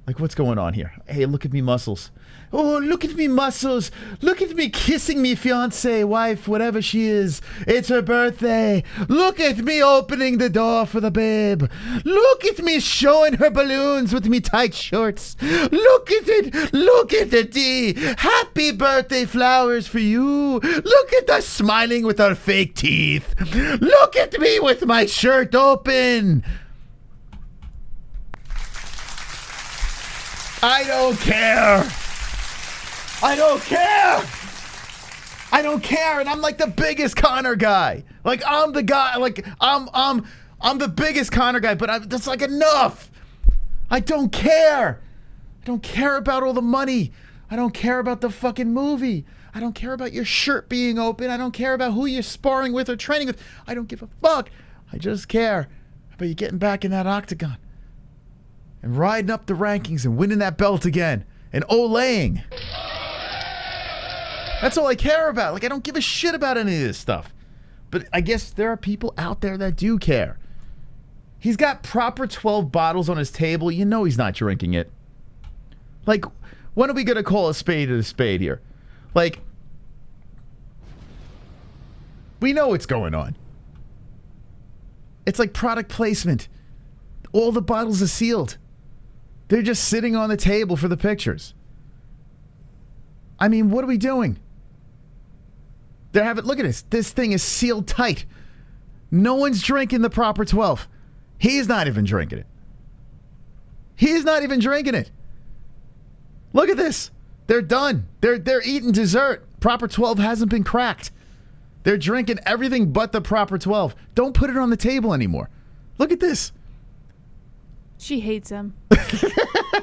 Like, what's going on here? Hey, look at me muscles. Oh, look at me muscles. Look at me kissing me fiance, wife, whatever she is. It's her birthday. Look at me opening the door for the babe. Look at me showing her balloons with me tight shorts. Look at it. Look at the D. Happy birthday flowers for you. Look at us smiling with our fake teeth. Look at me with my shirt open. I don't care. I don't care. I don't care, and I'm like the biggest Conor guy. Like I'm the guy. Like I'm the biggest Conor guy. But that's like enough. I don't care. I don't care about all the money. I don't care about the fucking movie. I don't care about your shirt being open. I don't care about who you're sparring with or training with. I don't give a fuck. I just care about you getting back in that octagon and riding up the rankings and winning that belt again and olaying. That's all I care about. Like, I don't give a shit about any of this stuff. But I guess there are people out there that do care. He's got proper 12 bottles on his table. You know he's not drinking it. Like, when are we going to call a spade a spade here? Like, we know what's going on. It's like product placement. All the bottles are sealed. They're just sitting on the table for the pictures. I mean, what are we doing? They have it. Look at this. This thing is sealed tight. No one's drinking the proper 12. He's not even drinking it. He's not even drinking it. Look at this. They're done. They're eating dessert. Proper 12 hasn't been cracked. They're drinking everything but the proper 12. Don't put it on the table anymore. Look at this. She hates him.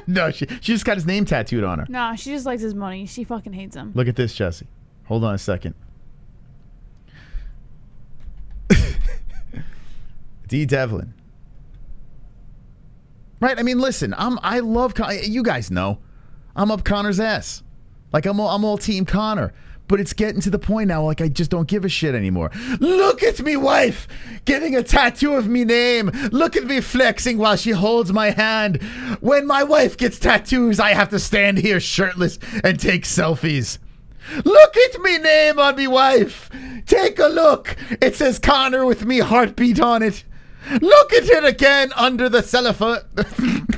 No, she just got his name tattooed on her. Nah, she just likes his money. She fucking hates him. Look at this, Jesse. Hold on a second. D. Devlin. Right? I mean, listen. I love you guys know. I'm up Conor's ass. Like I'm all team Conor. But it's getting to the point now, like I just don't give a shit anymore. Look at me wife getting a tattoo of me name. Look at me flexing while she holds my hand. When my wife gets tattoos, I have to stand here shirtless and take selfies. Look at me name on me wife. Take a look. It says Conor with me heartbeat on it. Look at it again under the cellophane.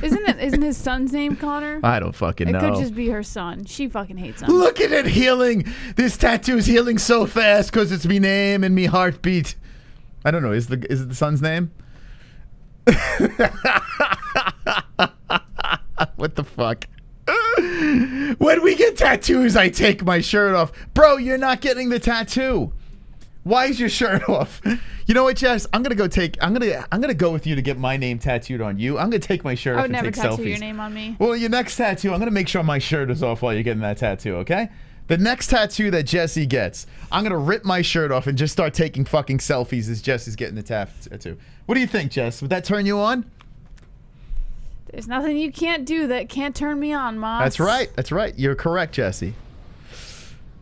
Isn't his son's name Conor? I don't fucking know. It could just be her son. She fucking hates him. Look at it healing. This tattoo's healing so fast because it's me name and me heartbeat. I don't know. Is it the son's name? What the fuck? When we get tattoos, I take my shirt off. Bro, you're not getting the tattoo. Why is your shirt off? You know what, Jess? I'm gonna go with you to get my name tattooed on you. I'm gonna take my shirt off and take selfies. I would never tattoo your name on me. Well, your next tattoo, I'm gonna make sure my shirt is off while you're getting that tattoo, okay? The next tattoo that Jesse gets, I'm gonna rip my shirt off and just start taking fucking selfies as Jesse's getting the tattoo. What do you think, Jess? Would that turn you on? There's nothing you can't do that can't turn me on, Moss. That's right. That's right. You're correct, Jesse.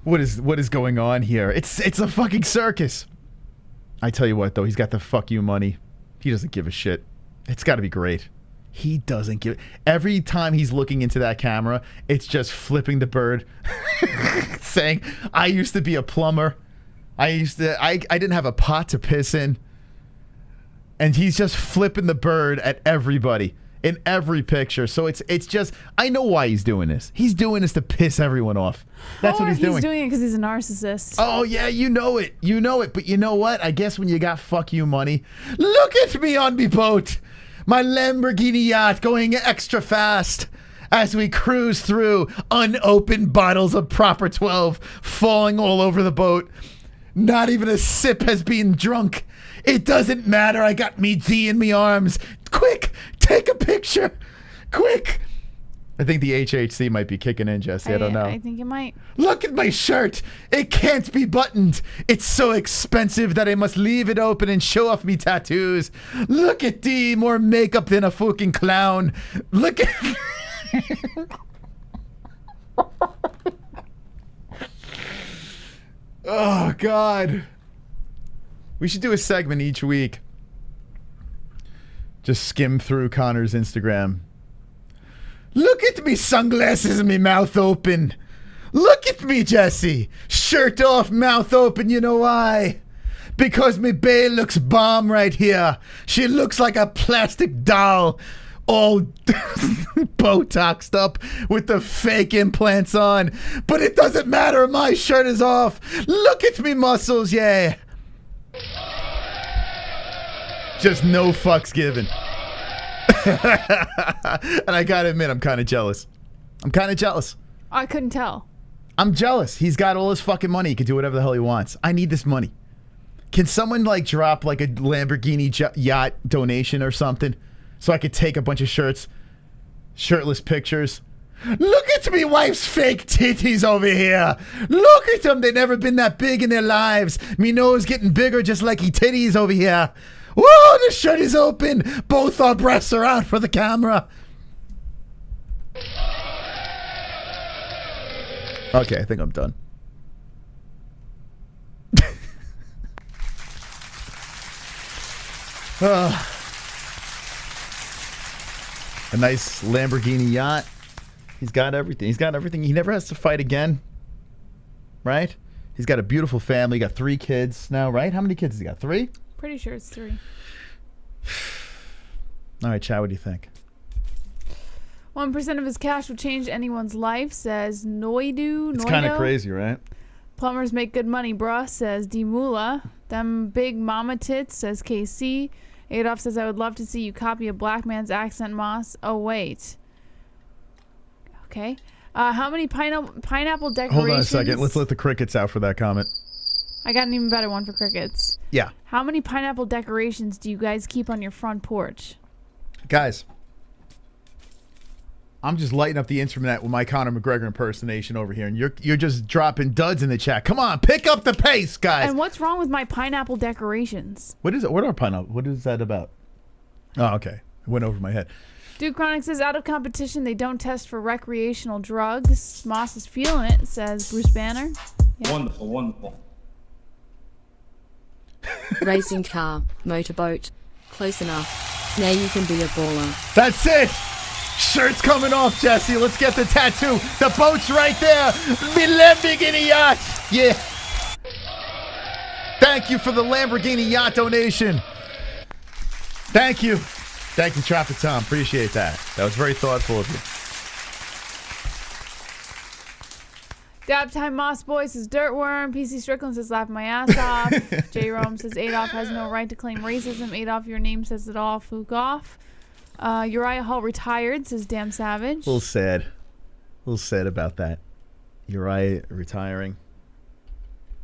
What is going on here? It's a fucking circus. I tell you what, though, he's got the fuck you money. He doesn't give a shit. It's got to be great. He doesn't give. Every time he's looking into that camera, it's just flipping the bird, saying, "I used to be a plumber. I didn't have a pot to piss in," and he's just flipping the bird at everybody. In every picture. So it's just, I know why he's doing this. He's doing this to piss everyone off. That's what he's doing. He's doing it because he's a narcissist. Oh, yeah, you know it. You know it. But you know what? I guess when you got fuck you money, look at me on me boat. My Lamborghini yacht going extra fast as we cruise through unopened bottles of Proper 12 falling all over the boat. Not even a sip has been drunk. It doesn't matter. I got me D in me arms. Quick, take a picture. Quick. I think the HHC might be kicking in, Jesse. I don't know. I think it might. Look at my shirt. It can't be buttoned. It's so expensive that I must leave it open and show off me tattoos. Look at D, more makeup than a fucking clown. Look at... Oh, God. We should do a segment each week. Just skim through Conor's Instagram. Look at me, sunglasses and me mouth open. Look at me, Jesse. Shirt off, mouth open. You know why? Because me bae looks bomb right here. She looks like a plastic doll. All Botoxed up with the fake implants on. But it doesn't matter. My shirt is off. Look at me muscles, yeah. Just no fucks given. And I gotta admit, I'm kind of jealous. I couldn't tell. I'm jealous. He's got all his fucking money. He can do whatever the hell he wants. I need this money. Can someone like drop like a Lamborghini yacht donation or something so I could take a bunch of shirtless pictures? Look at me wife's fake titties over here. Look at them. They've never been that big in their lives. Me nose getting bigger just like he titties over here. Whoa, the shirt is open. Both our breasts are out for the camera. Okay, I think I'm done. A nice Lamborghini yacht. He's got everything. He's got everything. He never has to fight again. Right? He's got a beautiful family. Got 3 kids now, right? How many kids has he got? 3? Pretty sure it's 3. All right, Chad, what do you think? 1% of his cash would change anyone's life, says Noidu. It's kind of crazy, right? Plumbers make good money, bruh, says Dimula. Them big mama tits, says KC. Adolf says, I would love to see you copy a black man's accent, Moss. Oh, wait. Okay. How many pineapple decorations? Hold on a second. Let's let the crickets out for that comment. I got an even better one for crickets. Yeah. How many pineapple decorations do you guys keep on your front porch? Guys, I'm just lighting up the internet with my Conor McGregor impersonation over here, and you're just dropping duds in the chat. Come on, pick up the pace, guys. And what's wrong with my pineapple decorations? What is it? What are pineapple? What is that about? Oh, okay. It went over my head. Dude Chronic says, out of competition, they don't test for recreational drugs. Moss is feeling it, says Bruce Banner. Yeah. Wonderful, wonderful. Racing car, motorboat. Close enough. Now you can be a baller. That's it. Shirt's coming off, Jesse. Let's get the tattoo. The boat's right there. The Lamborghini yacht. Yeah. Thank you for the Lamborghini yacht donation. Thank you. Thank you, Traffic Tom. Appreciate that. That was very thoughtful of you. Dab Time Moss Boy says Dirtworm. PC Strickland says laugh my ass off. J Rome says Adolf has no right to claim racism. Adolf, your name says it all. Fook off. Uriah Hall retired, says Damn Savage. A little sad. A little sad about that. Uriah retiring.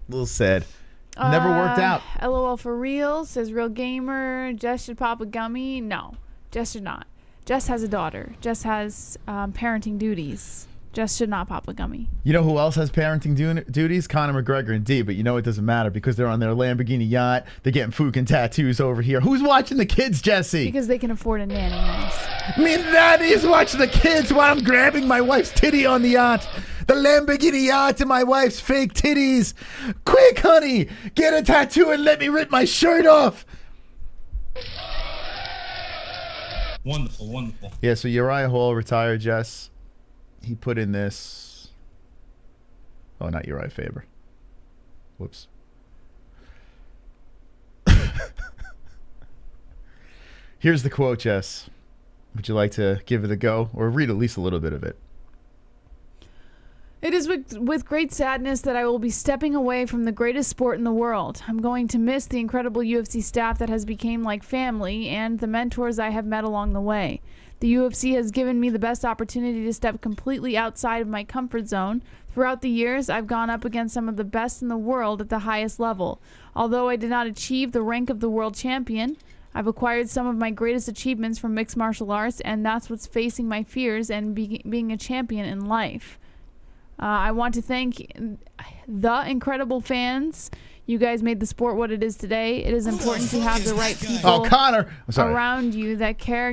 A little sad. Never worked out. LOL for real, says Real Gamer. Jess should pop a gummy. No, Jess should not. Jess has a daughter. Jess has parenting duties. Jess should not pop a gummy. You know who else has parenting duties? Conor McGregor and D, but you know it doesn't matter because they're on their Lamborghini yacht. They're getting fucking tattoos over here. Who's watching the kids, Jesse? Because they can afford a nanny. Nice. Me daddy's watching the kids while I'm grabbing my wife's titty on the yacht. The Lamborghini yacht and my wife's fake titties. Quick, honey, get a tattoo and let me rip my shirt off. Wonderful, wonderful. Yeah, so Uriah Hall retired, Jess. He put in this. Oh, not Uriah Faber. Whoops. Here's the quote, Jess. Would you like to give it a go or read at least a little bit of it? It is with great sadness that I will be stepping away from the greatest sport in the world. I'm going to miss the incredible UFC staff that has become like family and the mentors I have met along the way. The UFC has given me the best opportunity to step completely outside of my comfort zone. Throughout the years, I've gone up against some of the best in the world at the highest level. Although I did not achieve the rank of the world champion, I've acquired some of my greatest achievements from mixed martial arts, and that's what's facing my fears and being a champion in life. I want to thank the incredible fans. You guys made the sport what it is today. It is important to have the right people around you that care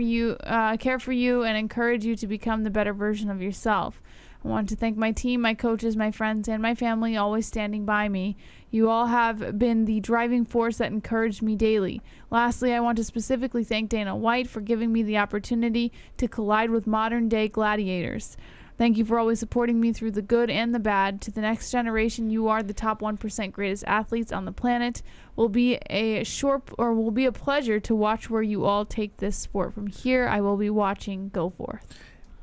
for you and encourage you to become the better version of yourself. I want to thank my team, my coaches, my friends, and my family always standing by me. You all have been the driving force that encouraged me daily. Lastly, I want to specifically thank Dana White for giving me the opportunity to collide with modern-day gladiators. Thank you for always supporting me through the good and the bad. To the next generation, you are the top 1% greatest athletes on the planet. Will be a pleasure to watch where you all take this sport. From here, I will be watching. Go forth.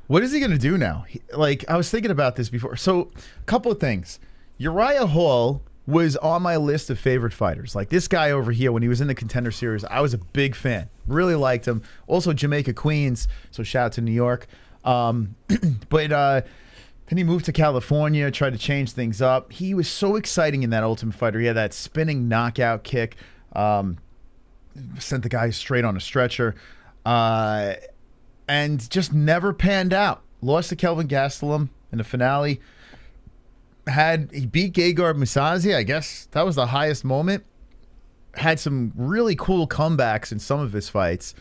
What is he going to do now? I was thinking about this before. So, a couple of things. Uriah Hall was on my list of favorite fighters. Like this guy over here, when he was in the Contender series, I was a big fan. Really liked him. Also, Jamaica Queens. So, shout out to New York. But then he moved to California, tried to change things up. He was so exciting in that Ultimate Fighter. He had that spinning knockout kick, sent the guy straight on a stretcher, and just never panned out. Lost to Kelvin Gastelum in the finale. He beat Gegard Mousasi. I guess that was the highest moment. Had some really cool comebacks in some of his fights,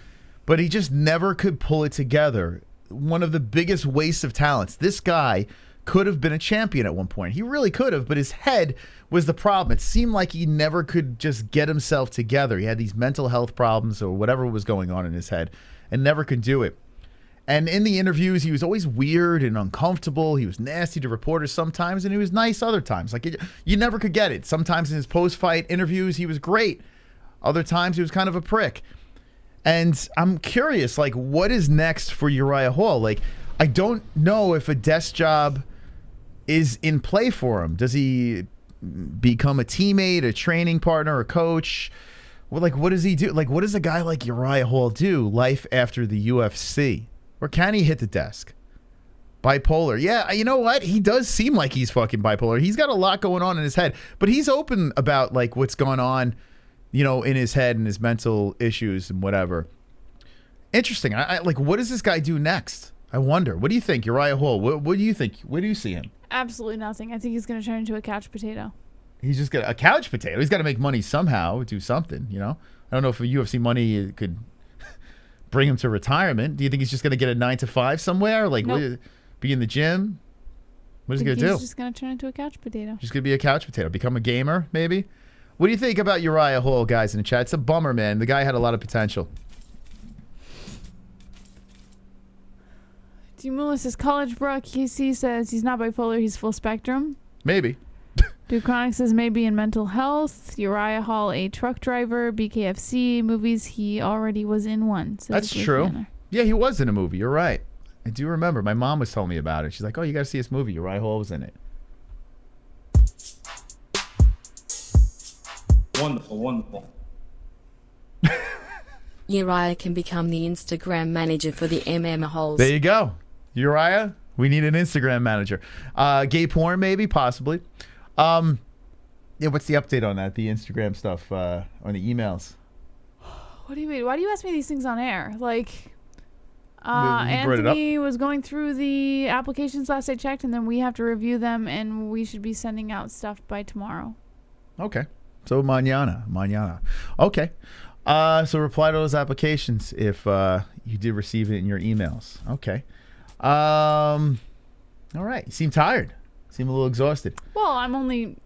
but he just never could pull it together. One of the biggest wastes of talents. This guy could have been a champion at one point. He really could have, but his head was the problem. It seemed like he never could just get himself together. He had these mental health problems or whatever was going on in his head and never could do it. And in the interviews, he was always weird and uncomfortable. He was nasty to reporters sometimes, and he was nice other times. You never could get it. Sometimes in his post-fight interviews, he was great. Other times, he was kind of a prick. And I'm curious, what is next for Uriah Hall? I don't know if a desk job is in play for him. Does he become a teammate, a training partner, a coach? Well, what does he do? What does a guy like Uriah Hall do life after the UFC? Or can he hit the desk? Bipolar. Yeah, you know what? He does seem like he's fucking bipolar. He's got a lot going on in his head, but he's open about what's going on, in his head and his mental issues and whatever. Interesting. What does this guy do next? I wonder. What do you think, Uriah Hall? What do you think? Where do you see him? Absolutely nothing. I think he's going to turn into a couch potato. He's just got a couch potato. He's got to make money somehow, do something, you know? I don't know if UFC money could bring him to retirement. Do you think he's just going to get a 9-to-5 somewhere? Like, Nope. Be in the gym? What is he going to do? He's just going to turn into a couch potato. Just going to be a couch potato. Become a gamer, maybe? What do you think about Uriah Hall, guys, in the chat? It's a bummer, man. The guy had a lot of potential. Dimula says, college bro. KC says he's not bipolar, he's full spectrum. Maybe. Dude Chronic says maybe in mental health. Uriah Hall, a truck driver. BKFC movies, he already was in one. That's true. Yeah, he was in a movie. You're right. I do remember. My mom was telling me about it. She's like, oh, you got to see this movie. Uriah Hall was in it. Wonderful, wonderful. Uriah can become the Instagram manager for the MMA-Holes. There you go. Uriah, we need an Instagram manager. Gay porn, maybe, possibly. Yeah, what's the update on that? The Instagram stuff, on the emails. What do you mean? Why do you ask me these things on air? Like, brought it up. Anthony was going through the applications last I checked, and then we have to review them, and we should be sending out stuff by tomorrow. Okay. So mañana. Okay. So reply to those applications if you did receive it in your emails. Okay. All right. You seem tired. Seem a little exhausted. Well, I'm only,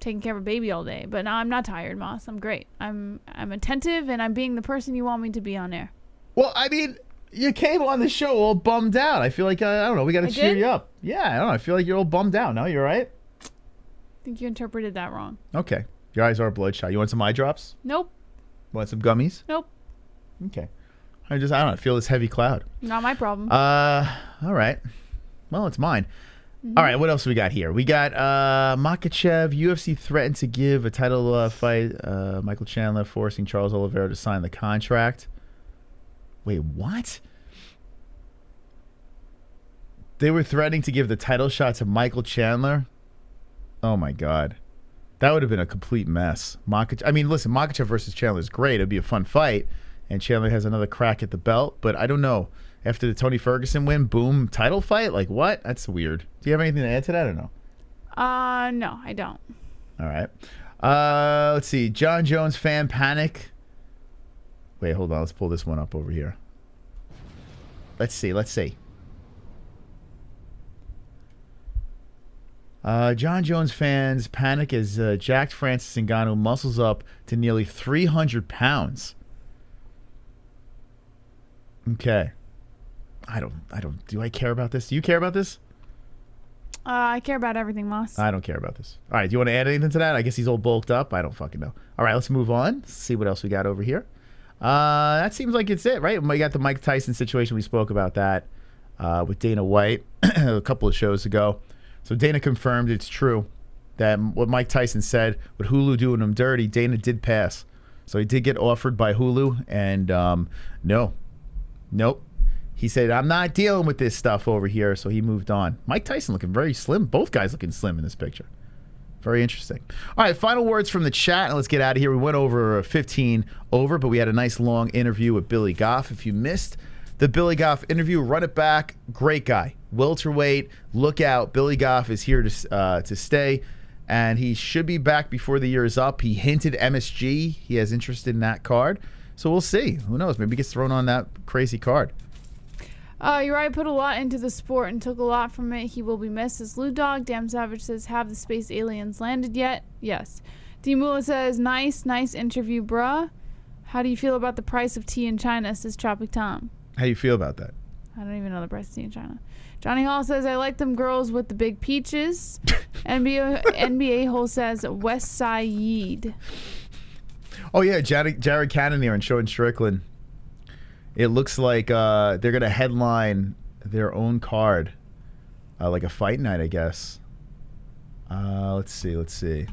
taking care of a baby all day, but now I'm not tired, Moss. I'm great. I'm attentive, and I'm being the person you want me to be on air. Well, I mean, you came on the show all bummed out. I feel like, I don't know, we got to cheer you up. Yeah, I don't know. I feel like you're all bummed out. No, you're right? I think you interpreted that wrong. Okay. Your eyes are bloodshot. You want some eye drops? Nope. Want some gummies? Nope. Okay. I don't know. I feel this heavy cloud. Not my problem. All right. Well, it's mine. All right, what else we got here? We got Makhachev. UFC threatened to give a title fight. Michael Chandler forcing Charles Oliveira to sign the contract. Wait, what? They were threatening to give the title shot to Michael Chandler? Oh, my God. That would have been a complete mess. I mean, listen, Makhachev versus Chandler is great. It'd be a fun fight. And Chandler has another crack at the belt. But I don't know. After the Tony Ferguson win, boom, title fight? Like, what? That's weird. Do you have anything to add to that or no? No, I don't. All right. Let's see. John Jones fan panic. Wait, hold on. Let's pull this one up over here. Let's see. John Jones fans panic as jacked Francis Ngannou muscles up to nearly 300 pounds. Okay. Do I care about this? Do you care about this? I care about everything, Moss. I don't care about this. All right, do you want to add anything to that? I guess he's all bulked up. I don't fucking know. All right, let's move on. Let's see what else we got over here. That seems like it's it, right? We got the Mike Tyson situation. We spoke about that with Dana White a couple of shows ago. So Dana confirmed it's true that what Mike Tyson said, with Hulu doing him dirty, Dana did pass. So he did get offered by Hulu, and nope. He said, I'm not dealing with this stuff over here, so he moved on. Mike Tyson looking very slim. Both guys looking slim in this picture. Very interesting. All right, final words from the chat, and let's get out of here. We went over 15 over, but we had a nice long interview with Billy Goff. If you missed the Billy Goff interview, run it back. Great guy. Welterweight. Look out. Billy Goff is here to stay, and he should be back before the year is up. He hinted MSG. He has interest in that card. So we'll see. Who knows? Maybe he gets thrown on that crazy card. Uriah put a lot into the sport and took a lot from it. He will be missed. As Lou Dog, Damn Savage says, have the space aliens landed yet? Yes. D Mula says, nice interview, bruh. How do you feel about the price of tea in China, says Tropic Tom. How do you feel about that? I don't even know the price of tea in China. Johnny Hall says, I like them girls with the big peaches. NBA-Holes says, West Side. Oh, yeah, Jared Cannonier and Sean Strickland. It looks like they're going to headline their own card, like a fight night, I guess. Let's see.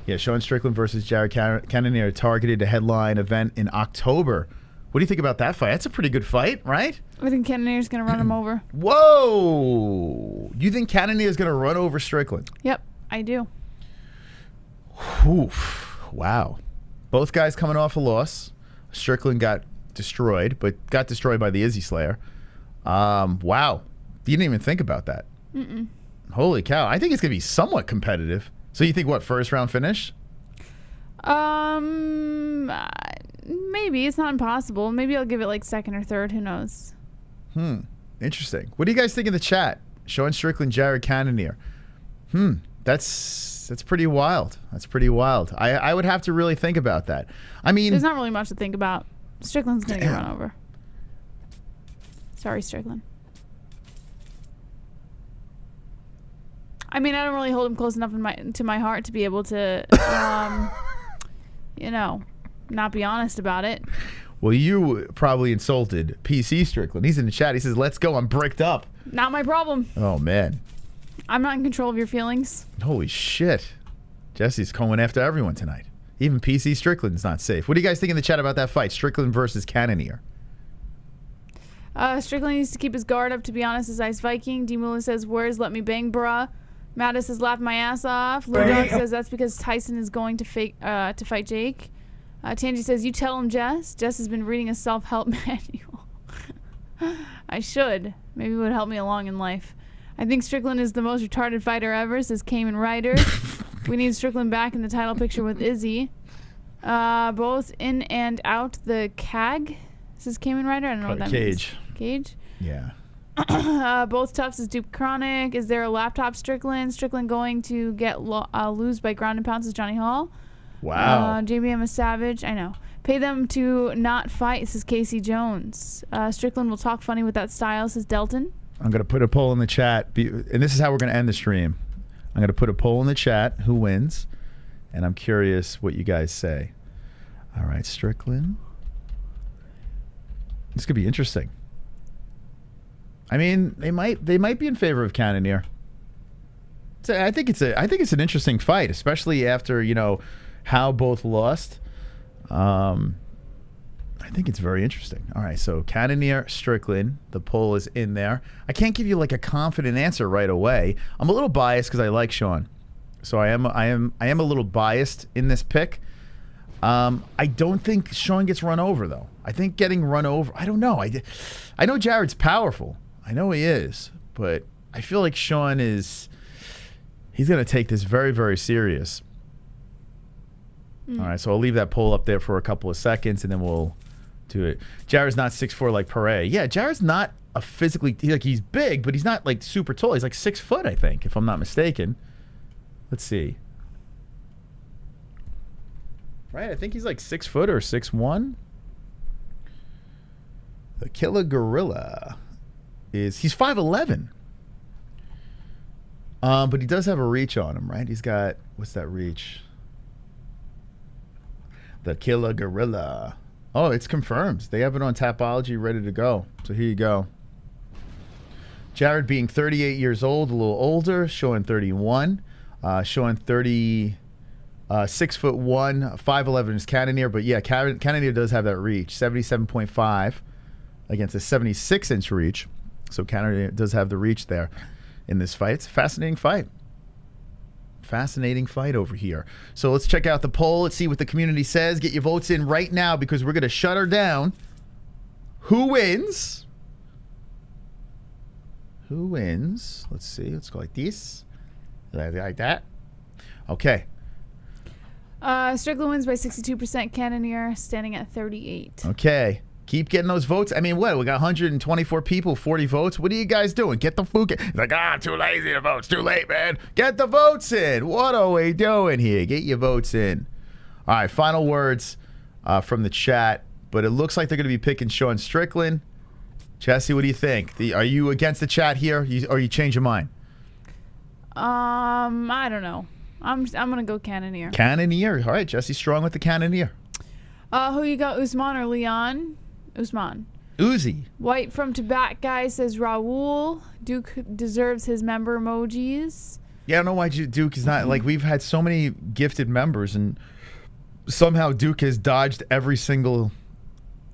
Yeah, Sean Strickland versus Jared Cannonier targeted a headline event in October. What do you think about that fight? That's a pretty good fight, right? I think Cannonier's going to run him over. Whoa! You think Cannonier's going to run over Strickland? Yep, I do. Oof. Wow. Both guys coming off a loss. Strickland got destroyed, but got destroyed by the Izzy Slayer. Wow. You didn't even think about that. Holy cow. I think it's going to be somewhat competitive. So you think what, first round finish? Maybe. It's not impossible. Maybe I'll give it like second or third. Who knows? Interesting. What do you guys think in the chat? Sean Strickland, Jared Cannonier. That's pretty wild. That's pretty wild. I would have to really think about that. I mean, there's not really much to think about. Strickland's going to get run over. Sorry, Strickland. I mean, I don't really hold him close enough to my heart to be able to, you know, not be honest about it. Well, you probably insulted PC Strickland. He's in the chat. He says, let's go. I'm bricked up. Not my problem. Oh, man. I'm not in control of your feelings. Holy shit. Jesse's going after everyone tonight. Even PC Strickland's not safe. What do you guys think in the chat about that fight? Strickland versus Cannonier. Strickland needs to keep his guard up, to be honest, as Ice Viking. D. Muller says, where's Let Me Bang, bruh? Mattis says, laugh my ass off. Lou Dog says, that's because Tyson is going to fight Jake. Tangy says, you tell him, Jess. Jess has been reading a self-help manual. I should. Maybe it would help me along in life. I think Strickland is the most retarded fighter ever, says Cayman Ryder. We need Strickland back in the title picture with Izzy. Both in and out the CAG, says Cayman Ryder. I don't know what that means. Cage? Yeah. Both tough, says Duke Chronic. Is there a laptop Strickland? Strickland going to get lose by ground and pound, says Johnny Hall. Wow. JBM is savage. I know. Pay them to not fight, says Casey Jones. Strickland will talk funny with that style, says Delton. I'm going to put a poll in the chat. And this is how we're going to end the stream. I'm going to put a poll in the chat. Who wins? And I'm curious what you guys say. All right, Strickland. This could be interesting. I mean, they might be in favor of Cannonier. So I think it's an interesting fight, especially after, you know, how both lost. I think it's very interesting. All right, so Cannonier, Strickland, the poll is in there. I can't give you like a confident answer right away. I'm a little biased because I like Sean, so I am a little biased in this pick. I don't think Sean gets run over though. I think getting run over. I don't know. I know Jared's powerful. I know he is, but I feel like Sean is. He's gonna take this very, very serious. All right, so I'll leave that poll up there for a couple of seconds, and then we'll do it. Jared's not 6'4" like Pere. Yeah, Jared's not a physically he's big, but he's not like super tall. He's like 6 foot, I think, if I'm not mistaken. Let's see. Right, I think he's like 6 foot or 6'1". The Killer Gorilla he's 5'11". But he does have a reach on him, right? He's got, what's that reach? The Killer Gorilla. Oh, it's confirmed. They have it on Tapology ready to go. So here you go. Jared being 38 years old, a little older, showing 31. Showing 6'1", 5'11" is Cannonier. But yeah, Cannonier does have that reach. 77.5 against a 76-inch reach. So Cannonier does have the reach there in this fight. It's a fascinating fight. Fascinating fight over here. So let's check out the poll. Let's see what the community says. Get your votes in right now because we're going to shut her down. Who wins? Who wins? Let's see. Let's go like this. Like that. Okay. Strickland wins by 62%. Cannonier standing at 38. Okay. Keep getting those votes. I mean, what? We got 124 people, 40 votes. What are you guys doing? Get the food. It's like, I'm too lazy to vote. It's too late, man. Get the votes in. What are we doing here? Get your votes in. All right, final words from the chat. But it looks like they're going to be picking Sean Strickland. Jesse, what do you think? Are you against the chat here, or you change your mind? I don't know. I'm gonna go Cannonier. Cannonier. All right, Jesse's strong with the Cannonier. Who you got, Usman or Leon? Usman. Uzi. White from Tibet guy says Raul. Duke deserves his member emojis. Yeah, I don't know why Duke is not, like, we've had so many gifted members, and somehow Duke has dodged every single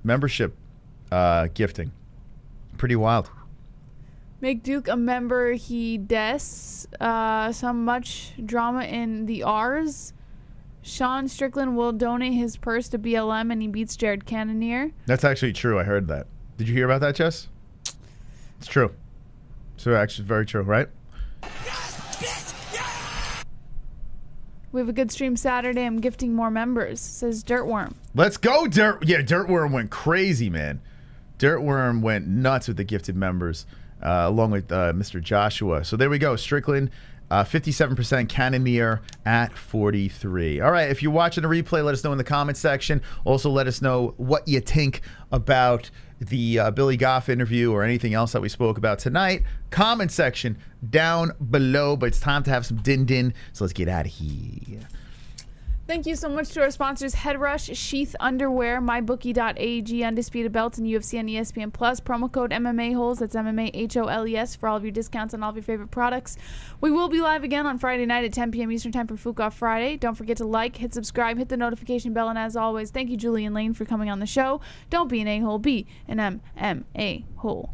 membership gifting. Pretty wild. Make Duke a member, he des. Some much drama in the R's. Sean Strickland will donate his purse to BLM and he beats Jared Cannonier. That's actually true. I heard that. Did you hear about that, Jess? It's true. So actually, very true, right? We have a good stream Saturday. I'm gifting more members, says Dirtworm. Let's go, Dirt. Yeah, Dirtworm went crazy, man. Dirtworm went nuts with the gifted members, along with Mr. Joshua. So there we go. Strickland, 57%. Cannoneer at 43. All right, if you're watching the replay, let us know in the comment section. Also, let us know what you think about the Billy Goff interview or anything else that we spoke about tonight. Comment section down below. But it's time to have some din-din, so let's get out of here. Thank you so much to our sponsors, Headrush, Sheath Underwear, MyBookie.ag, Undisputed Belts, and UFC and ESPN Plus. Promo code MMA-Holes, that's MMA-HOLES, for all of your discounts on all of your favorite products. We will be live again on Friday night at 10 p.m. Eastern Time for Fook Off Friday. Don't forget to like, hit subscribe, hit the notification bell, and as always, thank you, Julie and Lane, for coming on the show. Don't be an a-hole, be an MMA-hole.